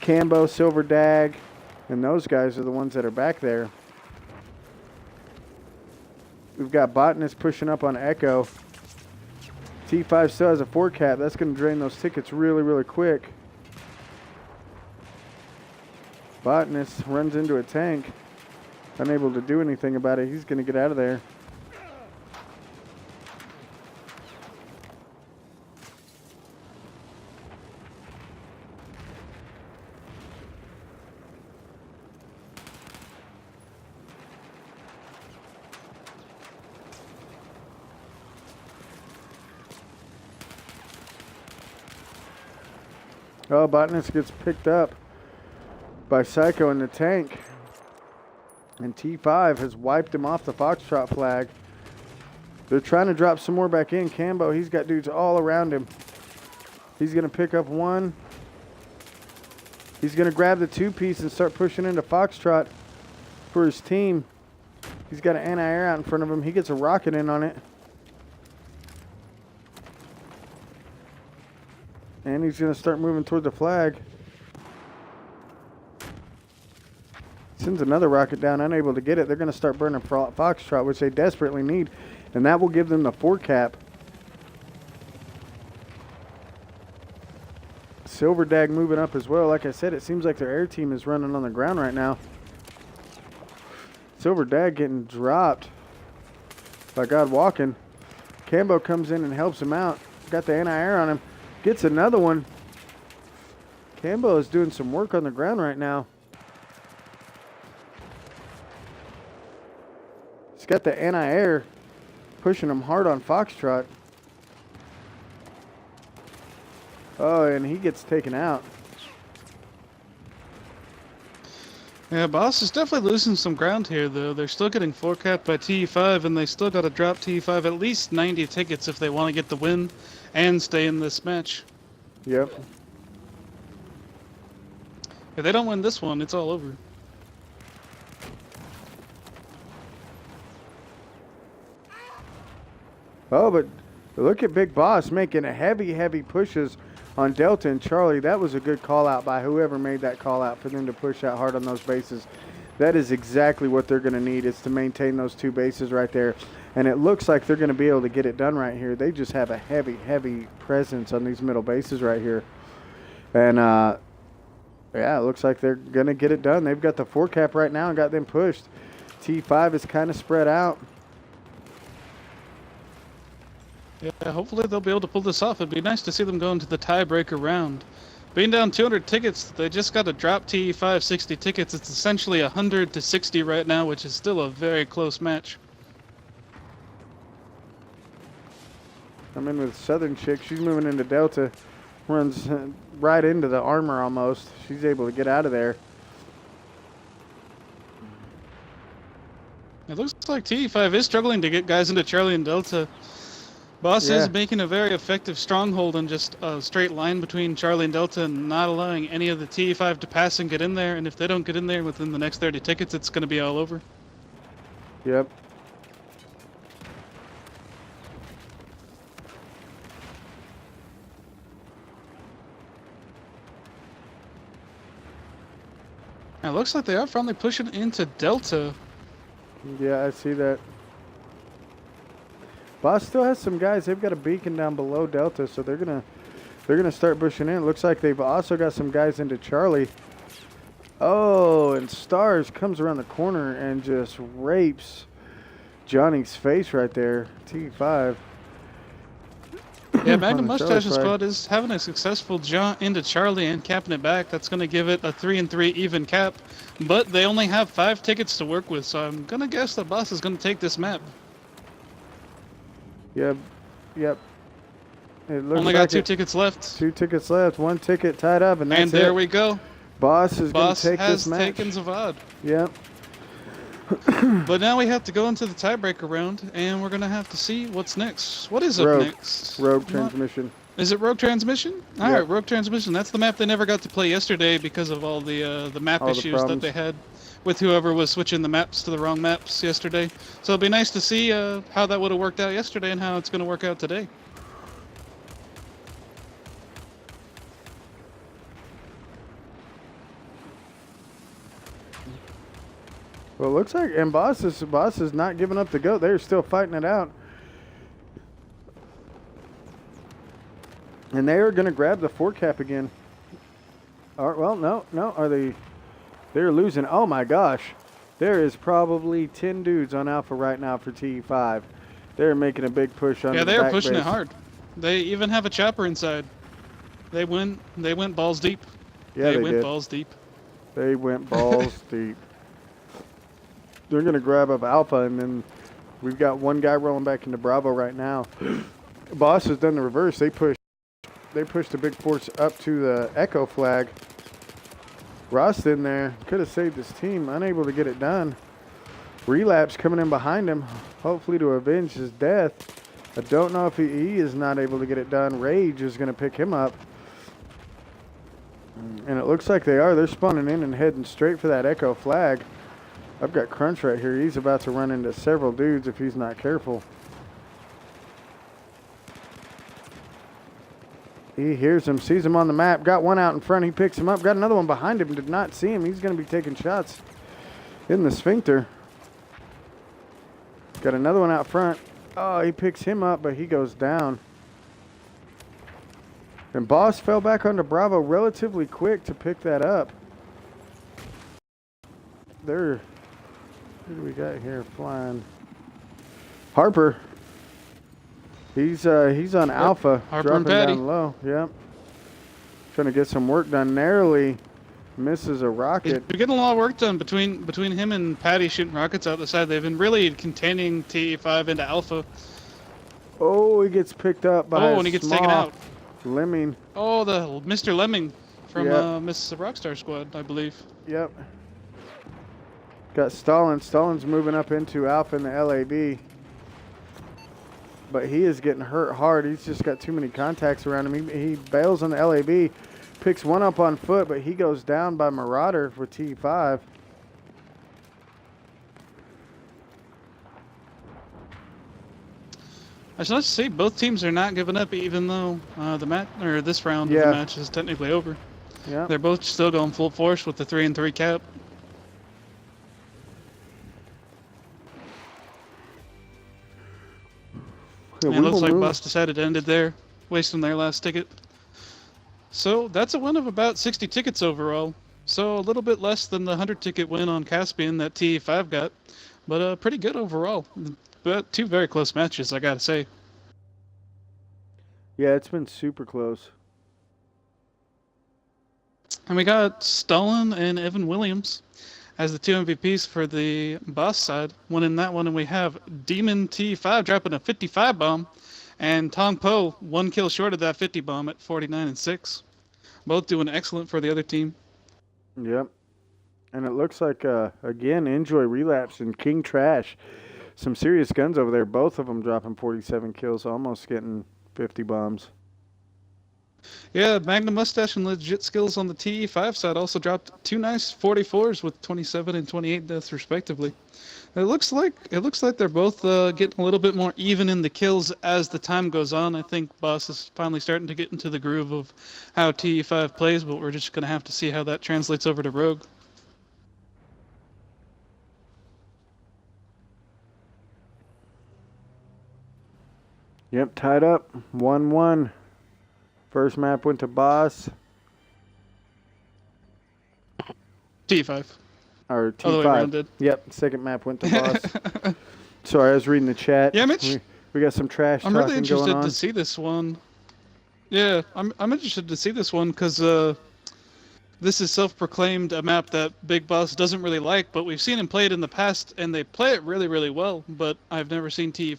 Cambo, Silver Dag, and those guys are the ones that are back there. We've got Botanist pushing up on Echo. T5 still has a 4 cap. That's going to drain those tickets really, really quick. Botanist runs into a tank. Unable to do anything about it. He's going to get out of there. Oh, Botanist gets picked up by Psycho in the tank. And T5 has wiped him off the Foxtrot flag. They're trying to drop some more back in. Cambo, he's got dudes all around him. He's going to pick up one. He's going to grab the 2-piece and start pushing into Foxtrot for his team. He's got an anti-air out in front of him. He gets a rocket in on it. And he's going to start moving toward the flag. Sends another rocket down, unable to get it. They're going to start burning Foxtrot, which they desperately need. And that will give them the 4 cap. Silver Dag moving up as well. Like I said, it seems like their air team is running on the ground right now. Silver Dag getting dropped by God Walking. Cambo comes in and helps him out. Got the anti-air on him. Gets another one. Cambo is doing some work on the ground right now. He's got the anti-air pushing him hard on Foxtrot. Oh, and he gets taken out. Yeah, Boss is definitely losing some ground here, though. They're still getting 4 capped by TE5, and they still got to drop TE5 at least 90 tickets if they want to get the win and stay in this match. Yep. If they don't win this one, it's all over. Oh, but look at Big Boss making a heavy pushes on Delta and Charlie. That was a good call out by whoever made that call out for them to push out hard on those bases. That is exactly what they're going to need, is to maintain those 2 bases right there. And it looks like they're going to be able to get it done right here. They just have a heavy presence on these middle bases right here. And, yeah, it looks like they're going to get it done. They've got the 4 cap right now and got them pushed. T5 is kind of spread out. Yeah, hopefully they'll be able to pull this off. It'd be nice to see them go into the tiebreaker round. Being down 200 tickets, they just got to drop TE5 60 tickets. It's essentially 100 to 60 right now, which is still a very close match. I'm in with Southern Chick. She's moving into Delta. Runs right into the armor almost. She's able to get out of there. It looks like TE5 is struggling to get guys into Charlie and Delta. Boss is making a very effective stronghold on just a straight line between Charlie and Delta and not allowing any of the TE5 to pass and get in there. And if they don't get in there within the next 30 tickets, it's going to be all over. Yep. It looks like they are finally pushing into Delta. Yeah, I see that. Boss still has some guys. They've got a beacon down below Delta, so they're gonna start pushing in. It looks like they've also got some guys into Charlie. Oh, and Stars comes around the corner and just rapes Johnny's face right there. TE5. Yeah, Magnum On the Charlie Mustache's side. squad is having a successful jaunt into Charlie and capping it back. That's going to give it a 3-3 even cap. But they only have 5 tickets to work with, so I'm going to guess the boss is going to take this map. Yep. It looks Only like got 2 it. tickets left. 2 tickets left. 1 ticket tied up, and that's And there it. we go. Boss is going to Boss take has this match. taken Zavad. Yep. But now we have to go into the tiebreaker round, and we're going to have to see what's next. What is up Rogue. next? Rogue What? transmission. Is it Rogue Transmission? All Yep. right, Rogue Transmission. That's the map they never got to play yesterday because of all the map All the issues that problems. they had with whoever was switching the maps to the wrong maps yesterday. So it'll be nice to see how that would have worked out yesterday and how it's going to work out today. Well, it looks like, and Boss is not giving up the goat. They're still fighting it out. And they are going to grab the 4 cap again. Well, no. Are they? They're losing. Oh my gosh. There is probably 10 dudes on Alpha right now for TE5. They're making a big push on Yeah, the they are back pushing base. it hard. They even have a chopper inside. They went balls deep. Yeah, they went did. balls deep. They went balls deep. They're going to grab up Alpha, and then we've got one guy rolling back into Bravo right now. Boss has done the reverse. They pushed a big force up to the Echo flag. Ross in there could have saved his team, unable to get it done. Relapse coming in behind him, hopefully to avenge his death. I don't know if he is not able to get it done. Rage is going to pick him up. And it looks like they are. They're spawning in and heading straight for that Echo flag. I've got Crunch right here. He's about to run into several dudes if he's not careful. He hears him, sees him on the map. Got one out in front. He picks him up. Got another one behind him. Did not see him. He's going to be taking shots in the sphincter. Got another one out front. Oh, he picks him up, but he goes down. And Boss fell back onto Bravo relatively quick to pick that up. Who do we got here flying? Harper. He's on Alpha, Harper and dropping Patty. down low. Yep. Trying to get some work done. Narrowly misses a He's rocket. been getting a lot of work done between him and Patty shooting rockets out the side. They've been really containing TE5 into Alpha. Oh, he gets picked up by Oh, a and he gets small taken out. Lemming. Oh, the Mr. Lemming from Yep. Miss Rockstar Squad, I believe. Yep. Got Stalin. Stalin's moving up into Alpha in the LAB. But he is getting hurt hard. He's just got too many contacts around him. He bails on the LAB. Picks one up on foot, but he goes down by Marauder for T5. I just want to say both teams are not giving up, even though this round of Yeah. the match is technically over. Yeah. They're both still going full force with the 3-3 cap. Yeah, And we it looks will like move. Bus decided to end it there, wasting their last ticket. So that's a win of about 60 tickets overall. So a little bit less than the 100 ticket win on Caspian that TE5 got, but pretty good overall. But 2 very close matches, I gotta say. Yeah, it's been super close. And we got Stalin and Evan Williams as the 2 MVPs for the boss side, winning that one. And we have Demon T5 dropping a 55 bomb, and Tong Po 1 kill short of that 50 bomb at 49-6. Both doing excellent for the other team. Yep. And it looks like, again, Enjoy Relapse and King Trash. Some serious guns over there. Both of them dropping 47 kills, almost getting 50 bombs. Yeah, Magnum Mustache and Legit Skills on the TE5 side also dropped 2 nice 44s with 27 and 28 deaths respectively. It looks like they're both getting a little bit more even in the kills as the time goes on. I think Boss is finally starting to get into the groove of how TE5 plays, but we're just going to have to see how that translates over to Rogue. Yep, tied up. 1-1. First map went to Boss. TE5. Or Other way around T5. did. Yep, second map went to Boss. Sorry, I was reading the chat. Yeah, We got some trash I'm talking really going interested on. to see this one. Yeah, I'm interested to see this one because this is self-proclaimed a map that Big Boss doesn't really like, but we've seen him play it in the past, and they play it really, really well. But I've never seen TE5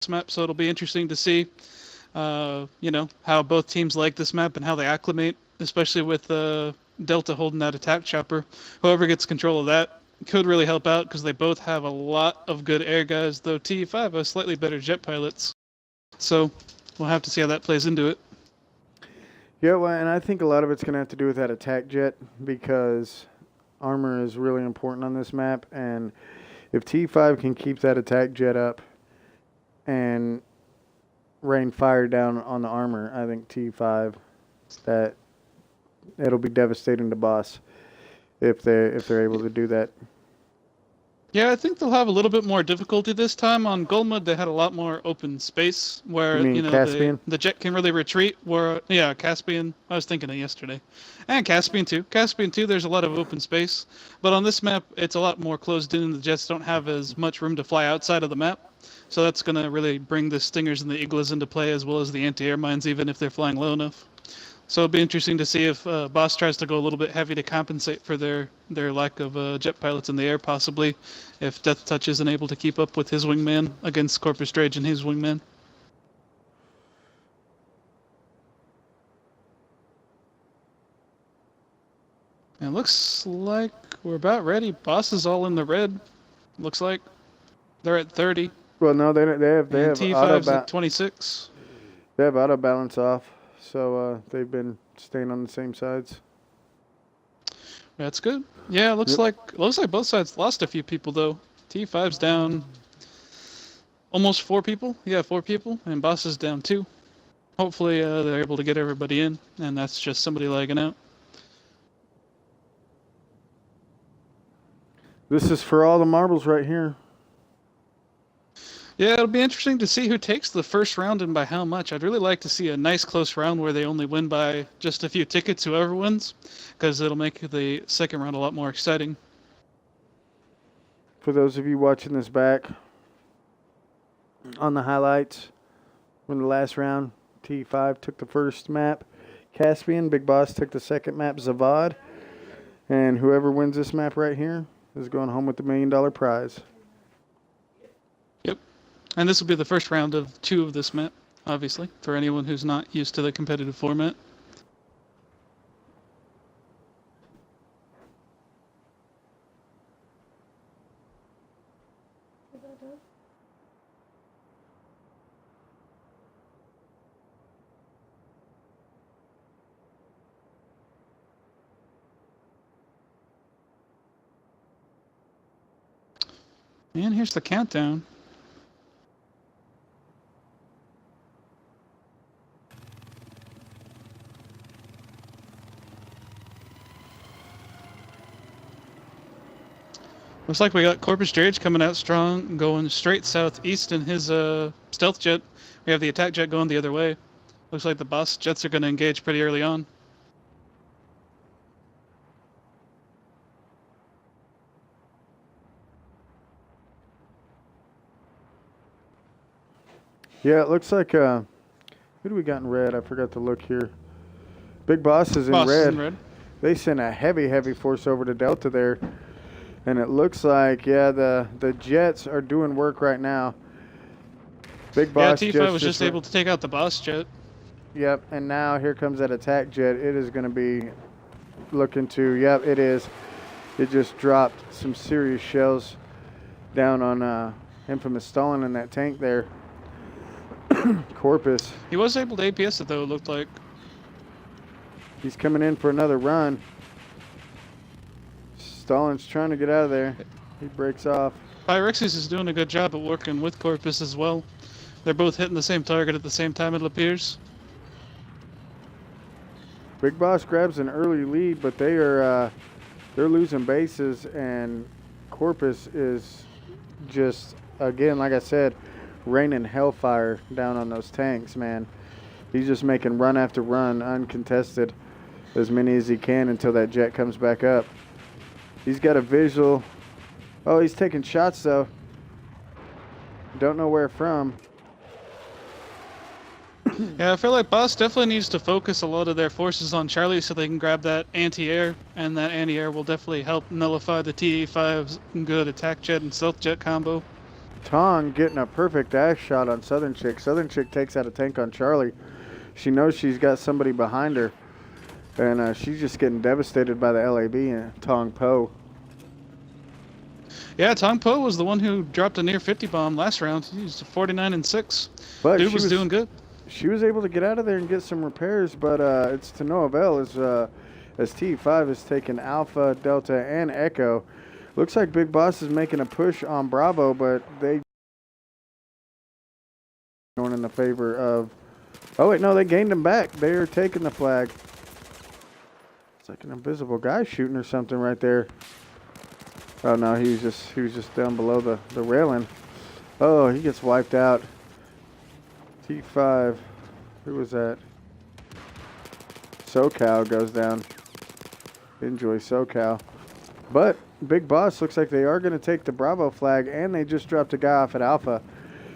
map, so it'll be interesting to see, you know, how both teams like this map and how they acclimate, especially with Delta holding that attack chopper. Whoever gets control of that could really help out because they both have a lot of good air guys, though TE5 has slightly better jet pilots. So we'll have to see how that plays into it. Yeah, well, and I think a lot of it's going to have to do with that attack jet because armor is really important on this map. And if T5 can keep that attack jet up and rain fire down on the armor, I think T5, that it'll be devastating to Boss if they're able to do that. Yeah, I think they'll have a little bit more difficulty this time. On Gulmud, they had a lot more open space where You mean Caspian? the jet can really retreat. Where yeah, Caspian. I was thinking of yesterday, and Caspian too. Caspian too. There's a lot of open space, but on this map, it's a lot more closed in, and the jets don't have as much room to fly outside of the map. So that's gonna really bring the Stingers and the Iglas into play, as well as the anti-air mines, even if they're flying low enough. So it'll be interesting to see if Boss tries to go a little bit heavy to compensate for their lack of jet pilots in the air, possibly, if Death Touch isn't able to keep up with his wingman against Corpus Drage and his wingman. And it looks like we're about ready. Boss is all in the red. Looks like they're at 30. Well, no, they have T5's at 26. They have auto balance off, so they've been staying on the same sides. That's good. Yeah, looks like both sides lost a few people though. T5's down almost 4 people. Yeah, 4 people, and Boss is down 2. Hopefully they're able to get everybody in, and that's just somebody lagging out. This is for all the marbles right here. Yeah, it'll be interesting to see who takes the first round and by how much. I'd really like to see a nice close round where they only win by just a few tickets, whoever wins, because it'll make the second round a lot more exciting. For those of you watching this back, on the highlights, from the last round, T5 took the first map, Caspian, Big Boss took the second map, Zavad, and whoever wins this map right here is going home with the $1 million prize. Yep. And this will be the first round of 2 of this map, obviously, for anyone who's not used to the competitive format. And here's the countdown. Looks like we got Corpus Drage coming out strong, going straight southeast in his stealth jet. We have the attack jet going the other way. Looks like the boss jets are going to engage pretty early on. Yeah, it looks like, who do we got in red? I forgot to look here. Big Boss is in red. They sent a heavy force over to Delta there. And it looks like, yeah, the jets are doing work right now. Big Boss yeah, T5 was just able to take out the boss jet. Yep, and now here comes that attack jet. It is going to be looking to, yep, it is. It just dropped some serious shells down on Infamous Stalin in that tank there. Corpus. He was able to APS it though, it looked like. He's coming in for another run. Stalin's trying to get out of there. He breaks off. Pyrexis is doing a good job at working with Corpus as well. They're both hitting the same target at the same time, it appears. Big Boss grabs an early lead, but they're losing bases, and Corpus is just, again, like I said, raining hellfire down on those tanks, man. He's just making run after run, uncontested, as many as he can until that jet comes back up. He's got a visual. Oh, he's taking shots, though. Don't know where from. Yeah, I feel like Boss definitely needs to focus a lot of their forces on Charlie so they can grab that anti-air, and that anti-air will definitely help nullify the TE5's good attack jet and stealth jet combo. Tong getting a perfect axe shot on Southern Chick. Southern Chick takes out a tank on Charlie. She knows she's got somebody behind her, and she's just getting devastated by the LAB and Tong Po. Yeah, Tong Po was the one who dropped a near 50 bomb last round. He was 49 and 6. But Dude was doing good. She was able to get out of there and get some repairs, but it's to no avail as TE5 is taking Alpha, Delta, and Echo. Looks like Big Boss is making a push on Bravo, but they going in the favor of. Oh wait, no, they gained him back. They are taking the flag. It's like an invisible guy shooting or something right there. Oh no, he was just down below the railing. Oh, he gets wiped out. T5, who was that? SoCal goes down. Enjoy SoCal. But Big Boss looks like they are going to take the Bravo flag, and they just dropped a guy off at Alpha.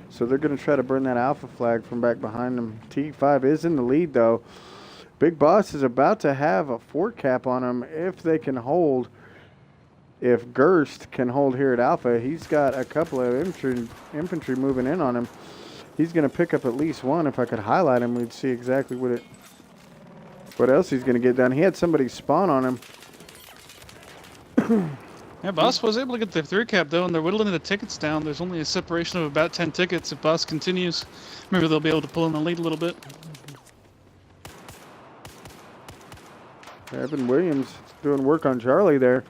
So they're going to try to burn that Alpha flag from back behind them. T5 is in the lead, though. Big Boss is about to have a fort cap on him if they can hold. If Gerst can hold here at Alpha, he's got a couple of infantry moving in on him. He's going to pick up at least one. If I could highlight him, we'd see exactly what else he's going to get done. He had somebody spawn on him. Yeah, Boss was able to get the 3 cap though, and they're whittling the tickets down. There's only a separation of about 10 tickets. If Boss continues, maybe they'll be able to pull in the lead a little bit. Evan Williams doing work on Charlie there.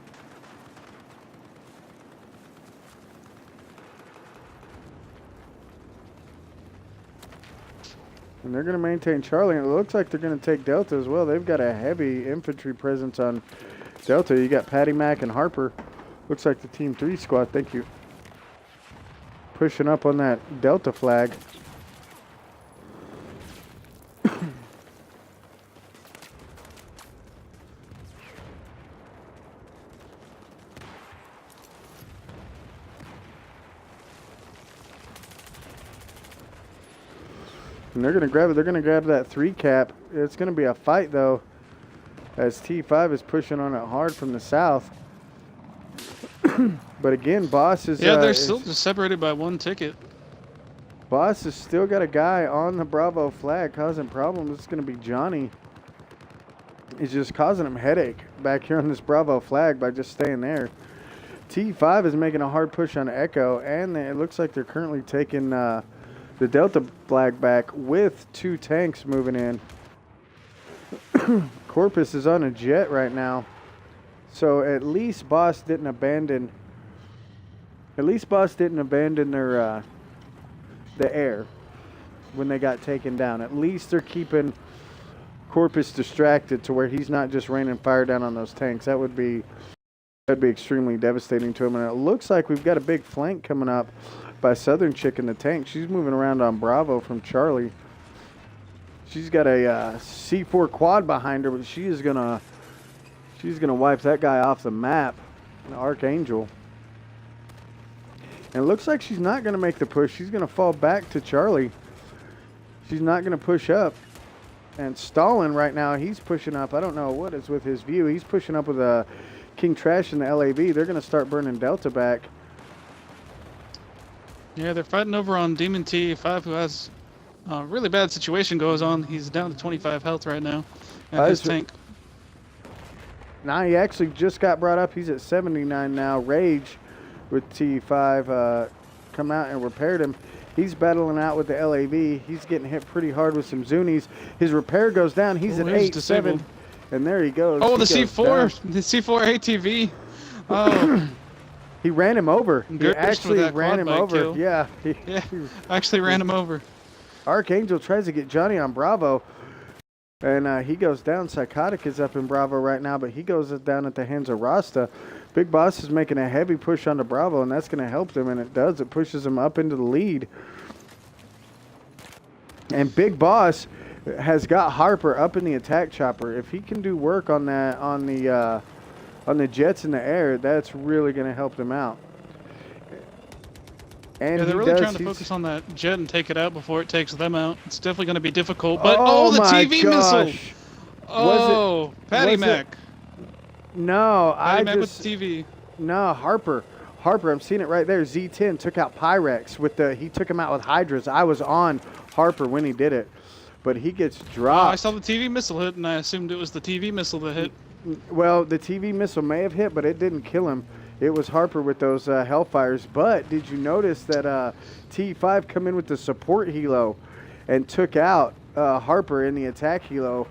And they're going to maintain Charlie, and it looks like they're going to take Delta as well. They've got a heavy infantry presence on Delta. You got Patty Mac and Harper. Looks like the Team 3 squad. Thank you. Pushing up on that Delta flag. And they're going to grab it. They're going to grab that 3 cap. It's going to be a fight, though, as T5 is pushing on it hard from the south. But again, Boss is... Yeah, they're still just separated by 1 ticket. Boss has still got a guy on the Bravo flag causing problems. It's going to be Johnny. He's just causing him headache back here on this Bravo flag by just staying there. T5 is making a hard push on Echo, and it looks like they're currently taking... the Delta flag back with 2 tanks moving in. Corpus is on a jet right now. So at least Boss didn't abandon their the air when they got taken down. At least they're keeping Corpus distracted to where he's not just raining fire down on those tanks. That'd be extremely devastating to him. And it looks like we've got a big flank coming up by Southern Chick in the tank. She's moving around on Bravo from Charlie. She's got a C4 quad behind her, but she's gonna wipe that guy off the map. The Archangel. And it looks like she's not gonna make the push. She's gonna fall back to Charlie. She's not gonna push up. And Stalin right now, he's pushing up. I don't know what is with his view. He's pushing up with a King Trash in the LAV. They're gonna start burning Delta back. Yeah, they're fighting over on Demon TE5, who has a really bad situation goes on. He's down to 25 health right now at his tank. Now he actually just got brought up. He's at 79 now. Rage with T5 come out and repaired him. He's battling out with the LAV. He's getting hit pretty hard with some Zunies. His repair goes down. He's at 8-7. And there he goes. Oh, the C4. The C4 ATV. Oh. He ran him over. He Gerst actually ran him over. kill. Yeah. Yeah, actually ran him over. Archangel tries to get Johnny on Bravo. And he goes down. Psychotic is up in Bravo right now, but he goes down at the hands of Rasta. Big Boss is making a heavy push onto Bravo, and that's going to help them, and it does. It pushes them up into the lead. And Big Boss has got Harper up in the attack chopper. If he can do work on that on the jets in the air, that's really going to help them out. And Yeah, they're he really does, trying to he's- focus on that jet and take it out before it takes them out. It's definitely going to be difficult. But oh the my TV missile! gosh. Oh, Patty was it- Mac. No, Patty I Mac just with the TV. no Harper. I'm seeing it right there. Z10 took out Pyrex with he took him out with Hydras. I was on Harper when he did it, but he gets dropped. I saw the TV missile hit, and I assumed it was the TV missile that hit. Well, the TV missile may have hit, but it didn't kill him. It was Harper with those Hellfires. But did you notice that TE5 come in with the support helo and took out Harper in the attack helo?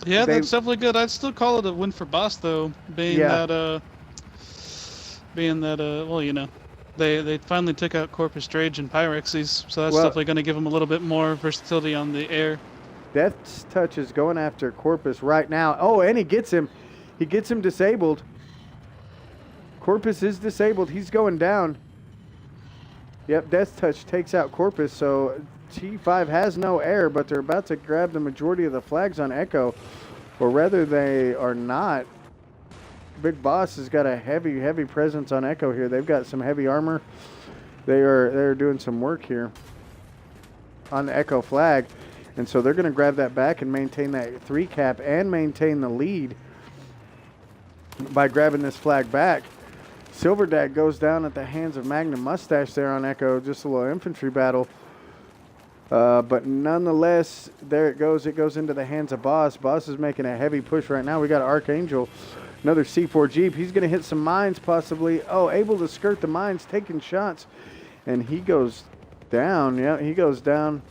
Yeah, They- that's definitely good. I'd still call it a win for Boss, though, being Yeah. that well, you know, they finally took out Corpus Drage and Pyrexes, so that's Well- definitely going to give them a little bit more versatility on the air. Death's Touch is going after Corpus right now. Oh, and he gets him. He gets him disabled. Corpus is disabled. He's going down. Yep, Death's Touch takes out Corpus, so T5 has no air, but they're about to grab the majority of the flags on Echo. Or rather, they are not. Big Boss has got a heavy presence on Echo here. They've got some heavy armor. They're doing some work here on the Echo flag. And so they're going to grab that back and maintain that 3 cap and maintain the lead by grabbing this flag back. Silverdag goes down at the hands of Magnum Mustache there on Echo. Just a little infantry battle. But nonetheless, there it goes. It goes into the hands of Boss. Boss is making a heavy push right now. We got Archangel, another C4 Jeep. He's going to hit some mines possibly. Oh, able to skirt the mines, taking shots. And he goes down. Yeah, he goes down.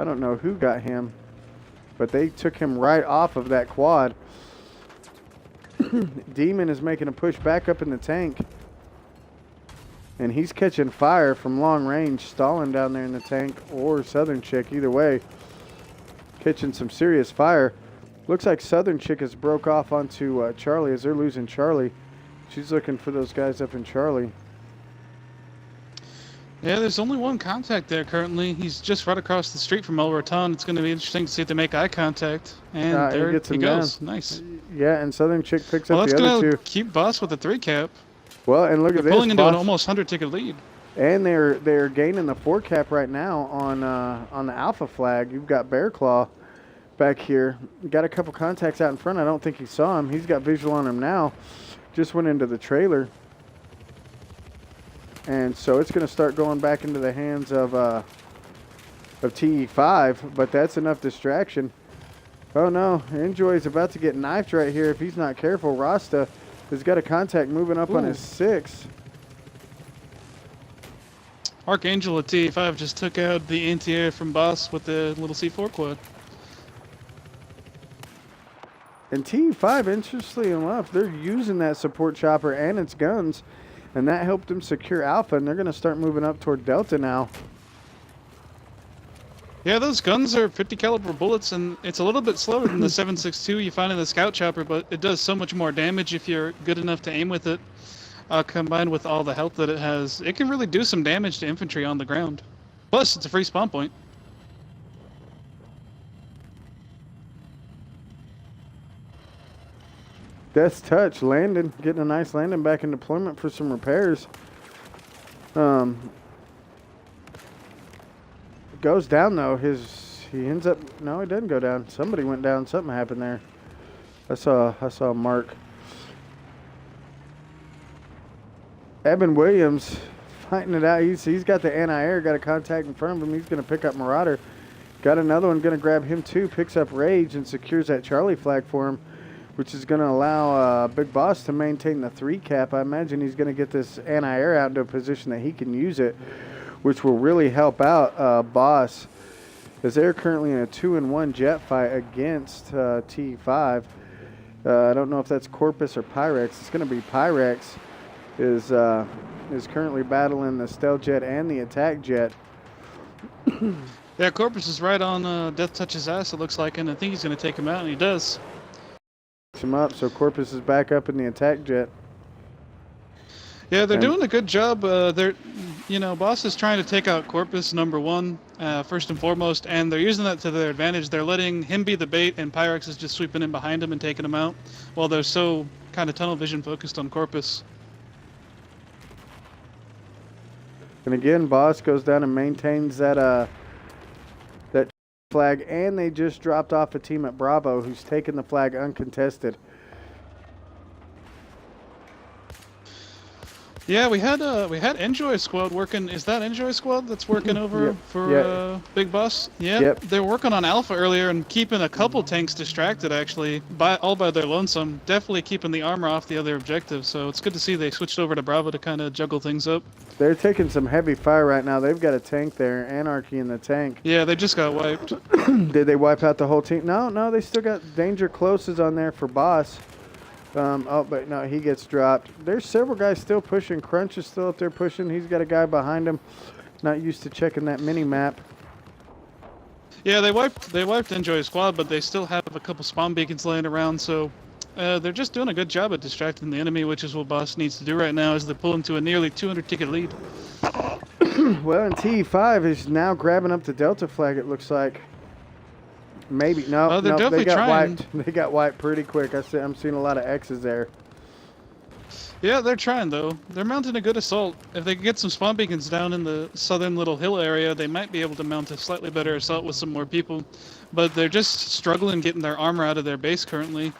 I don't know who got him, but they took him right off of that quad. Demon is making a push back up in the tank. And he's catching fire from long range, stalling down there in the tank, or Southern Chick, either way. Catching some serious fire. Looks like Southern Chick has broke off onto Charlie as they're losing Charlie. She's looking for those guys up in Charlie. Yeah, there's only one contact there currently. He's just right across the street from El Raton. It's going to be interesting to see if they make eye contact. And He there gets he him goes. down. Nice. Yeah, and Southern Chick picks Well, up that's the other going two. to keep Boss with a 3 cap. Well, and look They're at this. pulling into an Boss- almost 100-ticket lead. And they're gaining the 4 cap right now on the Alpha flag. You've got Bear Claw back here. Got a couple contacts out in front. I don't think he saw him. He's got visual on him now. Just went into the trailer. And so it's going to start going back into the hands of TE5, but that's enough distraction. Oh no, Enjoy's about to get knifed right here if he's not careful. Rasta has got a contact moving up on Ooh. his 6. Archangel at TE5 just took out the anti-air from Boss with the little C4 quad. And TE5, interestingly enough, they're using that support chopper and its guns, and that helped them secure Alpha, and they're going to start moving up toward Delta now. Yeah, those guns are 50 caliber bullets, and it's a little bit slower than the 7.62 you find in the Scout Chopper, but it does so much more damage if you're good enough to aim with it. Combined with all the health that it has, it can really do some damage to infantry on the ground. Plus, it's a free spawn point. Death's Touch, landing, getting a nice landing back in deployment for some repairs. Goes down though. He ends up. No, he doesn't go down. Somebody went down. Something happened there. I saw Mark. Evan Williams fighting it out. He's got the anti-air. Got a contact in front of him. He's going to pick up Marauder. Got another one. Going to grab him too. Picks up Rage and secures that Charlie flag for him, which is going to allow Big Boss to maintain the 3 cap. I imagine he's going to get this anti-air out into a position that he can use it, which will really help out Boss, as they're currently in a 2-1 jet fight against T5. I don't know if that's Corpus or Pyrex. It's going to be Pyrex is currently battling the stealth jet and the attack jet. Yeah, Corpus is right on Death Touch's ass, it looks like, and I think he's going to take him out, and he does. Him up, so Corpus is back up in the attack jet. Yeah, they're And- doing a good job. Boss is trying to take out Corpus #1 first and foremost, and they're using that to their advantage. They're letting him be the bait, and Pyrex is just sweeping in behind him and taking him out, while they're so kind of tunnel vision focused on Corpus. And again, Boss goes down and maintains that flag, and they just dropped off a team at Bravo who's taken the flag uncontested. Yeah, we had Enjoy Squad working. Is that Enjoy Squad that's working over Yep. for Yeah. Big Boss? Yeah, Yep. they were working on Alpha earlier and keeping a couple tanks distracted actually, all by their lonesome. Definitely keeping the armor off the other objectives. So it's good to see they switched over to Bravo to kind of juggle things up. They're taking some heavy fire right now. They've got a tank there, Anarchy in the tank. Yeah, they just got wiped. Did they wipe out the whole team? No, they still got Danger Closes on there for Boss. But no, he gets dropped. There's several guys still pushing. Crunch is still up there pushing. He's got a guy behind him. Not used to checking that mini map. Yeah, they wiped Enjoy Squad, but they still have a couple spawn beacons laying around. So they're just doing a good job at distracting the enemy, which is what Boss needs to do right now, as they pull him to a nearly 200 ticket lead. Well, and TE5 is now grabbing up the Delta flag, it looks like. Maybe. No, They're no, definitely they got trying. wiped. They got wiped pretty quick. I'm seeing a lot of X's there. Yeah, they're trying though. They're mounting a good assault. If they can get some spawn beacons down in the southern little hill area, they might be able to mount a slightly better assault with some more people. But they're just struggling getting their armor out of their base currently,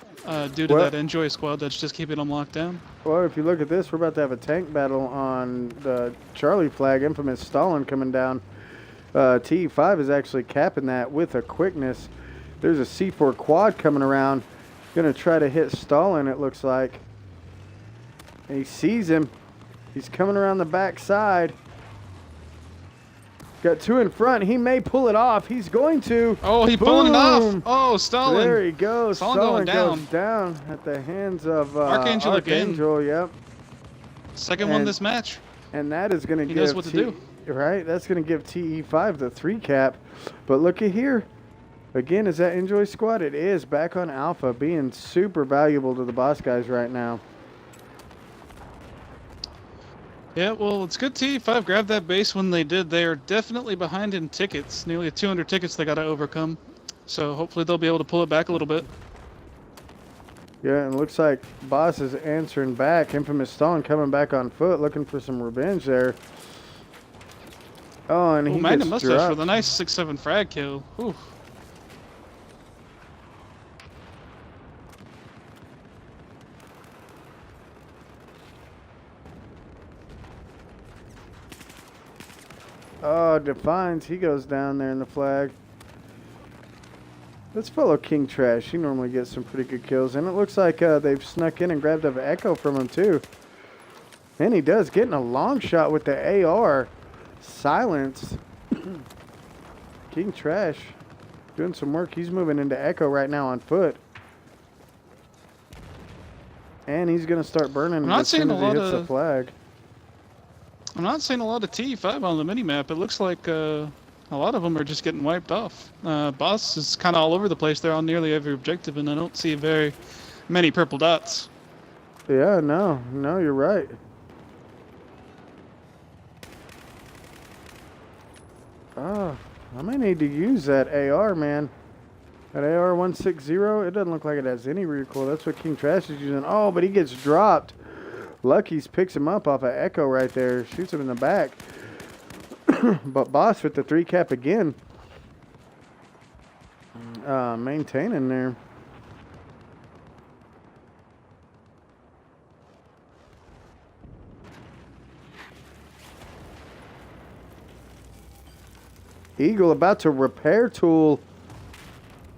due to that Enjoy Squad that's just keeping them locked down. Well, if you look at this, we're about to have a tank battle on the Charlie flag. Infamous Stalin coming down. TE5 is actually capping that with a quickness. There's a C4 quad coming around. Gonna try to hit Stalin, it looks like. And he sees him. He's coming around the back side. Got two in front. He may pull it off. He's going to. Oh, he's pulling it off. Boom! Oh, Stalin. There he goes. Stalin going goes down at the hands of Archangel again. Archangel, yep. Second one And- this match. And that is going to He give knows what to do. Right? That's going to give TE5 the 3 cap. But look at here. Again, is that Enjoy Squad? It is back on Alpha, being super valuable to the Boss guys right now. Yeah, well, it's good TE5 grabbed that base when they did. They are definitely behind in tickets. Nearly 200 tickets they got to overcome. So hopefully they'll be able to pull it back a little bit. Yeah, and it looks like Boss is answering back. Infamous Stalin coming back on foot, looking for some revenge there. Oh, and he Magnum gets Mustache dropped. with a nice 6-7 frag kill. Ooh. Oh, Defines, he goes down there in the flag. Let's follow King Trash. He normally gets some pretty good kills. And it looks like they've snuck in and grabbed an Echo from him, too. And he does, getting a long shot with the AR. Silenced. King Trash doing some work. He's moving into Echo right now on foot. And he's going to start burning I'm not as soon seeing as a he lot hits the of- flag. I'm not seeing a lot of TE5 on the minimap. It looks like a lot of them are just getting wiped off. Boss is kind of all over the place. They're on nearly every objective, and I don't see very many purple dots. Yeah, no, you're right. Oh, I may need to use that AR, man. That AR 160, it doesn't look like it has any recoil. That's what King Trash is using. Oh, but he gets dropped. Lucky's picks him up off of Echo right there. Shoots him in the back. But Boss with the 3 cap again. Maintaining there. Eagle about to repair tool.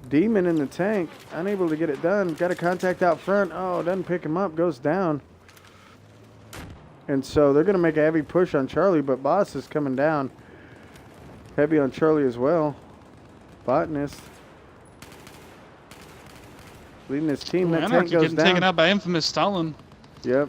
Demon in the tank. Unable to get it done. Got a contact out front. Oh, doesn't pick him up. Goes down. And so they're going to make a heavy push on Charlie, but Boss is coming down. Heavy on Charlie as well. Botanist. Leading his team. That tank Anarchy goes getting down. taken out by Infamous Stalin. Yep.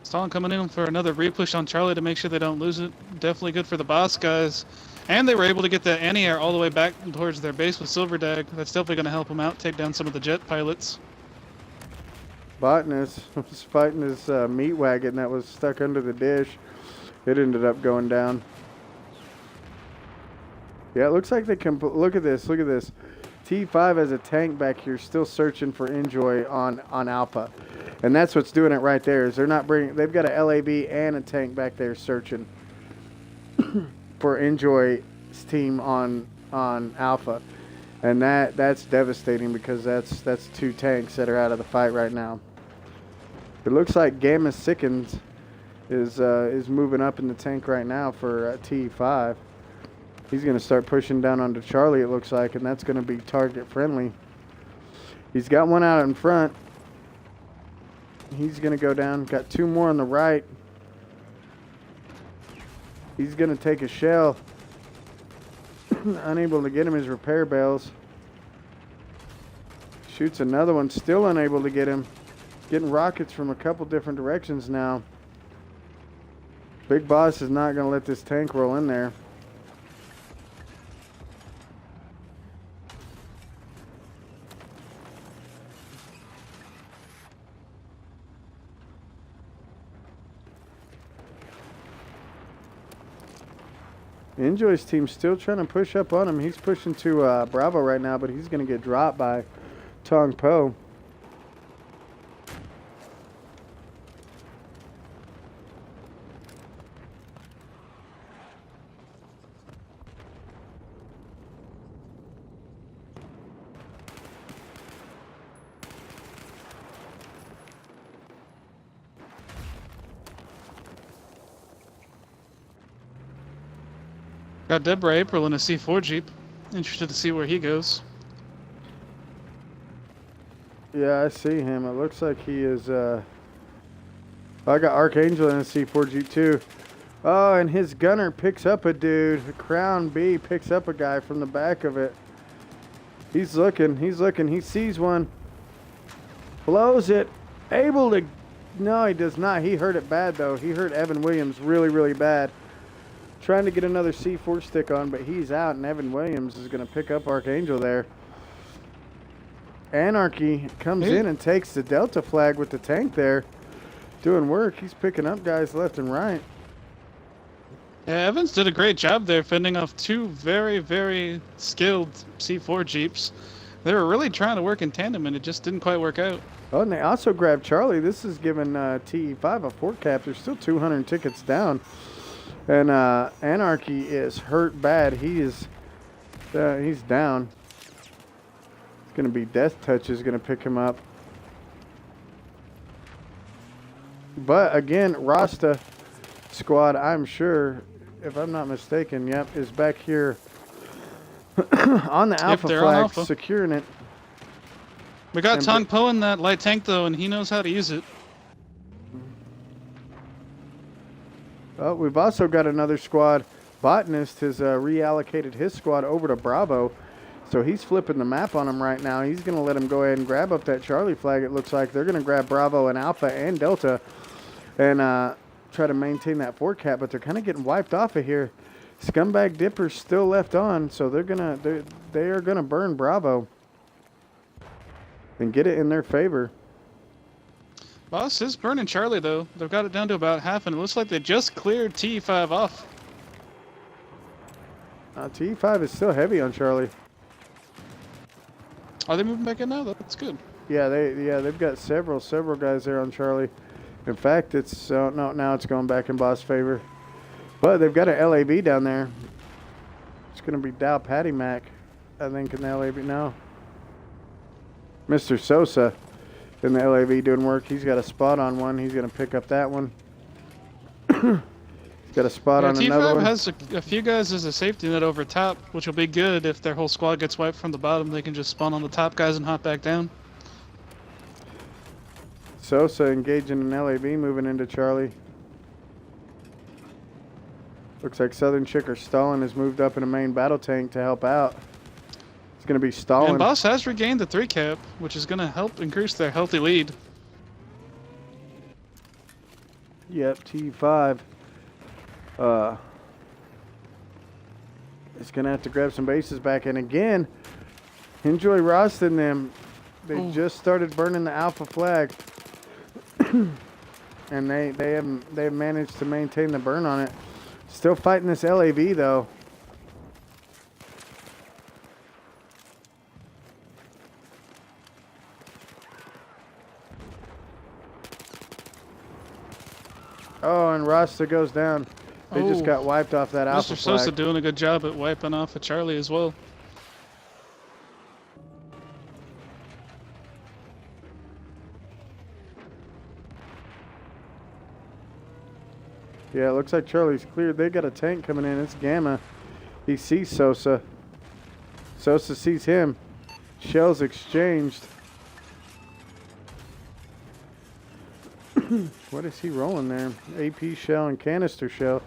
Stalin coming in for another repush on Charlie to make sure they don't lose it. Definitely good for the Boss guys. And they were able to get the anti-air all the way back towards their base with Silver Dag. That's definitely going to help them out, take down some of the jet pilots. Botanist was fighting this meat wagon that was stuck under the dish. It ended up going down. Yeah, it looks like they can. Look at this. Look at this. TE5 has a tank back here, still searching for Enjoy on Alpha, and that's what's doing it right there. Is they're not bringing? They've got a LAV and a tank back there searching for Enjoy's team on Alpha, and that's devastating because that's 2 tanks that are out of the fight right now. It looks like Gamma Sickens is moving up in the tank right now for TE5. He's going to start pushing down onto Charlie, it looks like, and that's going to be target friendly. He's got one out in front. He's going to go down. Got 2 more on the right. He's going to take a shell. Unable to get him his repair bales. Shoots another one. Still unable to get him. Getting rockets from a couple different directions now. Big Boss is not going to let this tank roll in there. Enjoy's team still trying to push up on him. He's pushing to Bravo right now, but he's going to get dropped by Tong Po. Got Deborah April in a C4 Jeep. Interested to see where he goes. Yeah, I see him. It looks like he is. I got Archangel in a C4 Jeep too. Oh, and his gunner picks up a dude. Crown B picks up a guy from the back of it. He's looking. He's looking. He sees one. Blows it. Able to. No, he does not. He hurt it bad though. He hurt Evan Williams really, really bad. Trying to get another C4 stick on, but he's out, and Evan Williams is going to pick up Archangel there. Anarchy comes in and takes the Delta flag with the tank there. Doing work. He's picking up guys left and right. Yeah, Evans did a great job there fending off 2 very, very skilled C4 Jeeps. They were really trying to work in tandem, and it just didn't quite work out. Oh, and they also grabbed Charlie. This is giving TE5 a 4 cap. There's still 200 tickets down. And Anarchy is hurt bad. He's down. It's going to be Death Touch is going to pick him up. But again, Rasta squad, I'm sure, if I'm not mistaken, yep, is back here on the Alpha they're flag, on Alpha. securing it. We got Tong Po in that light tank though, and he knows how to use it. Oh, we've also got another squad. Botanist has reallocated his squad over to Bravo. So he's flipping the map on him right now. He's going to let him go ahead and grab up that Charlie flag. It looks like they're going to grab Bravo and Alpha and Delta and try to maintain that 4 cap. But they're kind of getting wiped off of here. Scumbag Dipper's still left on. So they are going to burn Bravo and get it in their favor. Boss is burning Charlie though. They've got it down to about half, and it looks like they just cleared TE5 off. TE5 is still heavy on Charlie. Are they moving back in now? That's good. Yeah, they've got several guys there on Charlie. In fact, it's no, now it's going back in Boss' favor. But they've got an LAV down there. It's going to be Dow Patty Mac, I think, in the LAV now. Mr. Sosa in the LAV doing work. He's got a spot on one. He's going to pick up that one. He's got a spot on another one. TE5 has a few guys as a safety net over top, which will be good if their whole squad gets wiped from the bottom. They can just spawn on the top guys and hop back down. Sosa engaging an LAV, moving into Charlie. Looks like Southern Chick or Stalin has moved up in a main battle tank to help out. It's going to be Stalin. And Boss has regained the 3 cap, which is going to help increase their healthy lead. Yep, T5. It's going to have to grab some bases back. And again, Enjoy Rost and them. They just started burning the Alpha flag. And they've managed to maintain the burn on it. Still fighting this LAV though. Oh, and Rasta goes down. They just got wiped off that alpha Mr. Sosa flag. doing a good job at wiping off a Charlie as well. Yeah, it looks like Charlie's cleared. They got a tank coming in. It's Gamma. He sees Sosa. Sosa sees him. Shells exchanged. What is he rolling there? AP shell and canister shell.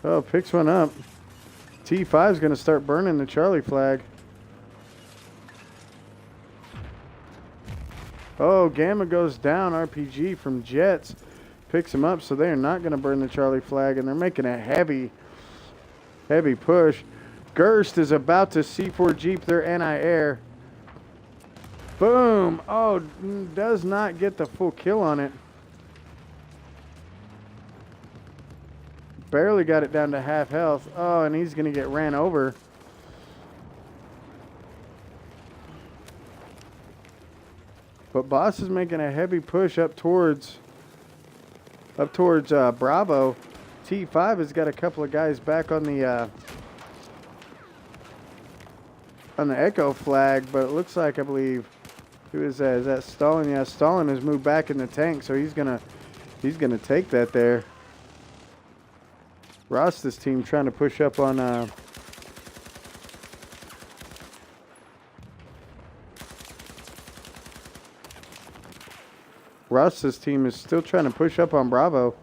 Oh, picks one up. TE5 is going to start burning the Charlie flag. Oh, Gamma goes down. RPG from Jets picks him up, so they are not going to burn the Charlie flag, and they're making a heavy push. Gerst is about to C4 Jeep their anti-air. Boom! Oh, does not get the full kill on it. Barely got it down to half health. Oh, and he's going to get ran over. But Boss is making a heavy push up towards Bravo. T5 has got a couple of guys back on the Echo flag, but it looks like, I believe, who is that? Is that Stalin? Yeah, Stalin has moved back in the tank, so he's gonna take that there. Rosta's team trying to push up on Rosta's team is still trying to push up on Bravo.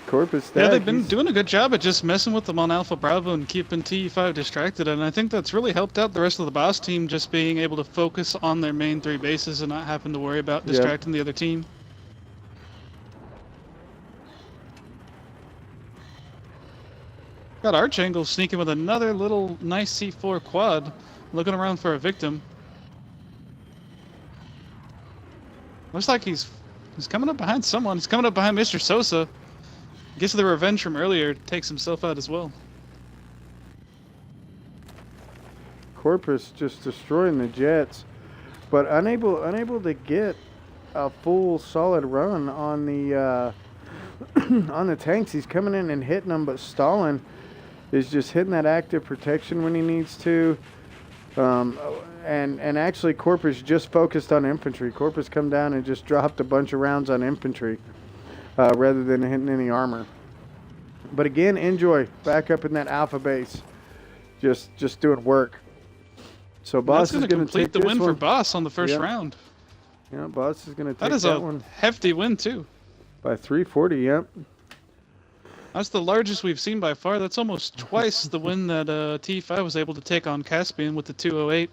Corpus Yeah, they've been doing a good job at just messing with them on Alpha Bravo and keeping TE5 distracted, and I think that's really helped out the rest of the boss team, just being able to focus on their main 3 bases and not having to worry about distracting the other team. Got Archangle sneaking with another little nice C4 quad, looking around for a victim. Looks like he's coming up behind someone. He's coming up behind Mr. Sosa. Gets the revenge from earlier, takes himself out as well. Corpus just destroying the Jets, but unable to get a full solid run on the on the tanks. He's coming in and hitting them, but Stalin is just hitting that active protection when he needs to. And actually Corpus just focused on infantry. Corpus come down and just dropped a bunch of rounds on infantry rather than hitting any armor. But again, Enjoy back up in that alpha base, just doing work. So Boss is going to complete the win for Boss on the first round. Yeah, Boss is going to take that is that a one. Hefty win too. By 340, yep. That's the largest we've seen by far. That's almost twice the win that TE5 was able to take on Caspian with the 208.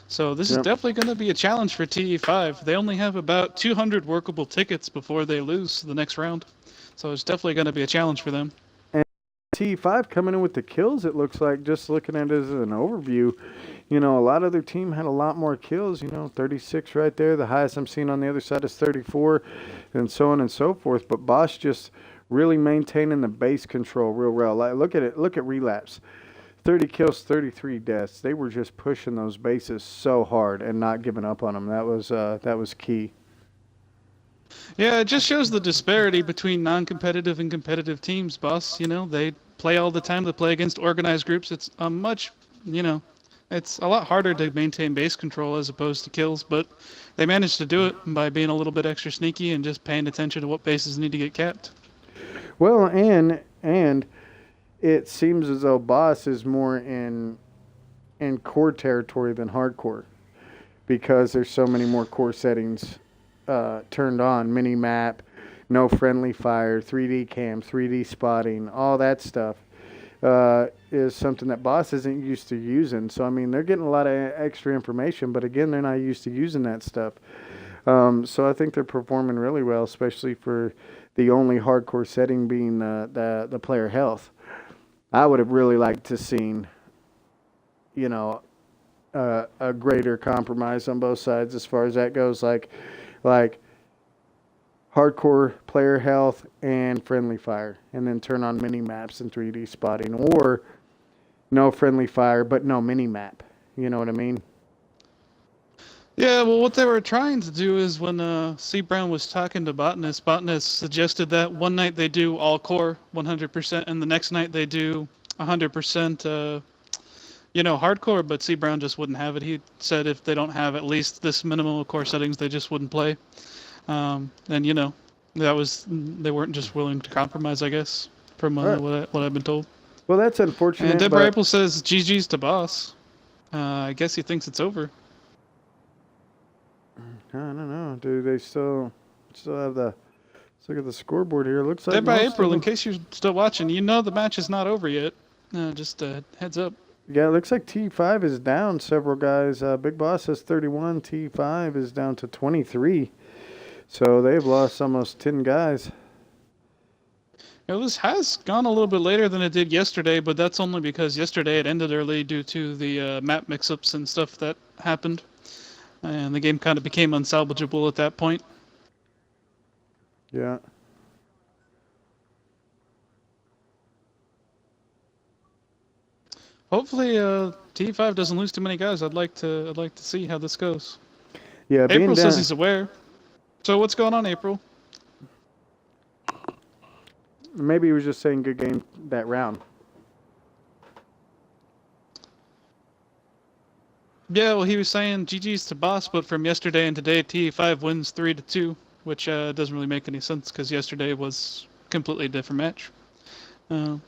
So this is definitely going to be a challenge for TE5. They only have about 200 workable tickets before they lose the next round. So it's definitely going to be a challenge for them. And TE5 coming in with the kills, it looks like, just looking at it as an overview. You know, a lot of their team had a lot more kills, 36 right there. The highest I'm seeing on the other side is 34, and so on and so forth. But Bosch just really maintaining the base control real well. Like, look at Relapse. 30 kills, 33 deaths. They were just pushing those bases so hard and not giving up on them. That was key. Yeah, it just shows the disparity between non-competitive and competitive teams, boss. They play all the time. They play against organized groups. It's a much, it's a lot harder to maintain base control as opposed to kills, but they managed to do it by being a little bit extra sneaky and just paying attention to what bases need to get kept. Well, and it seems as though Boss is more in core territory than hardcore, because there's so many more core settings turned on. Mini map, no friendly fire, 3D cam, 3D spotting, all that stuff is something that Boss isn't used to using. So I mean, they're getting a lot of extra information, but again, they're not used to using that stuff. So I think they're performing really well, especially for the only hardcore setting being the player health. I would have really liked to seen you know, a greater compromise on both sides as far as that goes. Like hardcore player health and friendly fire, and then turn on mini maps and 3D spotting, or no friendly fire but no mini map. You know what I mean? Yeah, well, what they were trying to do is when C. Brown was talking to Botanist, Botanist suggested that one night they do all core 100%, and the next night they do 100%, hardcore. But C. Brown just wouldn't have it. He said if they don't have at least this minimum of core settings, they just wouldn't play. And they weren't just willing to compromise, I guess, from Right. what I've been told. Well, that's unfortunate. And Deborah but April says GG's to Boss. I guess he thinks it's over. I don't know. Do they still have the? Let's look at the scoreboard here. Looks like Deborah most of April, in them- case you're still watching, you know the match is not over yet. Just heads up. Yeah, it looks like T5 is down several guys. Big Boss has 31. T5 is down to 23. So they've lost almost 10 guys. This has gone a little bit later than it did yesterday, but that's only because yesterday it ended early due to the map mix-ups and stuff that happened. And the game kind of became unsalvageable at that point. Yeah. Hopefully, T5 doesn't lose too many guys. I'd like to see how this goes. Yeah, being April down, says he's aware. So what's going on, April? maybe he was just saying good game that round. Yeah, well, he was saying GG's to Boss, but from yesterday and today, TE5 wins 3-2, which doesn't really make any sense because yesterday was completely different match. Don't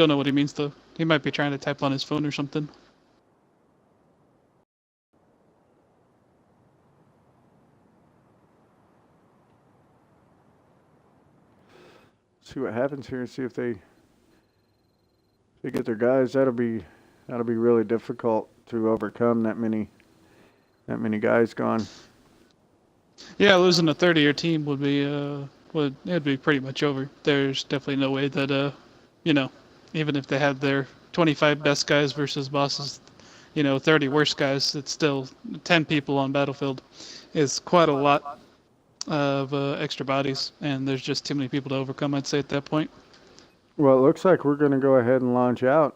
know what he means though. He might be trying to type on his phone or something. See what happens here. See if they get their guys. That'll be really difficult to overcome. That many guys gone. Yeah, losing a 30-year team would be it'd be pretty much over. There's definitely no way that even if they had their 25 best guys versus Boss's 30 worst guys, it's still 10 people on battlefield is quite a lot of extra bodies, and there's just too many people to overcome, I'd say, at that point. Well, it looks like we're going to go ahead and launch out.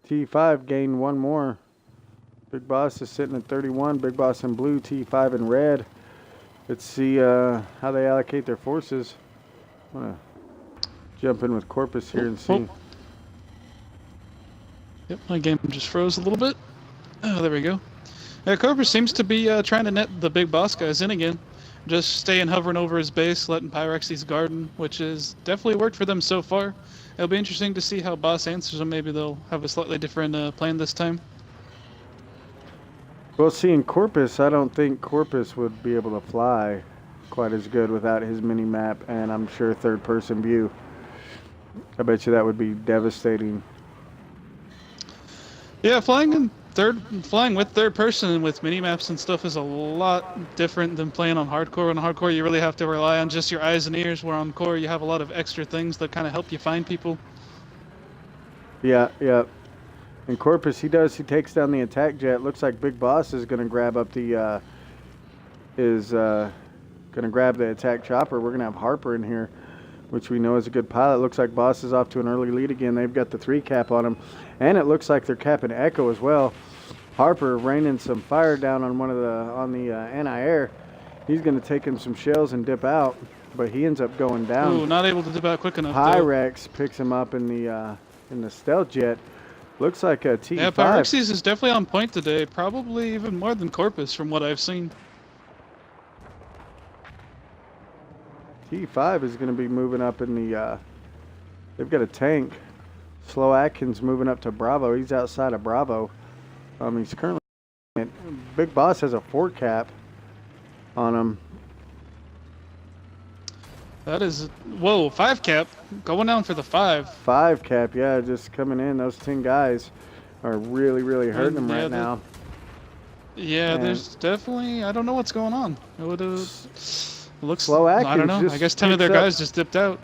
T5 gained one more. Big Boss is sitting at 31. Big Boss in blue, T5 in red. Let's see how they allocate their forces. I'm going to jump in with Corpus here and see. Yep, my game just froze a little bit. Oh, there we go. Yeah, Corpus seems to be trying to net the Big Boss guys in again. Just staying hovering over his base, letting Pyrexi's garden, which has definitely worked for them so far. It'll be interesting to see how Boss answers them. Maybe they'll have a slightly different plan this time. Well, seeing Corpus, I don't think Corpus would be able to fly quite as good without his mini map, and I'm sure third-person view. I bet you that would be devastating. Yeah, flying with third person and with mini maps and stuff is a lot different than playing on hardcore. On hardcore, you really have to rely on just your eyes and ears, where on core you have a lot of extra things that kind of help you find people. Yeah. And Corpus, he takes down the attack jet. Looks like Big Boss is going to grab up the grab the attack chopper. We're going to have Harper in here, which we know is a good pilot. Looks like Boss is off to an early lead again. They've got the 3 cap on him, and it looks like they're capping Echo as well. Harper raining some fire down on the anti-air. He's going to take him some shells and dip out, but he ends up going down. Ooh, not able to dip out quick enough. Pyrex picks him up in the stealth jet. Looks like a T5. Yeah, Pyrexis is definitely on point today. Probably even more than Corpus from what I've seen. T5 is going to be moving up in the. They've got a tank. Slow Atkins moving up to Bravo. He's outside of Bravo. He's currently. Big Boss has a 4 cap on him. That is, whoa, 5 cap, going down for the 5. 5 cap, yeah, just coming in. Those 10 guys are really, really hurting him right now. Yeah, And there's definitely, I don't know what's going on. It looks, Slow Atkins I don't know, I guess 10 of their guys just dipped out.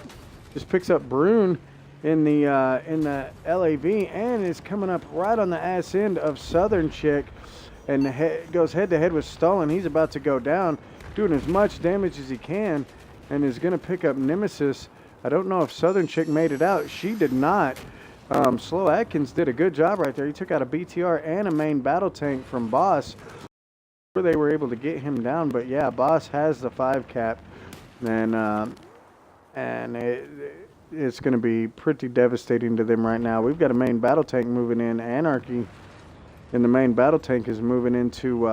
Just picks up Brune. in the LAV and is coming up right on the ass end of Southern Chick and goes head to head with Stalin. He's about to go down, doing as much damage as he can, and is going to pick up Nemesis. I don't know if Southern Chick made it out. She did not. Slow Atkins did a good job right there. He took out a BTR and a main battle tank from Boss. They were able to get him down, but yeah, Boss has the 5 cap, and it's going to be pretty devastating to them right now. We've got a main battle tank moving in. Anarchy in the main battle tank is moving into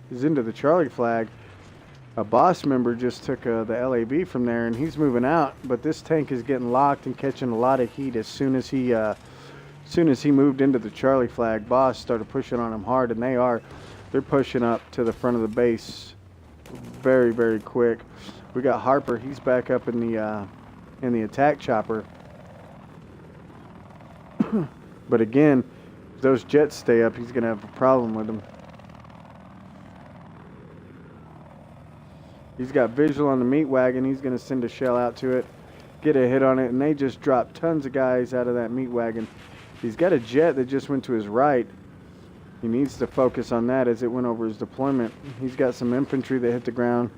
the Charlie flag. A Boss member just took the LAB from there, and he's moving out. But this tank is getting locked and catching a lot of heat as soon as he moved into the Charlie flag. Boss started pushing on him hard, and they're pushing up to the front of the base very, very quick. We got Harper. He's back up in the attack chopper. But again, if those jets stay up, he's going to have a problem with them. He's got visual on the meat wagon. He's going to send a shell out to it, get a hit on it, and they just dropped tons of guys out of that meat wagon. He's got a jet that just went to his right. He needs to focus on that as it went over his deployment. He's got some infantry that hit the ground,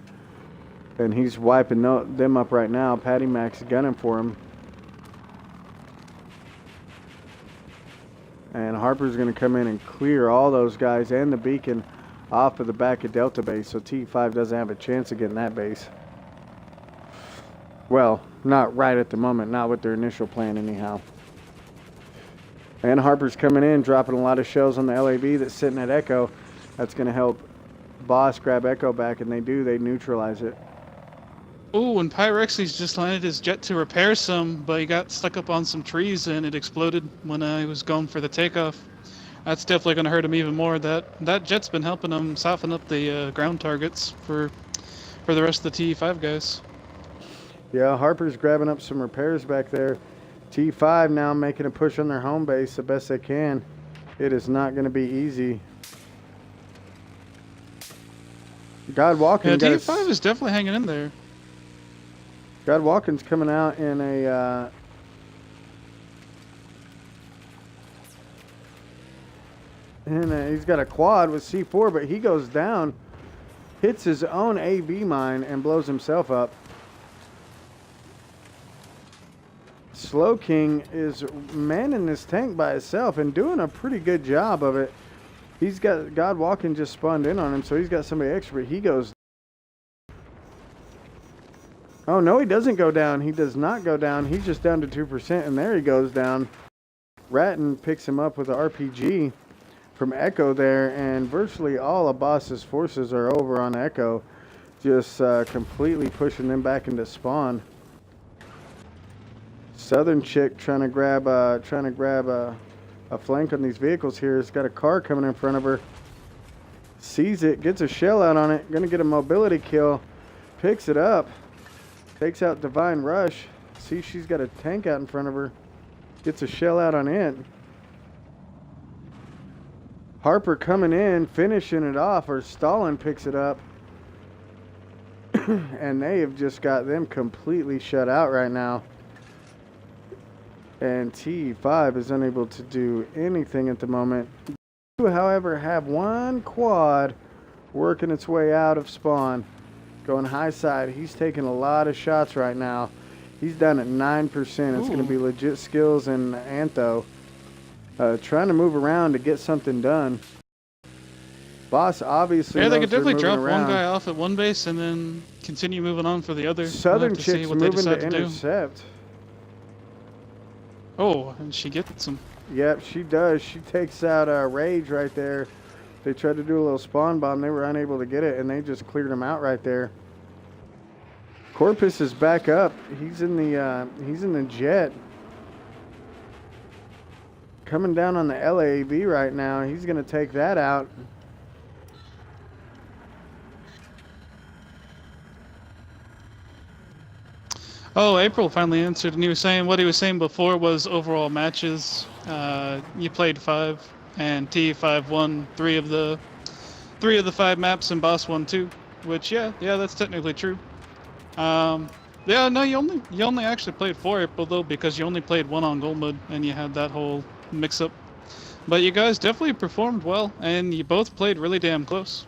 and he's wiping them up right now. Patty Mac's gunning for him. And Harper's going to come in and clear all those guys and the beacon off of the back of Delta base, so TE5 doesn't have a chance of getting that base. Well, not right at the moment, not with their initial plan anyhow. And Harper's coming in, dropping a lot of shells on the LAB that's sitting at Echo. That's going to help Boss grab Echo back, and they neutralize it. Oh, and Pyrexy's just landed his jet to repair some, but he got stuck up on some trees and it exploded when he was going for the takeoff. That's definitely going to hurt him even more. That jet's been helping him soften up the ground targets for the rest of the TE5 guys. Yeah, Harper's grabbing up some repairs back there. T5 now making a push on their home base the best they can. It is not going to be easy. God Walking. Yeah, T5 is definitely hanging in there. God Walken's coming out in a he's got a quad with C4, but he goes down, hits his own AB mine, and blows himself up. Slow King is manning this tank by himself and doing a pretty good job of it. He's got God Walking just spawned in on him, so he's got somebody extra. He goes. Oh no, he doesn't go down. He does not go down. He's just down to 2%, and there he goes down. Ratton picks him up with an RPG from Echo there, and virtually all of Boss's forces are over on Echo, just completely pushing them back into spawn. Southern Chick trying to grab a flank on these vehicles here. Has got a car coming in front of her. Sees it, gets a shell out on it. Gonna get a mobility kill. Picks it up. Takes out Divine Rush. See, she's got a tank out in front of her. Gets a shell out on it. Harper coming in, finishing it off, or Stalin picks it up. And they have just got them completely shut out right now. And TE5 is unable to do anything at the moment. Do, however, have one quad working its way out of spawn. Going high side. He's taking a lot of shots right now. He's down at 9%. It's going to be legit skills and Antho. Trying to move around to get something done. Boss obviously. Yeah, they could definitely drop one guy off at one base and then continue moving on for the other. Southern Chick's moving to intercept. Oh, and she gets him. Yep, she does. She takes out Rage right there. They tried to do a little spawn bomb. They were unable to get it, and they just cleared him out right there. Corpus is back up. He's in the jet. Coming down on the LAV right now. He's going to take that out. Oh, April finally answered, and he was saying what he was saying before was overall matches. You played 5, and TE5 won 3 of the 5 maps, and Boss won 2. Which, yeah, that's technically true. Yeah, no, you only actually played 4 April though, because you only played 1 on gold mode and you had that whole mix up. But you guys definitely performed well, and you both played really damn close.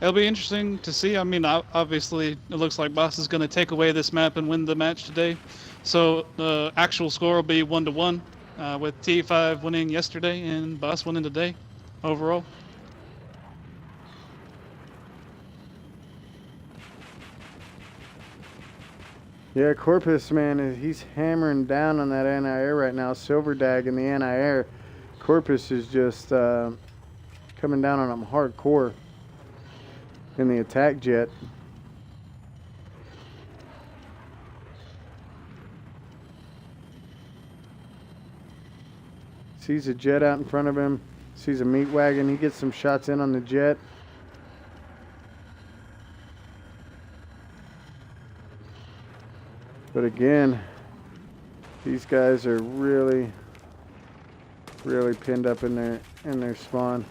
It'll be interesting to see. I mean, obviously, it looks like Boss is going to take away this map and win the match today. So the actual score will be 1-1, with TE5 winning yesterday and Boss winning today, overall. Yeah, Corpus, man, he's hammering down on that anti-air right now. Silverdag in the anti-air. Corpus is just coming down on him hardcore in the attack jet. Sees a jet out in front of him. Sees a meat wagon. He gets some shots in on the jet. But again, these guys are really pinned up in their spawn.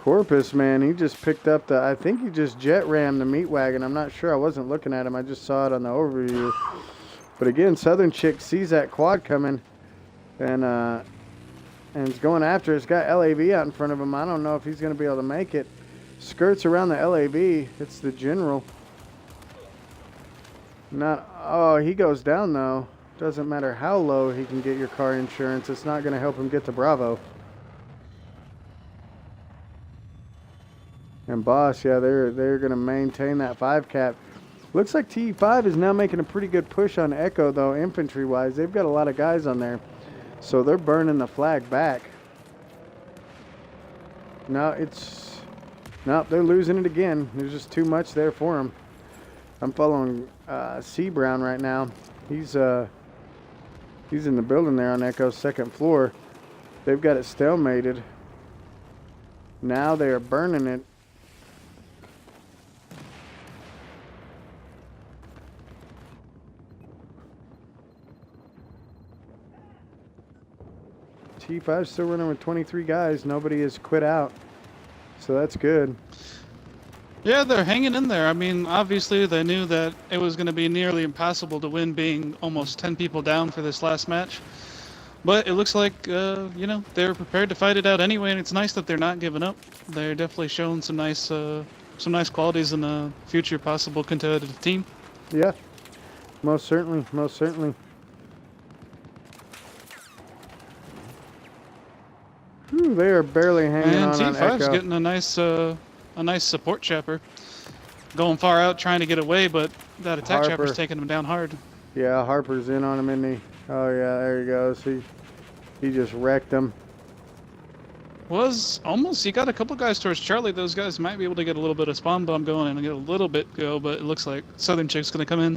Corpus, man, he just picked up I think he just jet rammed the meat wagon. I'm not sure. I wasn't looking at him. I just saw it on the overview. But again, Southern Chick sees that quad coming and is going after it. It's got LAV out in front of him. I don't know if he's going to be able to make it. Skirts around the LAV. It's the general. Oh, he goes down though. Doesn't matter how low he can get your car insurance. It's not going to help him get to Bravo. And Boss, yeah, they're going to maintain that 5 cap. Looks like TE5 is now making a pretty good push on Echo though, infantry wise. They've got a lot of guys on there, so they're burning the flag back. No, they're losing it again. There's just too much there for them. I'm following C Brown right now. He's in the building there on Echo's 2nd floor. They've got it stalemated. Now they are burning it. T5 still running with 23 guys. Nobody has quit out, so that's good. Yeah, they're hanging in there. I mean, obviously they knew that it was going to be nearly impossible to win, being almost 10 people down for this last match. But it looks like, they're prepared to fight it out anyway, and it's nice that they're not giving up. They're definitely showing some nice qualities in a future possible competitive team. Yeah, most certainly, most certainly. Whew, they are barely hanging on T5's Echo. getting a nice support chopper, going far out trying to get away, but that attack chopper's taking him down hard. Yeah, Harper's in on him, isn't he? Oh yeah, there he goes. He just wrecked him. He got a couple guys towards Charlie. Those guys might be able to get a little bit of spawn bomb going and get a little bit go, but it looks like Southern Chick's gonna come in,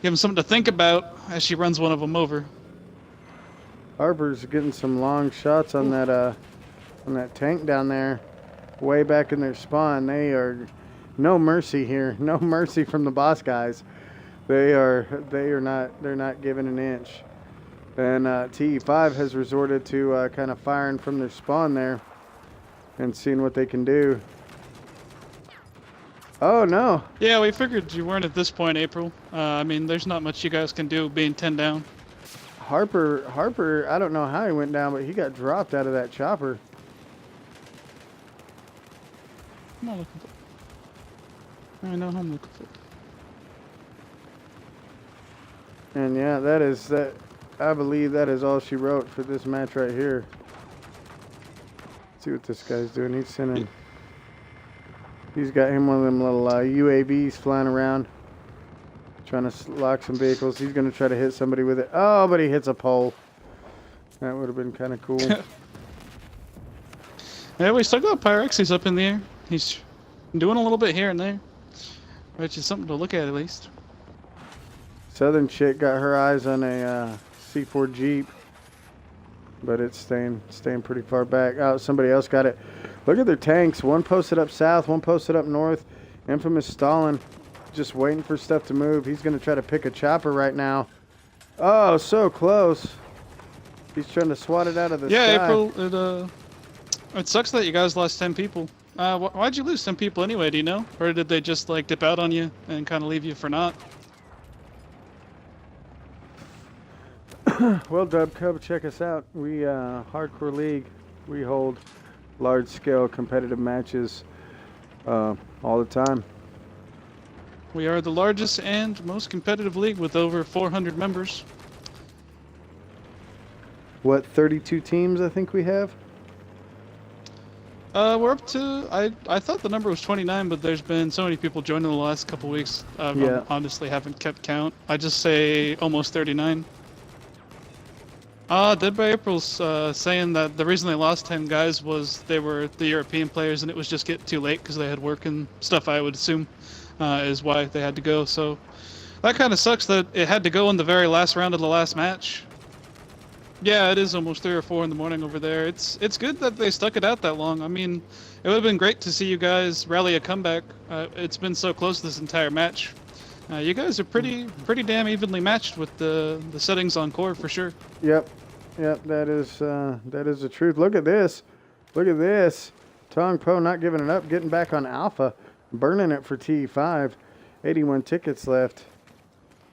give him something to think about as she runs one of them over. Harper's getting some long shots on that tank down there, way back in their spawn. They are no mercy here. No mercy from the Boss guys. They're not giving an inch. And TE5 has resorted to kind of firing from their spawn there and seeing what they can do. Oh no. Yeah, we figured you weren't at this point, April. I mean, there's not much you guys can do being 10 down. Harper, I don't know how he went down, but he got dropped out of that chopper. I'm not looking for. I know who I'm looking for. And yeah, that. I believe that is all she wrote for this match right here. Let's see what this guy's doing. He's got him one of them little UAVs flying around, trying to lock some vehicles. He's going to try to hit somebody with it. Oh, but he hits a pole. That would have been kind of cool. Yeah, we still got Pyrexies up in the air. He's doing a little bit here and there, which is something to look at least. Southern Chick got her eyes on a C4 Jeep, but it's staying pretty far back. Oh, somebody else got it. Look at their tanks. One posted up south, one posted up north. Infamous Stalin, just waiting for stuff to move. He's going to try to pick a chopper right now. Oh, so close. He's trying to swat it out of the sky. Yeah, April, it sucks that you guys lost 10 people. Why'd you lose 10 people anyway, do you know? Or did they just, like, dip out on you and kind of leave you for naught? Well, Dub Cub, check us out. We Hardcore League. We hold large-scale competitive matches all the time. We are the largest and most competitive league with over 400 members. What, 32 teams I think we have? We're up to, I thought the number was 29, but there's been so many people joining the last couple weeks. Yeah. I honestly haven't kept count. I just say almost 39. Dead by April's saying that the reason they lost 10 guys was they were the European players and it was just getting too late because they had work and stuff, I would assume, is why they had to go. So that kind of sucks that it had to go in the very last round of the last match. Yeah, it is almost 3 or 4 in the morning over there. It's good that they stuck it out that long. I mean, it would have been great to see you guys rally a comeback. It's been so close this entire match. You guys are pretty damn evenly matched with the settings on core for sure. Yep, that is the truth. Look at this. Tong Po not giving it up, getting back on Alpha, burning it for TE5. 81 tickets left.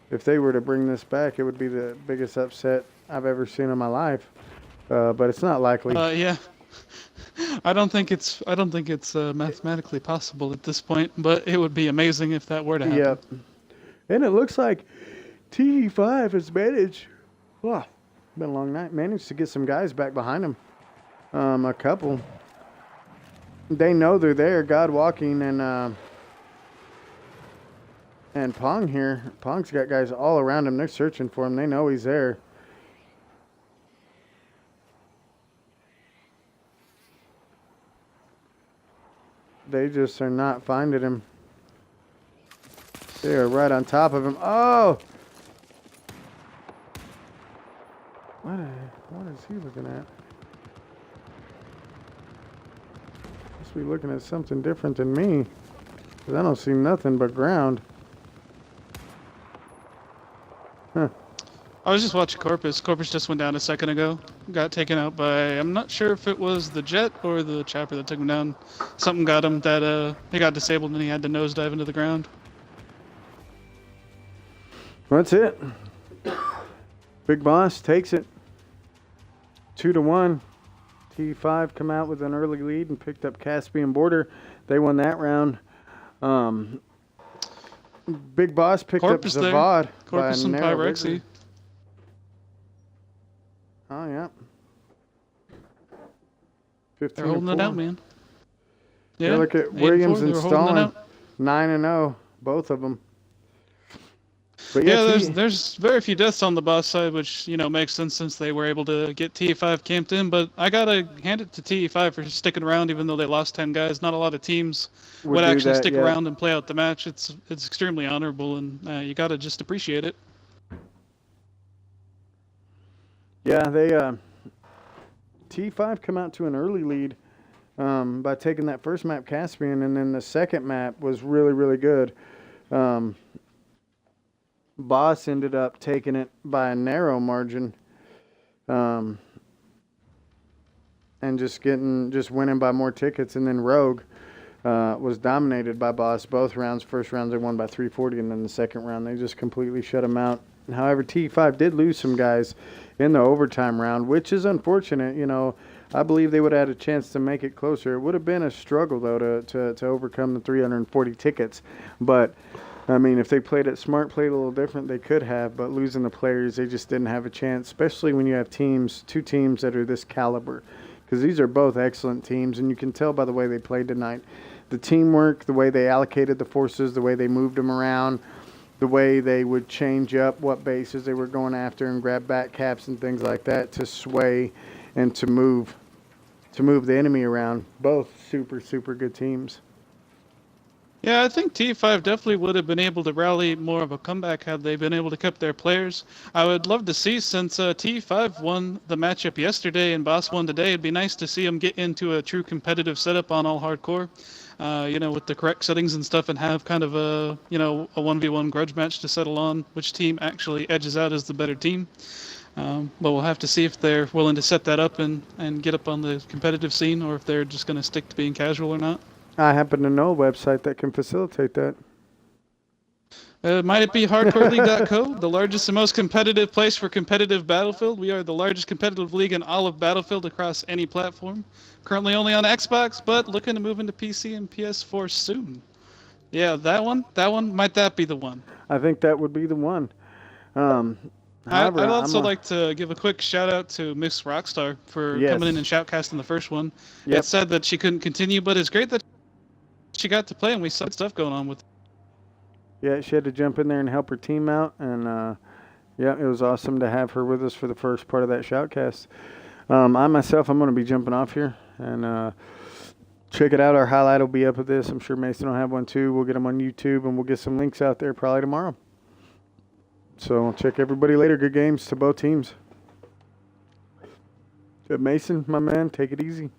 If they were to bring this back, it would be the biggest upset I've ever seen in my life. But it's not likely. Yeah. I don't think it's mathematically possible at this point, but it would be amazing if that were to happen. Yep. And it looks like TE5 has managed. Oh, been a long night. Managed to get some guys back behind him. A couple. They know they're there. God Walking and Pong here. Pong's got guys all around him. They're searching for him. They know he's there. They just are not finding him. They are right on top of him. Oh! What is he looking at? Must be looking at something different than me. Because I don't see nothing but ground. Huh. I was just watching Corpus. Corpus just went down a second ago. Got taken out by, I'm not sure if it was the jet or the chopper that took him down. Something got him that he got disabled and he had to nosedive into the ground. That's it. Big Boss takes it. 2-1. T5 come out with an early lead and picked up Caspian Border. They won that round. Big Boss picked Corpus up Zavad. Corpus and Pyrexy. Oh, yeah. 15 They're holding it out, man. Yeah, look at Williams and Stalin. 9-0. 9-0, both of them. But yeah, there's very few deaths on the boss side, which, you know, makes sense since they were able to get TE5 camped in. But I gotta hand it to TE5 for sticking around, even though they lost 10 guys. Not a lot of teams would actually stick around and play out the match. It's extremely honorable, and you gotta just appreciate it. Yeah, they T5 come out to an early lead by taking that first map Caspian, and then the second map was really, really good. Boss ended up taking it by a narrow margin, and just winning by more tickets. And then Rogue was dominated by Boss both rounds. First round they won by 340, and then the second round they just completely shut him out. However, T5 did lose some guys in the overtime round, which is unfortunate. You know, I believe they would have had a chance to make it closer. It would have been a struggle, though, to overcome the 340 tickets. But, I mean, if they played it smart, played a little different, they could have. But losing the players, they just didn't have a chance, especially when you have two teams that are this caliber. Because these are both excellent teams, and you can tell by the way they played tonight. The teamwork, the way they allocated the forces, the way they moved them around, the way they would change up what bases they were going after and grab back caps and things like that to sway and to move the enemy around. Both super, super good teams. Yeah, I think T5 definitely would have been able to rally more of a comeback had they been able to keep their players. I would love to see, since T5 won the matchup yesterday and Boss won today, it'd be nice to see them get into a true competitive setup on all hardcore. You know, with the correct settings and stuff, and have kind of a 1v1 grudge match to settle on which team actually edges out as the better team. But we'll have to see if they're willing to set that up and get up on the competitive scene, or if they're just going to stick to being casual or not. I happen to know a website that can facilitate that. Might it be hardcoreleague.co, the largest and most competitive place for competitive Battlefield? We are the largest competitive league in all of Battlefield across any platform. Currently only on Xbox, but looking to move into PC and PS4 soon. Yeah, that one, might that be the one? I think that would be the one. However, I'd also like to give a quick shout out to Miss Rockstar for coming in and shoutcasting the first one. Yep. It's sad that she couldn't continue, but it's great that she got to play and we saw stuff going on with. Yeah, she had to jump in there and help her team out, and yeah, it was awesome to have her with us for the first part of that shoutcast. I'm going to be jumping off here, and check it out. Our highlight will be up of this. I'm sure Mason will have one too. We'll get them on YouTube, and we'll get some links out there probably tomorrow. So I'll check everybody later. Good games to both teams. Good, Mason, my man, take it easy.